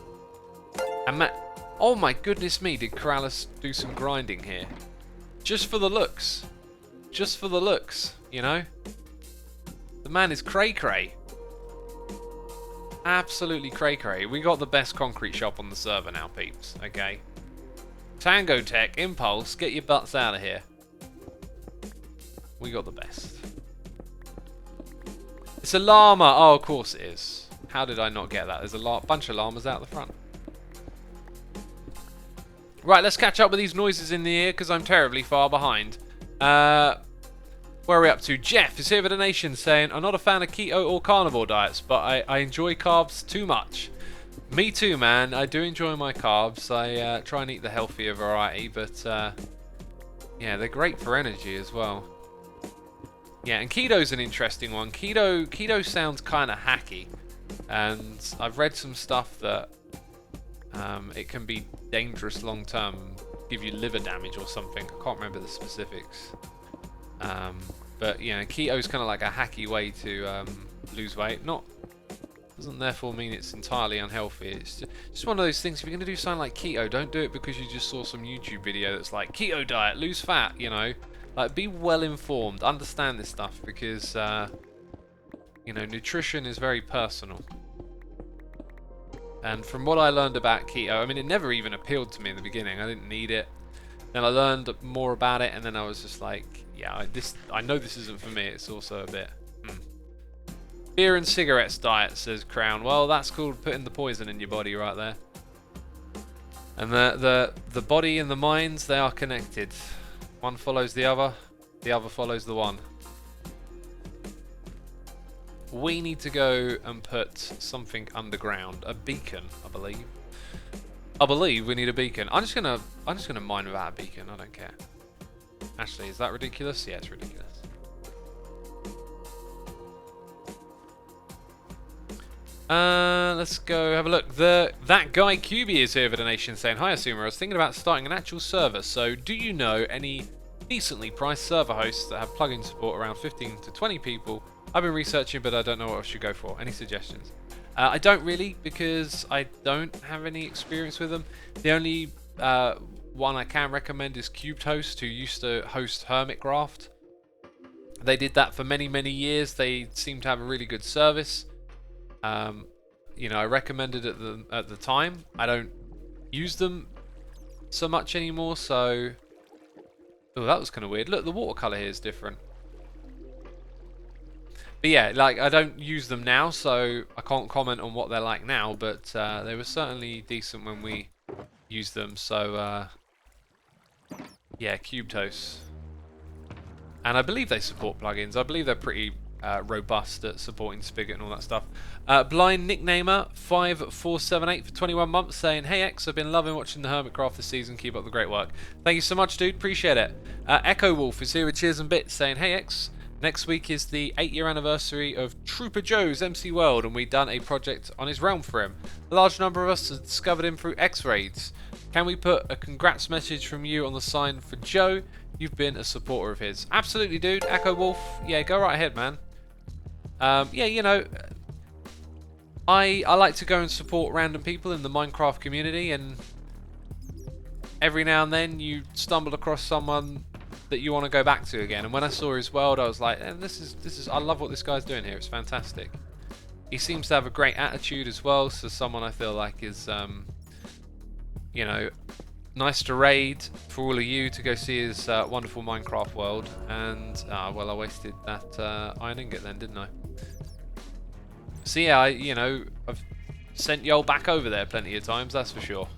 And oh my goodness me, did Corrales do some grinding here? Just for the looks. Just for the looks, you know? The man is cray-cray. Absolutely cray-cray. We got the best concrete shop on the server now, peeps. Okay. Tango Tech, Impulse, get your butts out of here. We got the best. It's a llama. Oh, of course it is. How did I not get that? There's a bunch of llamas out the front. Right, let's catch up with these noises in the ear because I'm terribly far behind. Where are we up to? Jeff is here with a donation saying, I'm not a fan of keto or carnivore diets, but I enjoy carbs too much. Me too, man. I do enjoy my carbs. I try and eat the healthier variety, but yeah, they're great for energy as well. Yeah, and keto's an interesting one. Keto sounds kind of hacky, and I've read some stuff that it can be dangerous long term, give you liver damage or something. I can't remember the specifics. But yeah, keto is kind of like a hacky way to lose weight. Doesn't therefore mean it's entirely unhealthy. It's just one of those things. If you're going to do something like keto, don't do it because you just saw some YouTube video that's like keto diet, lose fat. You know, like be well informed, understand this stuff because you know, nutrition is very personal. And from what I learned about keto, I mean, it never even appealed to me in the beginning. I didn't need it. Then I learned more about it, and then I was just like, yeah, I know this isn't for me. It's also a bit beer and cigarettes diet, says Crown. Well, that's called putting the poison in your body right there. And the body and the minds, they are connected. One follows the other follows the one. We need to go and put something underground, a beacon, I believe. I believe we need a beacon. I'm just gonna mine without a beacon. I don't care. Actually, is that ridiculous? Yeah, it's ridiculous. Let's go have a look. That guy QB is here with a donation saying, hi Assumer, I was thinking about starting an actual server, so do you know any decently priced server hosts that have plugin support around 15 to 20 people? I've been researching, but I don't know what I should go for. Any suggestions? I don't really, because I don't have any experience with them. The only one I can recommend is Cubed Host, who used to host Hermitcraft. They did that for many, many years. They seem to have a really good service. You know, I recommended it at the time. I don't use them so much anymore, so... Oh, that was kind of weird. Look, the watercolor here is different. But yeah, like, I don't use them now, so I can't comment on what they're like now, but they were certainly decent when we used them, so yeah, Cubed Host. And I believe they support plugins. I believe they're pretty robust at supporting Spigot and all that stuff. Blind Nicknamer 5478 for 21 months saying, hey X, I've been loving watching the Hermitcraft this season. Keep up the great work. Thank you so much, dude. Appreciate it. Echo Wolf is here with cheers and bits saying, hey X, next week is the 8-year anniversary of Trooper Joe's MC World, and we've done a project on his realm for him. A large number of us have discovered him through X-Raids. Can we put a congrats message from you on the sign for Joe? You've been a supporter of his. Absolutely, dude. Echo Wolf. Yeah, go right ahead, man. Yeah, you know, I like to go and support random people in the Minecraft community, and every now and then you stumble across someone that you want to go back to again. And when I saw his world, I was like, this is I love what this guy's doing here. It's fantastic. He seems to have a great attitude as well, so someone I feel like is you know, nice to raid for all of you to go see his wonderful Minecraft world. And, well, I wasted that iron ingot then, didn't I? So yeah, I've sent y'all back over there plenty of times, that's for sure.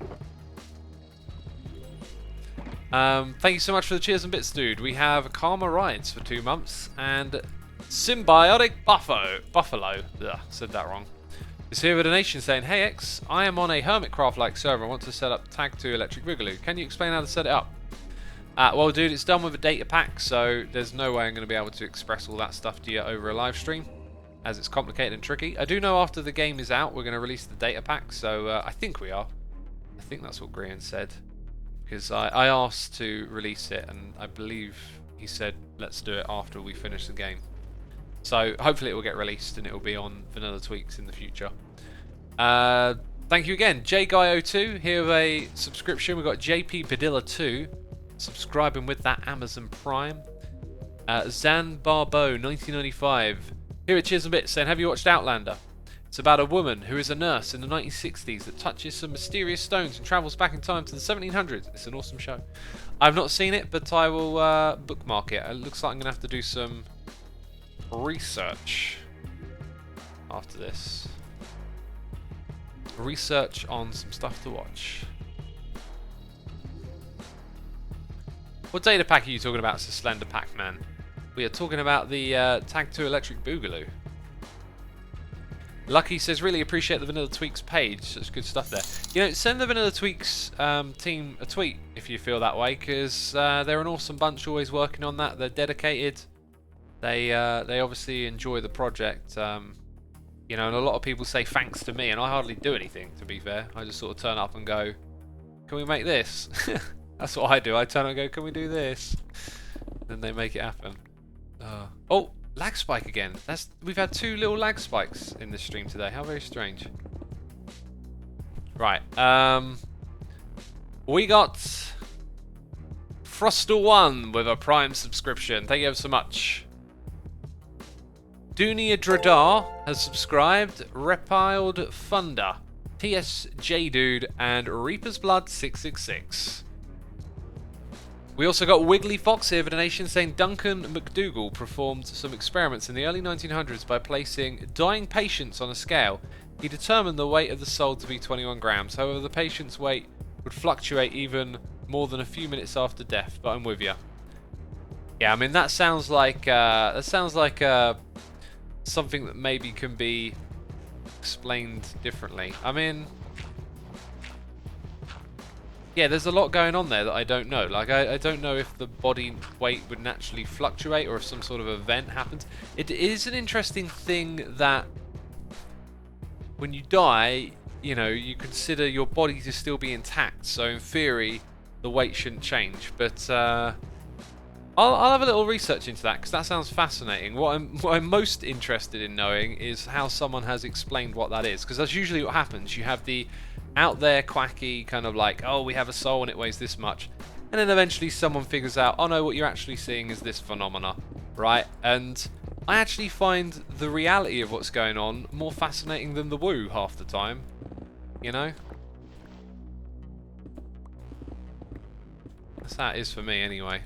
Thank you so much for the cheers and bits, dude. We have Karma Rides for 2 months, and Symbiotic Buffalo, ugh, said that wrong, is here with a donation saying, "Hey X, I am on a Hermitcraft-like server. I want to set up Tag 2 Electric Boogaloo. Can you explain how to set it up?" Well, dude, it's done with a data pack, so there's no way I'm going to be able to express all that stuff to you over a live stream, as it's complicated and tricky. I do know after the game is out, we're going to release the data pack, so I think we are. I think that's what Grian said, because I asked to release it, and I believe he said, let's do it after we finish the game. So hopefully it will get released, and it will be on Vanilla Tweaks in the future. Thank you again, JGuy02, here with a subscription. We've got JP Padilla2, subscribing with that Amazon Prime. Zan Barbeau, 1995, here at Cheers and Bits, saying, have you watched Outlander? It's about a woman who is a nurse in the 1960s that touches some mysterious stones and travels back in time to the 1700s. It's an awesome show. I've not seen it, but I will bookmark it. It looks like I'm going to have to do some research after this. Research on some stuff to watch. What data pack are you talking about, Sir Slender Pac-Man? We are talking about the Tag 2 Electric Boogaloo. Lucky says, really appreciate the Vanilla Tweaks page. Such good stuff there. You know, send the Vanilla Tweaks team a tweet if you feel that way, because they're an awesome bunch, always working on that. They're dedicated. They obviously enjoy the project. You know, and a lot of people say thanks to me, and I hardly do anything, to be fair. I just sort of turn up and go, can we make this? That's what I do. I turn up and go, can we do this? Then they make it happen. Oh, lag spike again. We've had 2 little lag spikes in this stream today. How very strange. Right. We got Froster1 with a Prime subscription. Thank you ever so much. Dunia Dradar has subscribed. Repiled Thunder, TSJ Dude, and Reaper's Blood 666. We also got Wiggly Fox here for donation saying Duncan McDougall performed some experiments in the early 1900s by placing dying patients on a scale. He determined the weight of the soul to be 21 grams. However, the patient's weight would fluctuate even more than a few minutes after death. But I'm with you. Yeah, I mean that sounds like something that maybe can be explained differently. I mean, yeah, there's a lot going on there that I don't know. Like, I don't know if the body weight would naturally fluctuate or if some sort of event happens. It is an interesting thing that when you die, you know, you consider your body to still be intact. So in theory, the weight shouldn't change. But I'll have a little research into that because that sounds fascinating. What I'm most interested in knowing is how someone has explained what that is, because that's usually what happens. You have the out there quacky kind of like, oh, we have a soul and it weighs this much, and then eventually someone figures out, oh no, what you're actually seeing is this phenomena, right? And I actually find the reality of what's going on more fascinating than the woo half the time, you know? That's how it is for me anyway.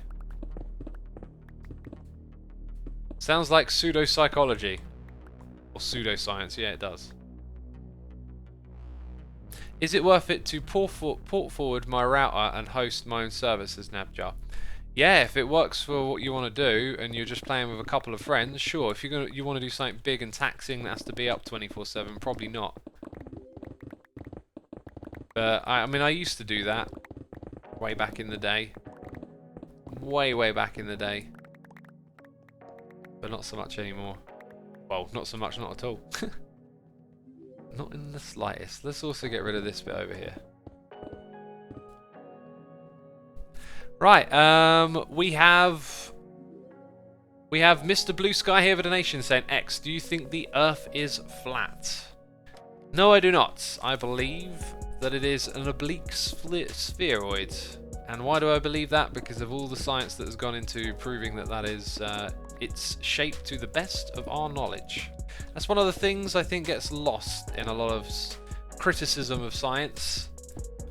Sounds like pseudopsychology. Or pseudoscience, yeah it does. Is it worth it to port forward my router and host my own service as Nabjar? Yeah, if it works for what you want to do and you're just playing with a couple of friends, sure. If you want to do something big and taxing that has to be up 24/7, probably not. But I mean, I used to do that way back in the day. Way back in the day. But not so much anymore. Well, not so much, not at all. Not in the slightest. Let's also get rid of this bit over here. Right, we have Mr. Blue Sky here with a donation saying, X, do you think the Earth is flat? No, I do not. I believe that it is an oblique spheroid. And why do I believe that? Because of all the science that has gone into proving that that is its shape to the best of our knowledge. That's one of the things I think gets lost in a lot of criticism of science.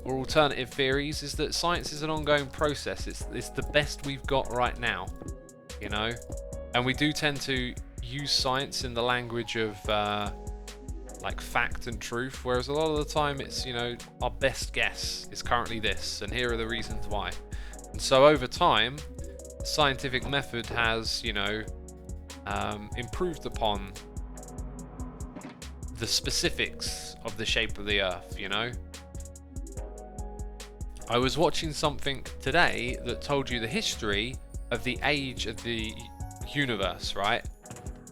or alternative theories is that science is an ongoing process. It's the best we've got right now, you know? And we do tend to use science in the language of like fact and truth, whereas a lot of the time it's, you know, our best guess is currently this, and here are the reasons why. And so over time, the scientific method has, you know, improved upon the specifics of the shape of the Earth, you know? I was watching something today that told you the history of the age of the universe, right?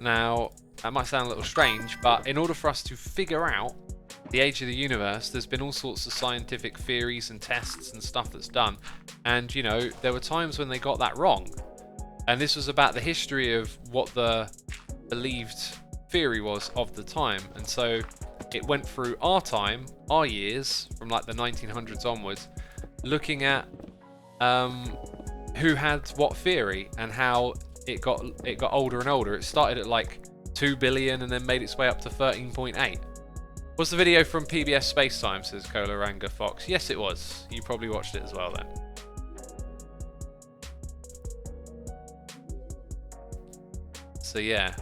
Now, that might sound a little strange, but in order for us to figure out the age of the universe, there's been all sorts of scientific theories and tests and stuff that's done. And, you know, there were times when they got that wrong. And this was about the history of what the believed theory was of the time. And so it went through our time, our years, from like the 1900s onwards, looking at who had what theory and how it got older and older. It started at like 2 billion and then made its way up to 13.8. Was the video from PBS Spacetime, says Kolaranga Fox. Yes, it was. You probably watched it as well then. So yeah.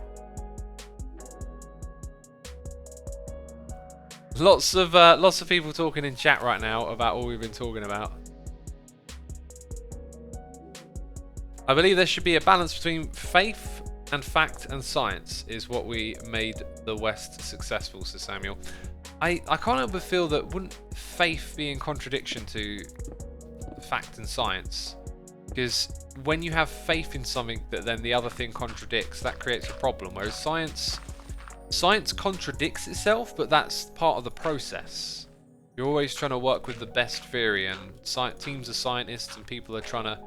Lots of people talking in chat right now about all we've been talking about. I believe there should be a balance between faith and fact and science is what we made the West successful, says Samuel. I can't help but feel that wouldn't faith be in contradiction to fact and science? Because when you have faith in something that then the other thing contradicts, that creates a problem. Whereas science contradicts itself, but that's part of the process. You're always trying to work with the best theory, and teams of scientists and people are trying to,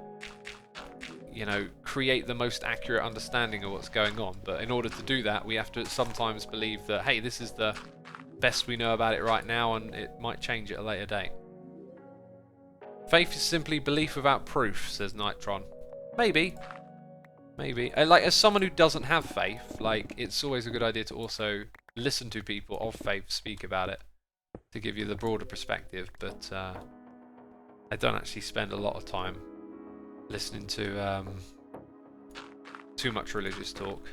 you know, create the most accurate understanding of what's going on. But in order to do that, we have to sometimes believe that, hey, this is the best we know about it right now, and it might change at a later date. Faith is simply belief without proof, says Nitron. Maybe. Like, as someone who doesn't have faith, like, it's always a good idea to also listen to people of faith speak about it to give you the broader perspective. But I don't actually spend a lot of time listening to too much religious talk.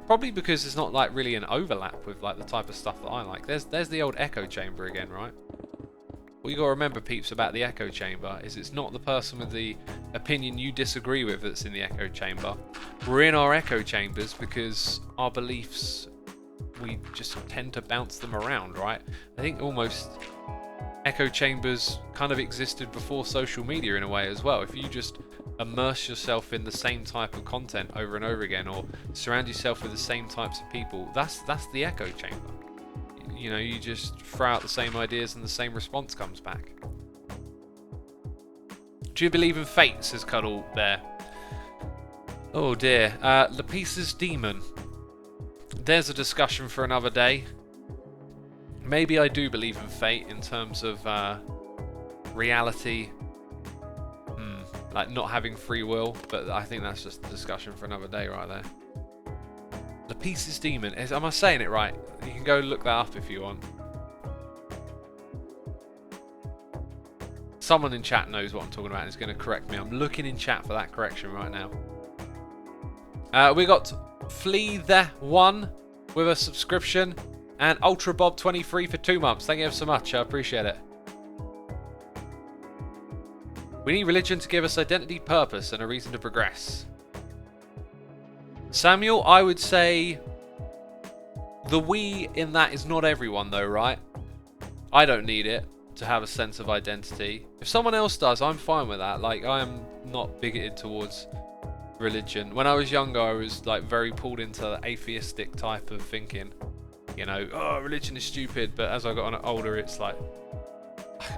Probably because there's not like really an overlap with like the type of stuff that I like. There's the old echo chamber again, right? What you gotta remember, peeps, about the echo chamber is it's not the person with the opinion you disagree with that's in the echo chamber. We're in our echo chambers because our beliefs, we just tend to bounce them around, right? I think almost echo chambers kind of existed before social media in a way as well. If you just immerse yourself in the same type of content over and over again, or surround yourself with the same types of people, that's the echo chamber. You know, you just throw out the same ideas and the same response comes back. Do you believe in fate, says Cuddle Bear. Oh dear. Lapisa's Demon. There's a discussion for another day. Maybe I do believe in fate in terms of reality, like not having free will, but I think that's just a discussion for another day right there. Lapisa's Demon. Am I saying it right? You can go look that up if you want. Someone in chat knows what I'm talking about and is going to correct me. I'm looking in chat for that correction right now. We got Flea the One with a subscription, and Ultra Bob 23 for 2 months. Thank you ever so much. I appreciate it. We need religion to give us identity, purpose, and a reason to progress. Samuel, I would say the we in that is not everyone though, right? I don't need it to have a sense of identity. If someone else does, I'm fine with that. Like, I am not bigoted towards religion. When I was younger, I was like very pulled into the atheistic type of thinking. You know, oh, religion is stupid. But as I got older, it's like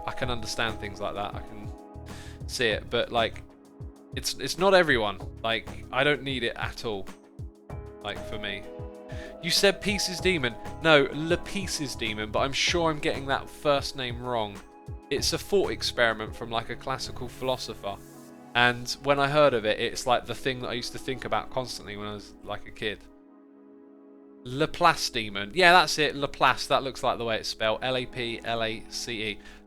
I can understand things like that. I can see it. But like, it's not everyone. Like, I don't need it at all. Like, for me. You said Pieces Demon. No, Le Pieces Demon, but I'm sure I'm getting that first name wrong. It's a thought experiment from like a classical philosopher. And when I heard of it, it's like the thing that I used to think about constantly when I was like a kid. Laplace demon. Yeah, that's it. Laplace. That looks like the way it's spelled. Laplace.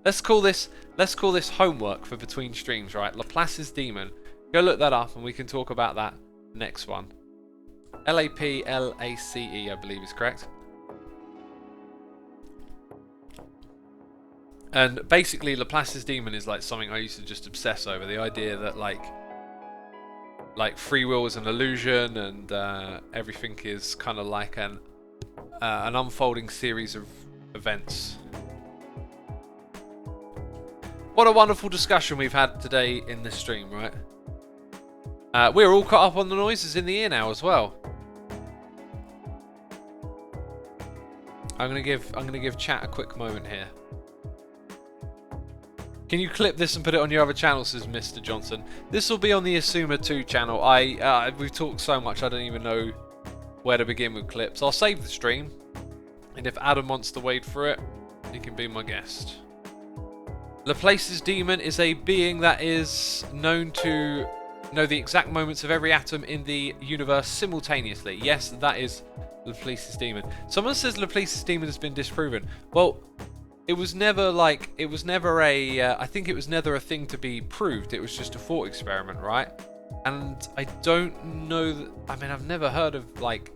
Let's call this homework for between streams, right? Laplace's demon. Go look that up, and we can talk about that next one. Laplace, I believe is correct. And basically, Laplace's demon is like something I used to just obsess over. The idea that like free will is an illusion, and everything is kind of like an unfolding series of events. What a wonderful discussion we've had today in this stream, right? We're all caught up on the noises in the ear now as well. I'm gonna give chat a quick moment here. Can you clip this and put it on your other channel, says Mr. Johnson. This will be on the Asuma 2 channel. We've talked so much I don't even know where to begin with clips. I'll save the stream, and if Adam wants to wait for it, he can be my guest. Laplace's demon is a being that is known to know the exact moments of every atom in the universe simultaneously. Yes, that is Laplace's demon. Someone says Laplace's demon has been disproven. Well, it was never a, I think it was never a thing to be proved. It was just a thought experiment, right? And I don't know, I mean, I've never heard of, like,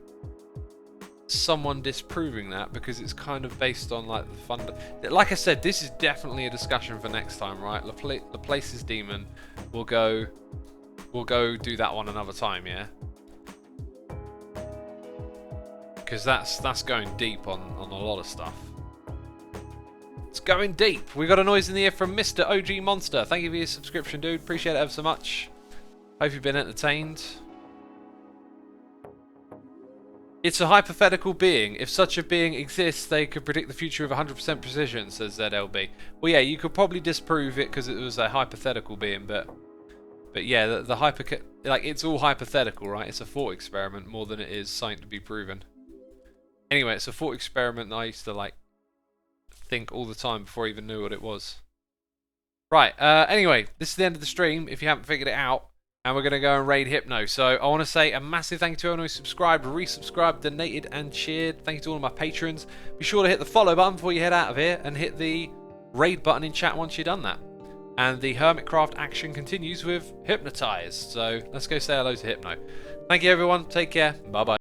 someone disproving that, because it's kind of based on, like, the fund. Like I said, this is definitely a discussion for next time, right? Laplace's demon, we'll go do that one another time, yeah? Because that's going deep on a lot of stuff. It's going deep. We got a noise in the ear from Mr. OG Monster. Thank you for your subscription, dude. Appreciate it ever so much. Hope you've been entertained. It's a hypothetical being. If such a being exists, they could predict the future with 100% precision, says ZLB. Well, yeah, you could probably disprove it because it was a hypothetical being, but yeah, it's all hypothetical, right? It's a thought experiment more than it is something to be proven. Anyway, it's a thought experiment that I used to, like, think all the time before I even knew what it was. Right, anyway, this is the end of the stream, if you haven't figured it out. And we're going to go and raid Hypno. So I want to say a massive thank you to everyone who subscribed, resubscribed, donated and cheered. Thank you to all of my patrons. Be sure to hit the follow button before you head out of here, and hit the raid button in chat once you've done that. And the Hermitcraft action continues with Hypnotized. So let's go say hello to Hypno. Thank you everyone. Take care. Bye bye.